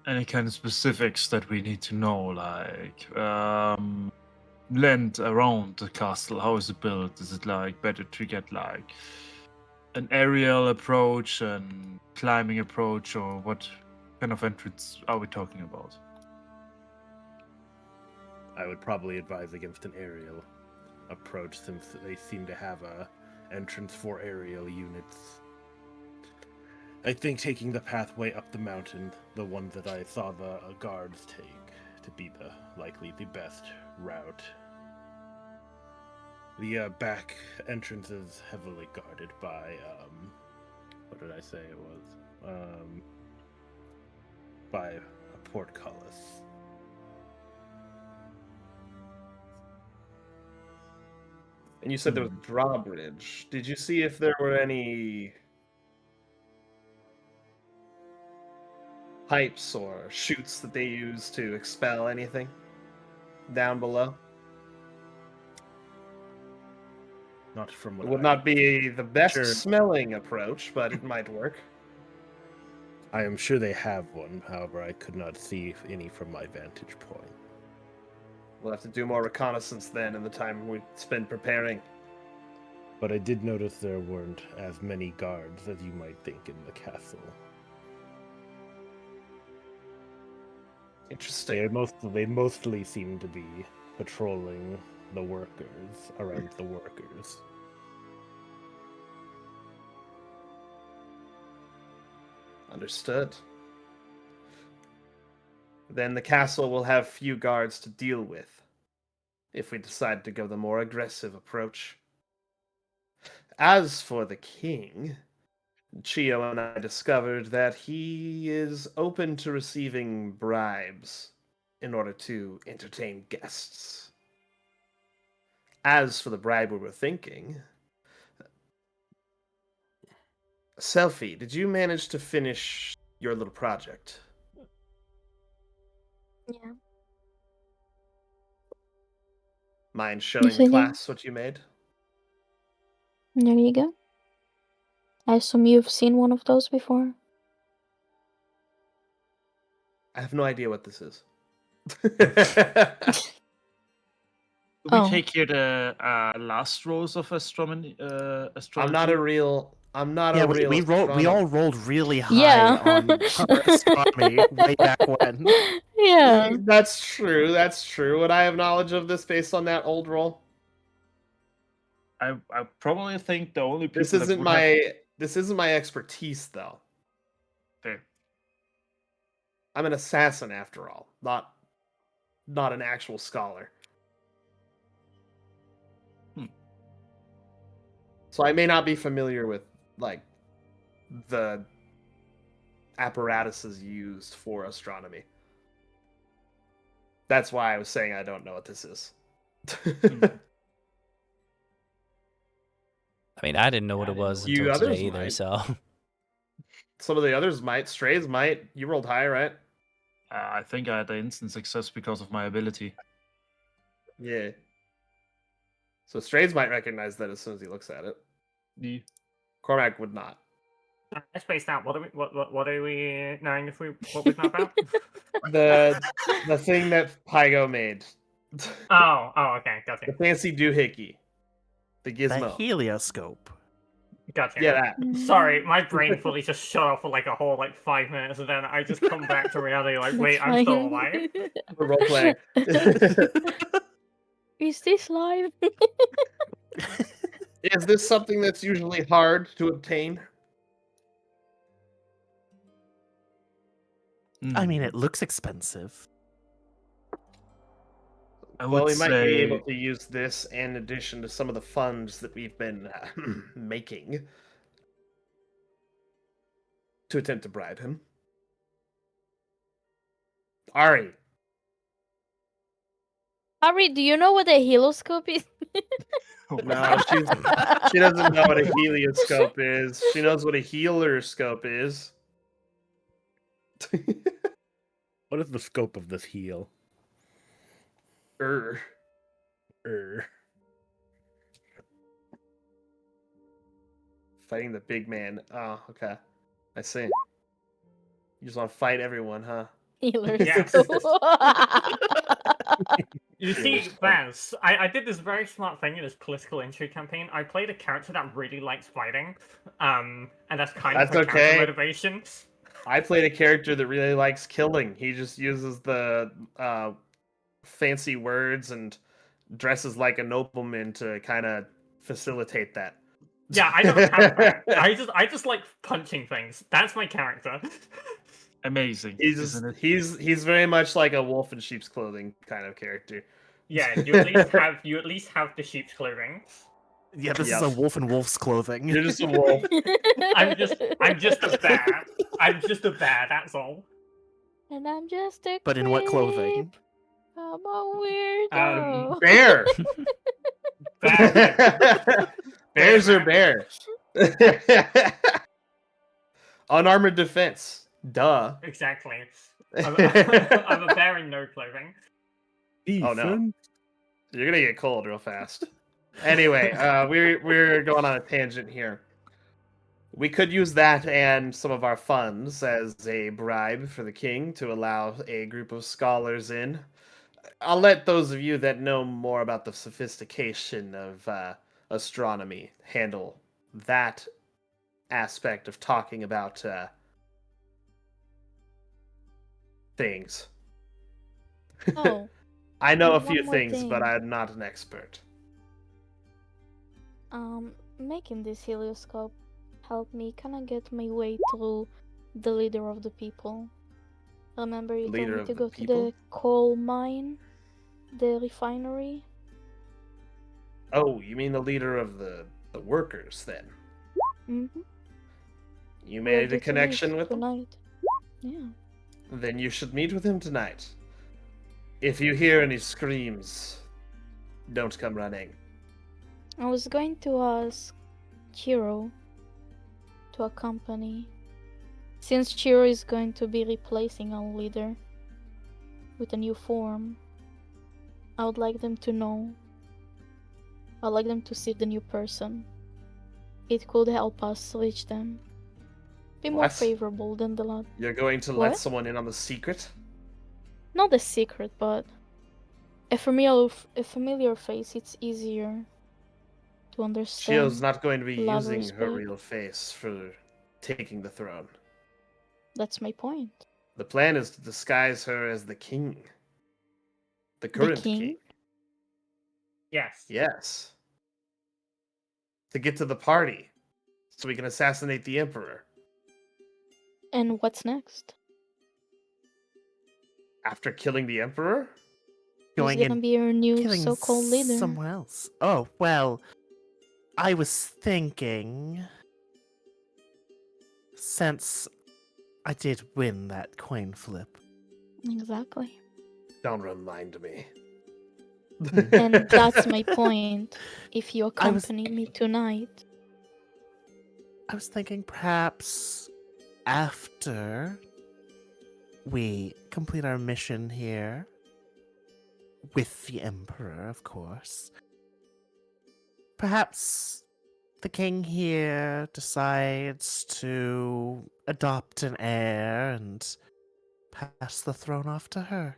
Any kind of specifics that we need to know, like land around the castle? How is it built? Is it like better to get like an aerial approach and climbing approach, or what kind of entrance are we talking about? I would probably advise against an aerial approach, since they seem to have a entrance for aerial units. I think taking the pathway up the mountain, the one that I saw the guards take, to be likely the best route. The back entrance is heavily guarded by, what did I say it was? By a portcullis. And you said there was a drawbridge. Did you see if there were any pipes or chutes that they use to expel anything down below? Not from what It would not be the best smelling approach, but it might work. I am sure they have one, however, I could not see any from my vantage point. We'll have to do more reconnaissance then in the time we spend preparing. But I did notice there weren't as many guards as you might think in the castle. Interesting. They mostly seem to be patrolling the workers, around the workers. Understood. Then the castle will have few guards to deal with if we decide to go the more aggressive approach. As for the king, Chio and I discovered that he is open to receiving bribes in order to entertain guests. As for the bribe we were thinking, Selfie, did you manage to finish your little project? Yeah. Mind showing the Zany. class what you made? There you go. I assume you've seen one of those before. I have no idea what this is. We Oh. take here the last rows of astronomy. I'm not a real. I'm not Yeah, a real. we astronomer. all rolled really high Yeah. on our astronomy way back when. Yeah. That's true. That's true. Would I have knowledge of this based on that old roll? I probably think the only people This that isn't would my. have... This isn't my expertise, though. Fair. I'm an assassin, after all, not an actual scholar. So I may not be familiar with like the apparatuses used for astronomy. That's why I was saying I don't know what this is. I mean, I didn't know what it was You until others today either, might. so. Some of the others might. Strays might. You rolled high, right? I think I had an instant success because of my ability. Yeah. So Strays might recognize that as soon as he looks at it. Yeah. Cormac would not. Let's face that. What are we knowing if we what we've not about? The thing that Pygo made. Oh, okay, The gotcha. fancy doohickey. The That gizmo. helioscope. Gotcha. Yeah, that. Sorry, my brain fully just shut off for like a whole 5 minutes, and then I just come back to reality. Like, wait, I'm still alive. We're role playing. Is this live? Is this something that's usually hard to obtain? I mean, it looks expensive. I Well, would we might be say able to use this in addition to some of the funds that we've been making to attempt to bribe him. Ari, Ari, do you know what a helioscope is? no, she doesn't know what a helioscope is. She knows what a healer-scope is. What is the scope of this heal? Err. Fighting the big man. Oh, okay. I see. You just want to fight everyone, huh? Yes. Helioscope. You see, Vance, I did this very smart thing in this political intrigue campaign. I played a character that really likes fighting, and that's kind of That's her okay. character motivation. I played a character that really likes killing. He just uses the fancy words and dresses like a nobleman to kind of facilitate that. Yeah, I don't have that. I just like punching things. That's my character. amazing. He's just, isn't it? he's very much like a wolf in sheep's clothing kind of character. Yeah, you at least have the sheep's clothing. Yeah, this Yes. is a wolf in wolf's clothing. You're just a wolf. I'm just a bear. I'm just a bear. That's all. And I'm just a But in what clothing? creep. I'm a weirdo. Bear. Bear. Bears are bear. Unarmored defense. Duh. Exactly. I'm a bear in no clothing. Oh, no. Ethan? You're gonna get cold real fast. Anyway, we're going on a tangent here. We could use that and some of our funds as a bribe for the king to allow a group of scholars in. I'll let those of you that know more about the sophistication of astronomy handle that aspect of talking about things. Oh, I know a one few more things, but thing. I'm not an expert. making this helioscope helped me kind of get my way to the leader of the people. Remember you told Leader me of to the go to people? the coal mine, the refinery? Oh, you mean the leader of the workers, then? Mm-hmm. You made a connection with him? tonight. Yeah. Then you should meet with him tonight. If you hear any screams, don't come running. I was going to ask Chiro to accompany, since Chiro is going to be replacing our leader with a new form. I would like them to know I'd like them to see the new person. It could help us reach them. Be more What? favorable than the last. You're going to let What? someone in on the secret? Not a secret, but a familiar face. It's easier to understand. Shio's not going to be love, using her respect. real face for taking the throne. That's my point. The plan is to disguise her as the king. The current king? Yes. Yes. To get to the party, so we can assassinate the emperor. And what's next? After killing the emperor? Going Who's gonna and be our new killing so-called leader? someone else. Oh, well, I was thinking, since I did win that coin flip, Exactly. Don't remind me. And that's my point. If you I was- accompany me tonight. I was thinking perhaps after we complete our mission here, with the Emperor, of course, perhaps the king here decides to adopt an heir and pass the throne off to her.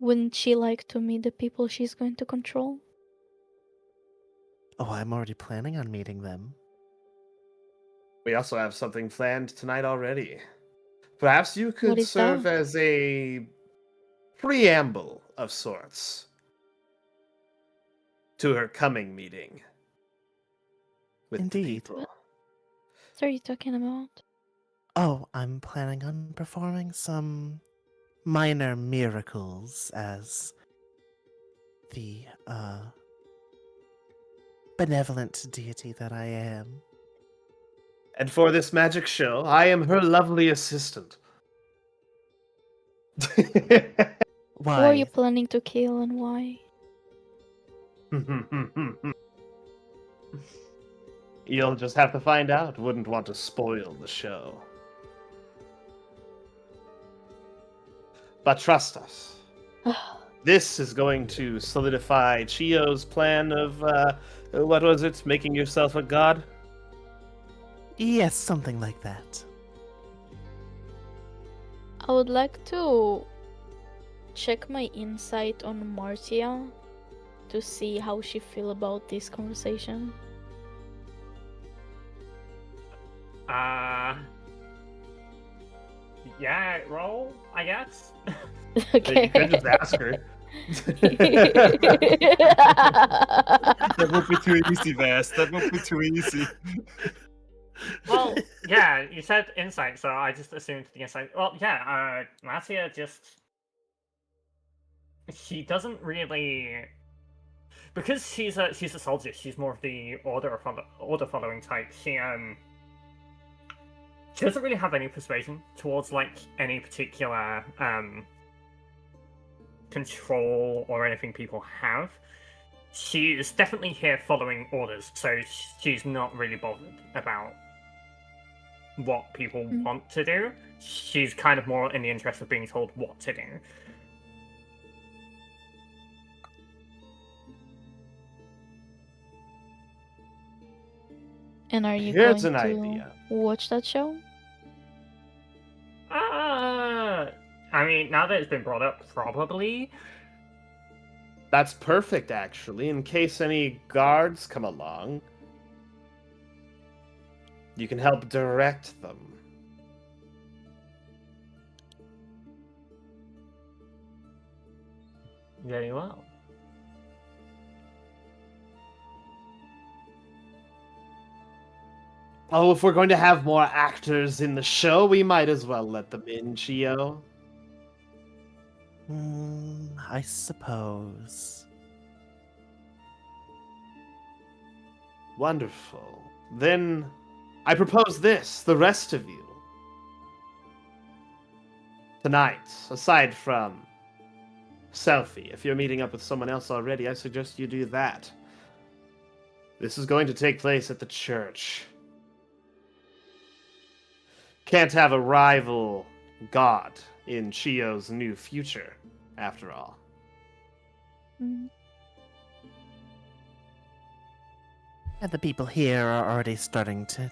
Wouldn't she like to meet the people she's going to control? Oh, I'm already planning on meeting them. We also have something planned tonight already. Perhaps you could is serve that? as a preamble of sorts to her coming meeting with the Indeed. people. What are you talking about? Oh, I'm planning on performing some minor miracles as the, benevolent deity that I am. And for this magic show, I am her lovely assistant. Who are you Why? planning to kill and why? You'll just have to find out. Wouldn't want to spoil the show. But trust us. This is going to solidify Chio's plan of, what was it? Making yourself a god? Yes, something like that. I would like to check my insight on Martia to see how she feel about this conversation. Yeah, roll, I guess. Okay. You could just ask her. That would be too easy, Vast. That would be too easy. Well, yeah, you said insight, so I just assumed the insight. Well, yeah, Martia just... She doesn't really... Because she's a soldier, she's more of the order following type. She doesn't really have any persuasion towards, like, any particular, control or anything people have. She is definitely here following orders, so she's not really bothered about what people want to do. She's kind of more in the interest of being told what to do. And are you Here's going an to idea. watch that show? I mean, now that it's been brought up, probably. That's perfect, actually, in case any guards come along. You can help direct them. Very well. Oh, if we're going to have more actors in the show, we might as well let them in, Chio. I suppose. Wonderful. Then I propose this, the rest of you. Tonight, aside from Selfie, if you're meeting up with someone else already, I suggest you do that. This is going to take place at the church. Can't have a rival god in Chio's new future, after all. Mm. And the people here are already starting to,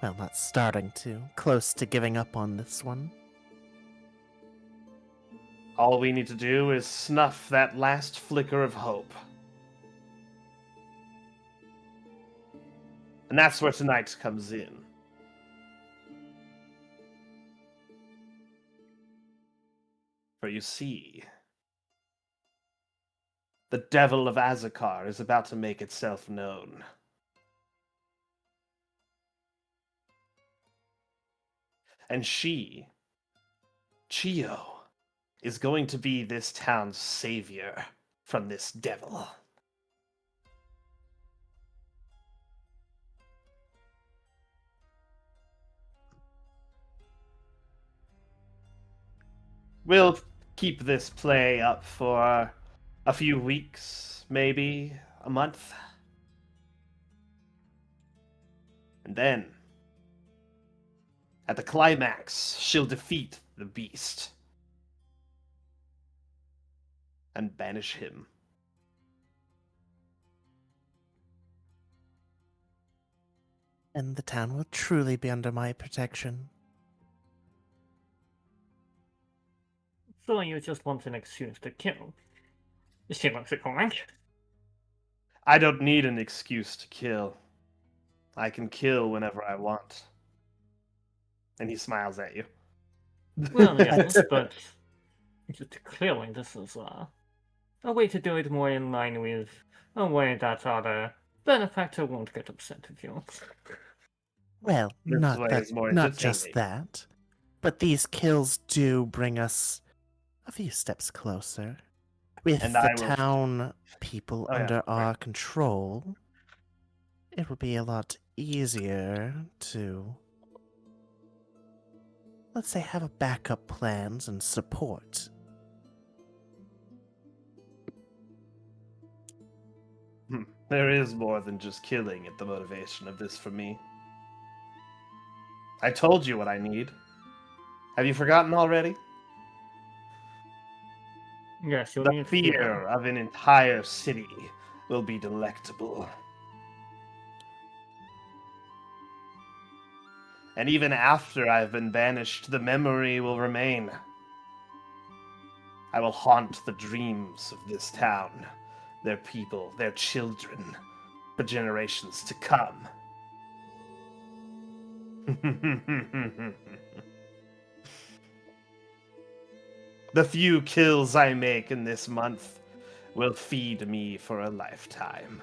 well, not starting to, close to giving up on this one. All we need to do is snuff that last flicker of hope. And that's where tonight comes in. For you see, the devil of Aazakar is about to make itself known. And she, Chio, is going to be this town's savior from this devil. We'll keep this play up for a few weeks, maybe a month. And then, at the climax, she'll defeat the beast and banish him. And the town will truly be under my protection. So you just want an excuse to kill? She looks correct. I don't need an excuse to kill. I can kill whenever I want. And he smiles at you. Well, yes, but clearly this is a way to do it more in line with a way that other benefactor won't get upset with you. Well, This not way that, is more not just entertaining. that, but these kills do bring us a few steps closer. With And the I will- town people Oh, yeah, under right. our control, it will be a lot easier to, let's say, have a backup plans and support. There is more than just killing at the motivation of this for me. I told you what I need. Have you forgotten already? Yes, you'll The need fear of an entire city will be delectable. And even after I've been banished, the memory will remain. I will haunt the dreams of this town, their people, their children, for generations to come. The few kills I make in this month will feed me for a lifetime.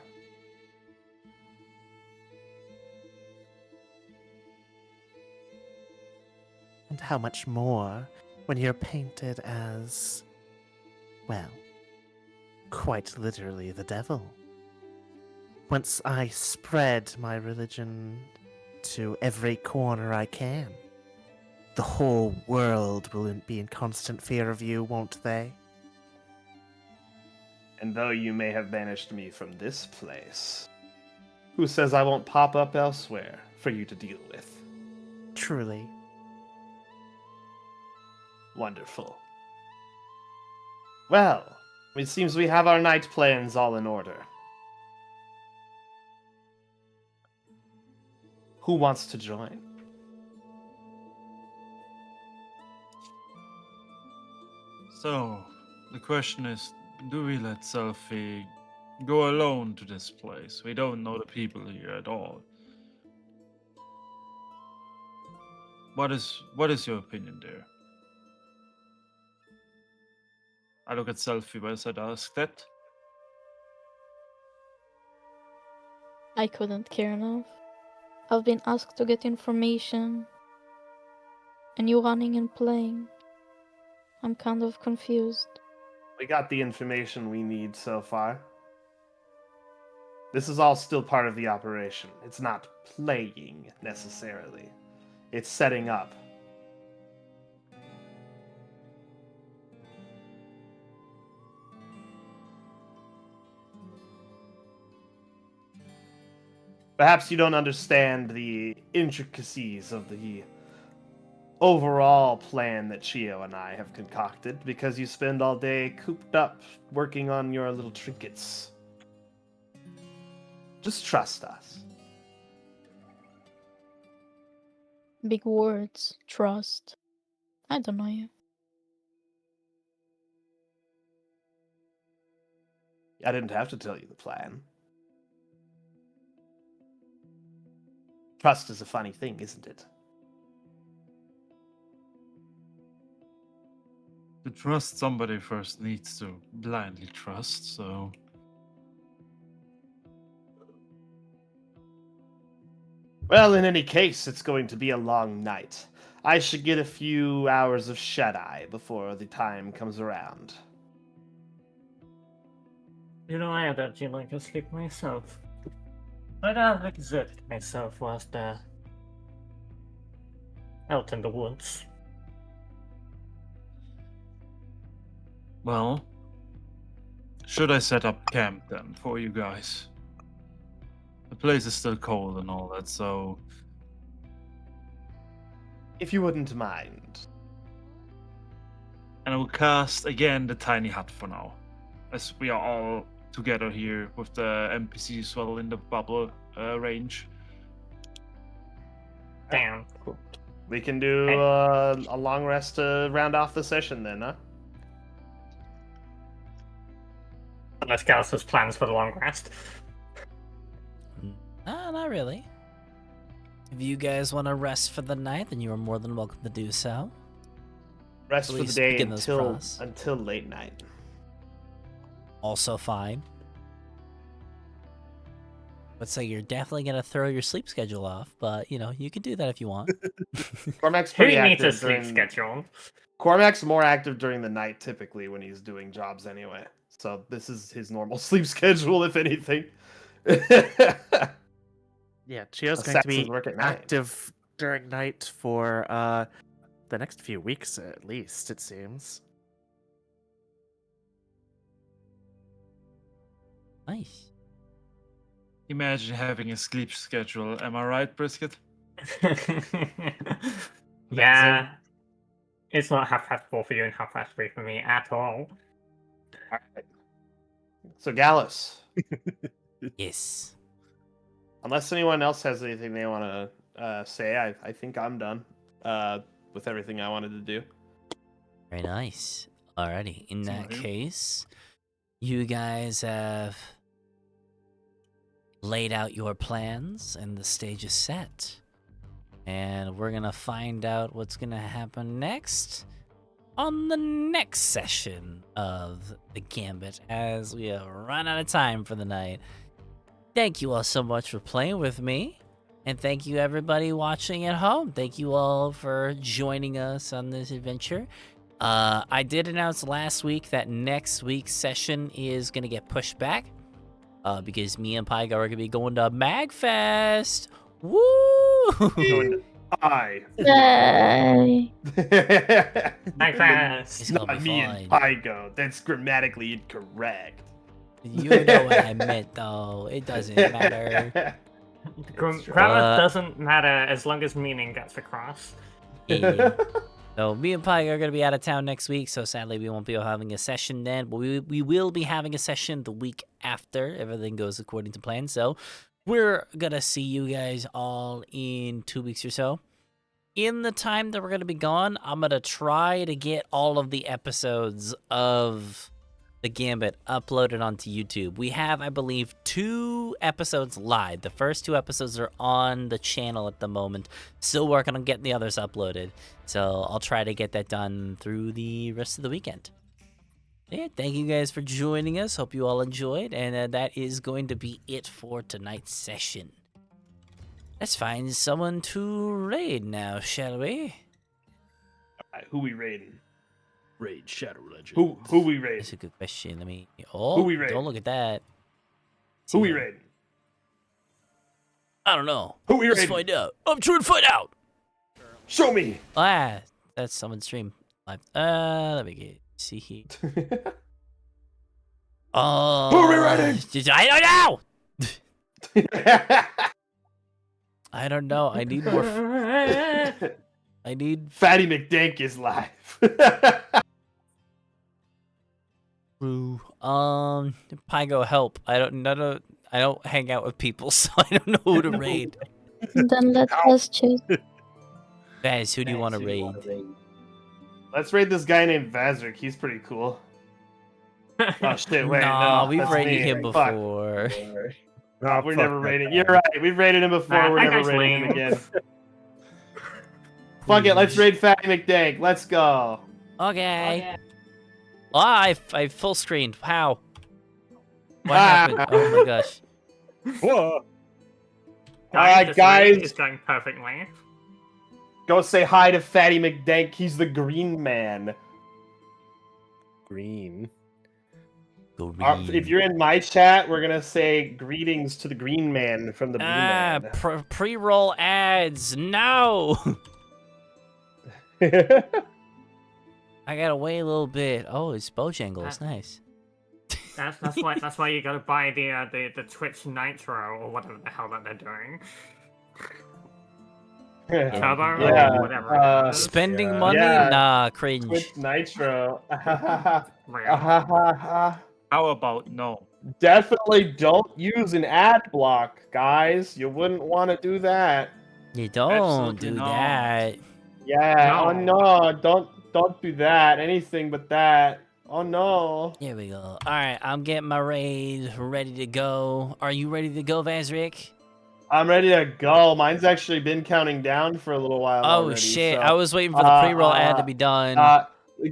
And how much more when you're painted as, well, quite literally the devil. Once I spread my religion to every corner I can, the whole world will be in constant fear of you, won't they? And though you may have banished me from this place, who says I won't pop up elsewhere for you to deal with? Truly. Wonderful. Well, it seems we have our night plans all in order. Who wants to join? So, the question is, do we let Selfie go alone to this place? We don't know the people here at all. What is your opinion there? I look at Selfie, but I said ask that. I couldn't care enough. I've been asked to get information, and you running and playing. I'm kind of confused. We got the information we need so far. This is all still part of the operation. It's not playing, necessarily. It's setting up. Perhaps you don't understand the intricacies of the overall plan that Chio and I have concocted because you spend all day cooped up working on your little trinkets. Just trust us. Big words. Trust. I don't know you. I didn't have to tell you the plan. Trust is a funny thing, isn't it? To trust somebody first needs to blindly trust, so... Well, in any case, it's going to be a long night. I should get a few hours of shut-eye before the time comes around. You know, I had actually like to sleep myself. But I've exerted myself whilst out in the woods. Well, should I set up camp then for you guys? The place is still cold and all that, so... If you wouldn't mind. And I will cast again the tiny hut for now, as we are all together here with the NPCs well in the bubble range. Damn. We can do a long rest to round off the session then, huh? Unless Gallus has plans for the long rest. Not really. If you guys want to rest for the night, then you are more than welcome to do so. Rest At for the least day begin this process. until late night. Also fine. But so you're definitely going to throw your sleep schedule off, but, you know, you can do that if you want. Cormac's Who pretty needs a active sleep during... schedule? Cormac's more active during the night typically when he's doing jobs anyway. So this is his normal sleep schedule, if anything. Yeah, Chio's going to Assassins be work at night. active during night for the next few weeks at least, it seems. Nice. Imagine having a sleep schedule, am I right, Brisket? Yeah. It's not 4:30 for you and 3:30 for me at all. Alright. So Gallus, Yes. unless anyone else has anything they want to say, I think I'm done with everything I wanted to do. Very nice. Alrighty. In that Alright. case, you guys have laid out your plans and the stage is set. And we're going to find out what's going to happen next on the next session of the Gambit as we run out of time for the night. Thank you all so much for playing with me. And thank you everybody watching at home. Thank you all for joining us on this adventure. I did announce last week that next week's session is going to get pushed back because me and Pygo are going to be going to MagFest. Woo! Going to I. Yay! Night fast. It's gonna Not be me and fine. Pygo. That's grammatically incorrect. You know what I meant, though. It doesn't matter. Grammar doesn't matter as long as meaning gets across. Yeah. So me and Pygo are going to be out of town next week, so sadly we won't be having a session then, but we will be having a session the week after. Everything goes according to plan, so we're going to see you guys all in 2 weeks or so. In the time that we're going to be gone, I'm going to try to get all of the episodes of the Gambit uploaded onto YouTube. We have, I believe, 2 episodes live. The first 2 episodes are on the channel at the moment. Still working on getting the others uploaded. So I'll try to get that done through the rest of the weekend. Yeah, thank you guys for joining us. Hope you all enjoyed. And that is going to be it for tonight's session. Let's find someone to raid now, shall we? Alright, who we raiding? Raid Shadow Legends. Who we raiding? That's a good question. Let me... Oh, Who we raiding? don't look at that. Who we raiding? I don't know. Who we Let's raiding? find out. I'm trying to find out. Show me! Ah, that's someone's stream live. Let me get see here. Oh, Who are we raiding? I don't know. I don't know. I need more. I need Fatty McDank is live. True. Pygo, help. I don't hang out with people, so I don't know who to raid. Then let us choose. Vaz, who do you want to raid? Let's raid this guy named Vazrik. He's pretty cool. Oh shit! Wait, Nah, no, we've that's raided me. him Fuck. before. Nah, We're fuck never that raiding. guy. You're right. We've raided him before. We're That never guy's raiding him lame. again. Fuck it. Let's raid Fatty McDank. Let's go. Okay. Ah, I full screened. How? What Ah. happened? Oh my gosh. Whoa. Alright, this guys. raid is going perfectly. Go say hi to Fatty McDank. He's the green man. Green. If you're in my chat, we're gonna say greetings to the green man from the blue man. Pre-roll ads. No. I gotta wait a little bit. Oh, it's Bojangles. Nice. That's why you gotta buy the Twitch Nitro or whatever the hell that they're doing. Turbo Yeah, or whatever. it is. Spending Yeah. money? Yeah. Nah, cringe. Twitch Nitro. Real. How about no? Definitely don't use an ad block, guys. You wouldn't want to do that. You don't Absolutely do not. that. Yeah. Oh No. no! Don't do that. Anything but that. Oh no. Here we go. All right, I'm getting my raid ready to go. Are you ready to go, Vazrik? I'm ready to go. Mine's actually been counting down for a little while. Oh already, shit! so, I was waiting for the pre-roll ad to be done.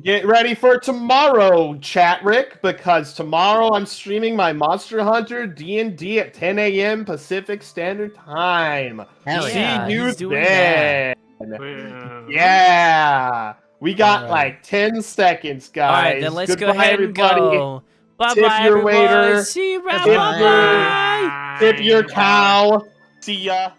Get ready for tomorrow, chat Rick, because tomorrow I'm streaming my Monster Hunter D&D at 10 a.m. Pacific Standard Time. Hell See yeah, you he's doing then. Real. Yeah. We got Alright. like 10 seconds, guys. All right, then let's go Goodbye, ahead everybody. and go. Bye Tip bye, your everyone. waiter. See you around. Tip Bye. your- Tip your cow. See ya.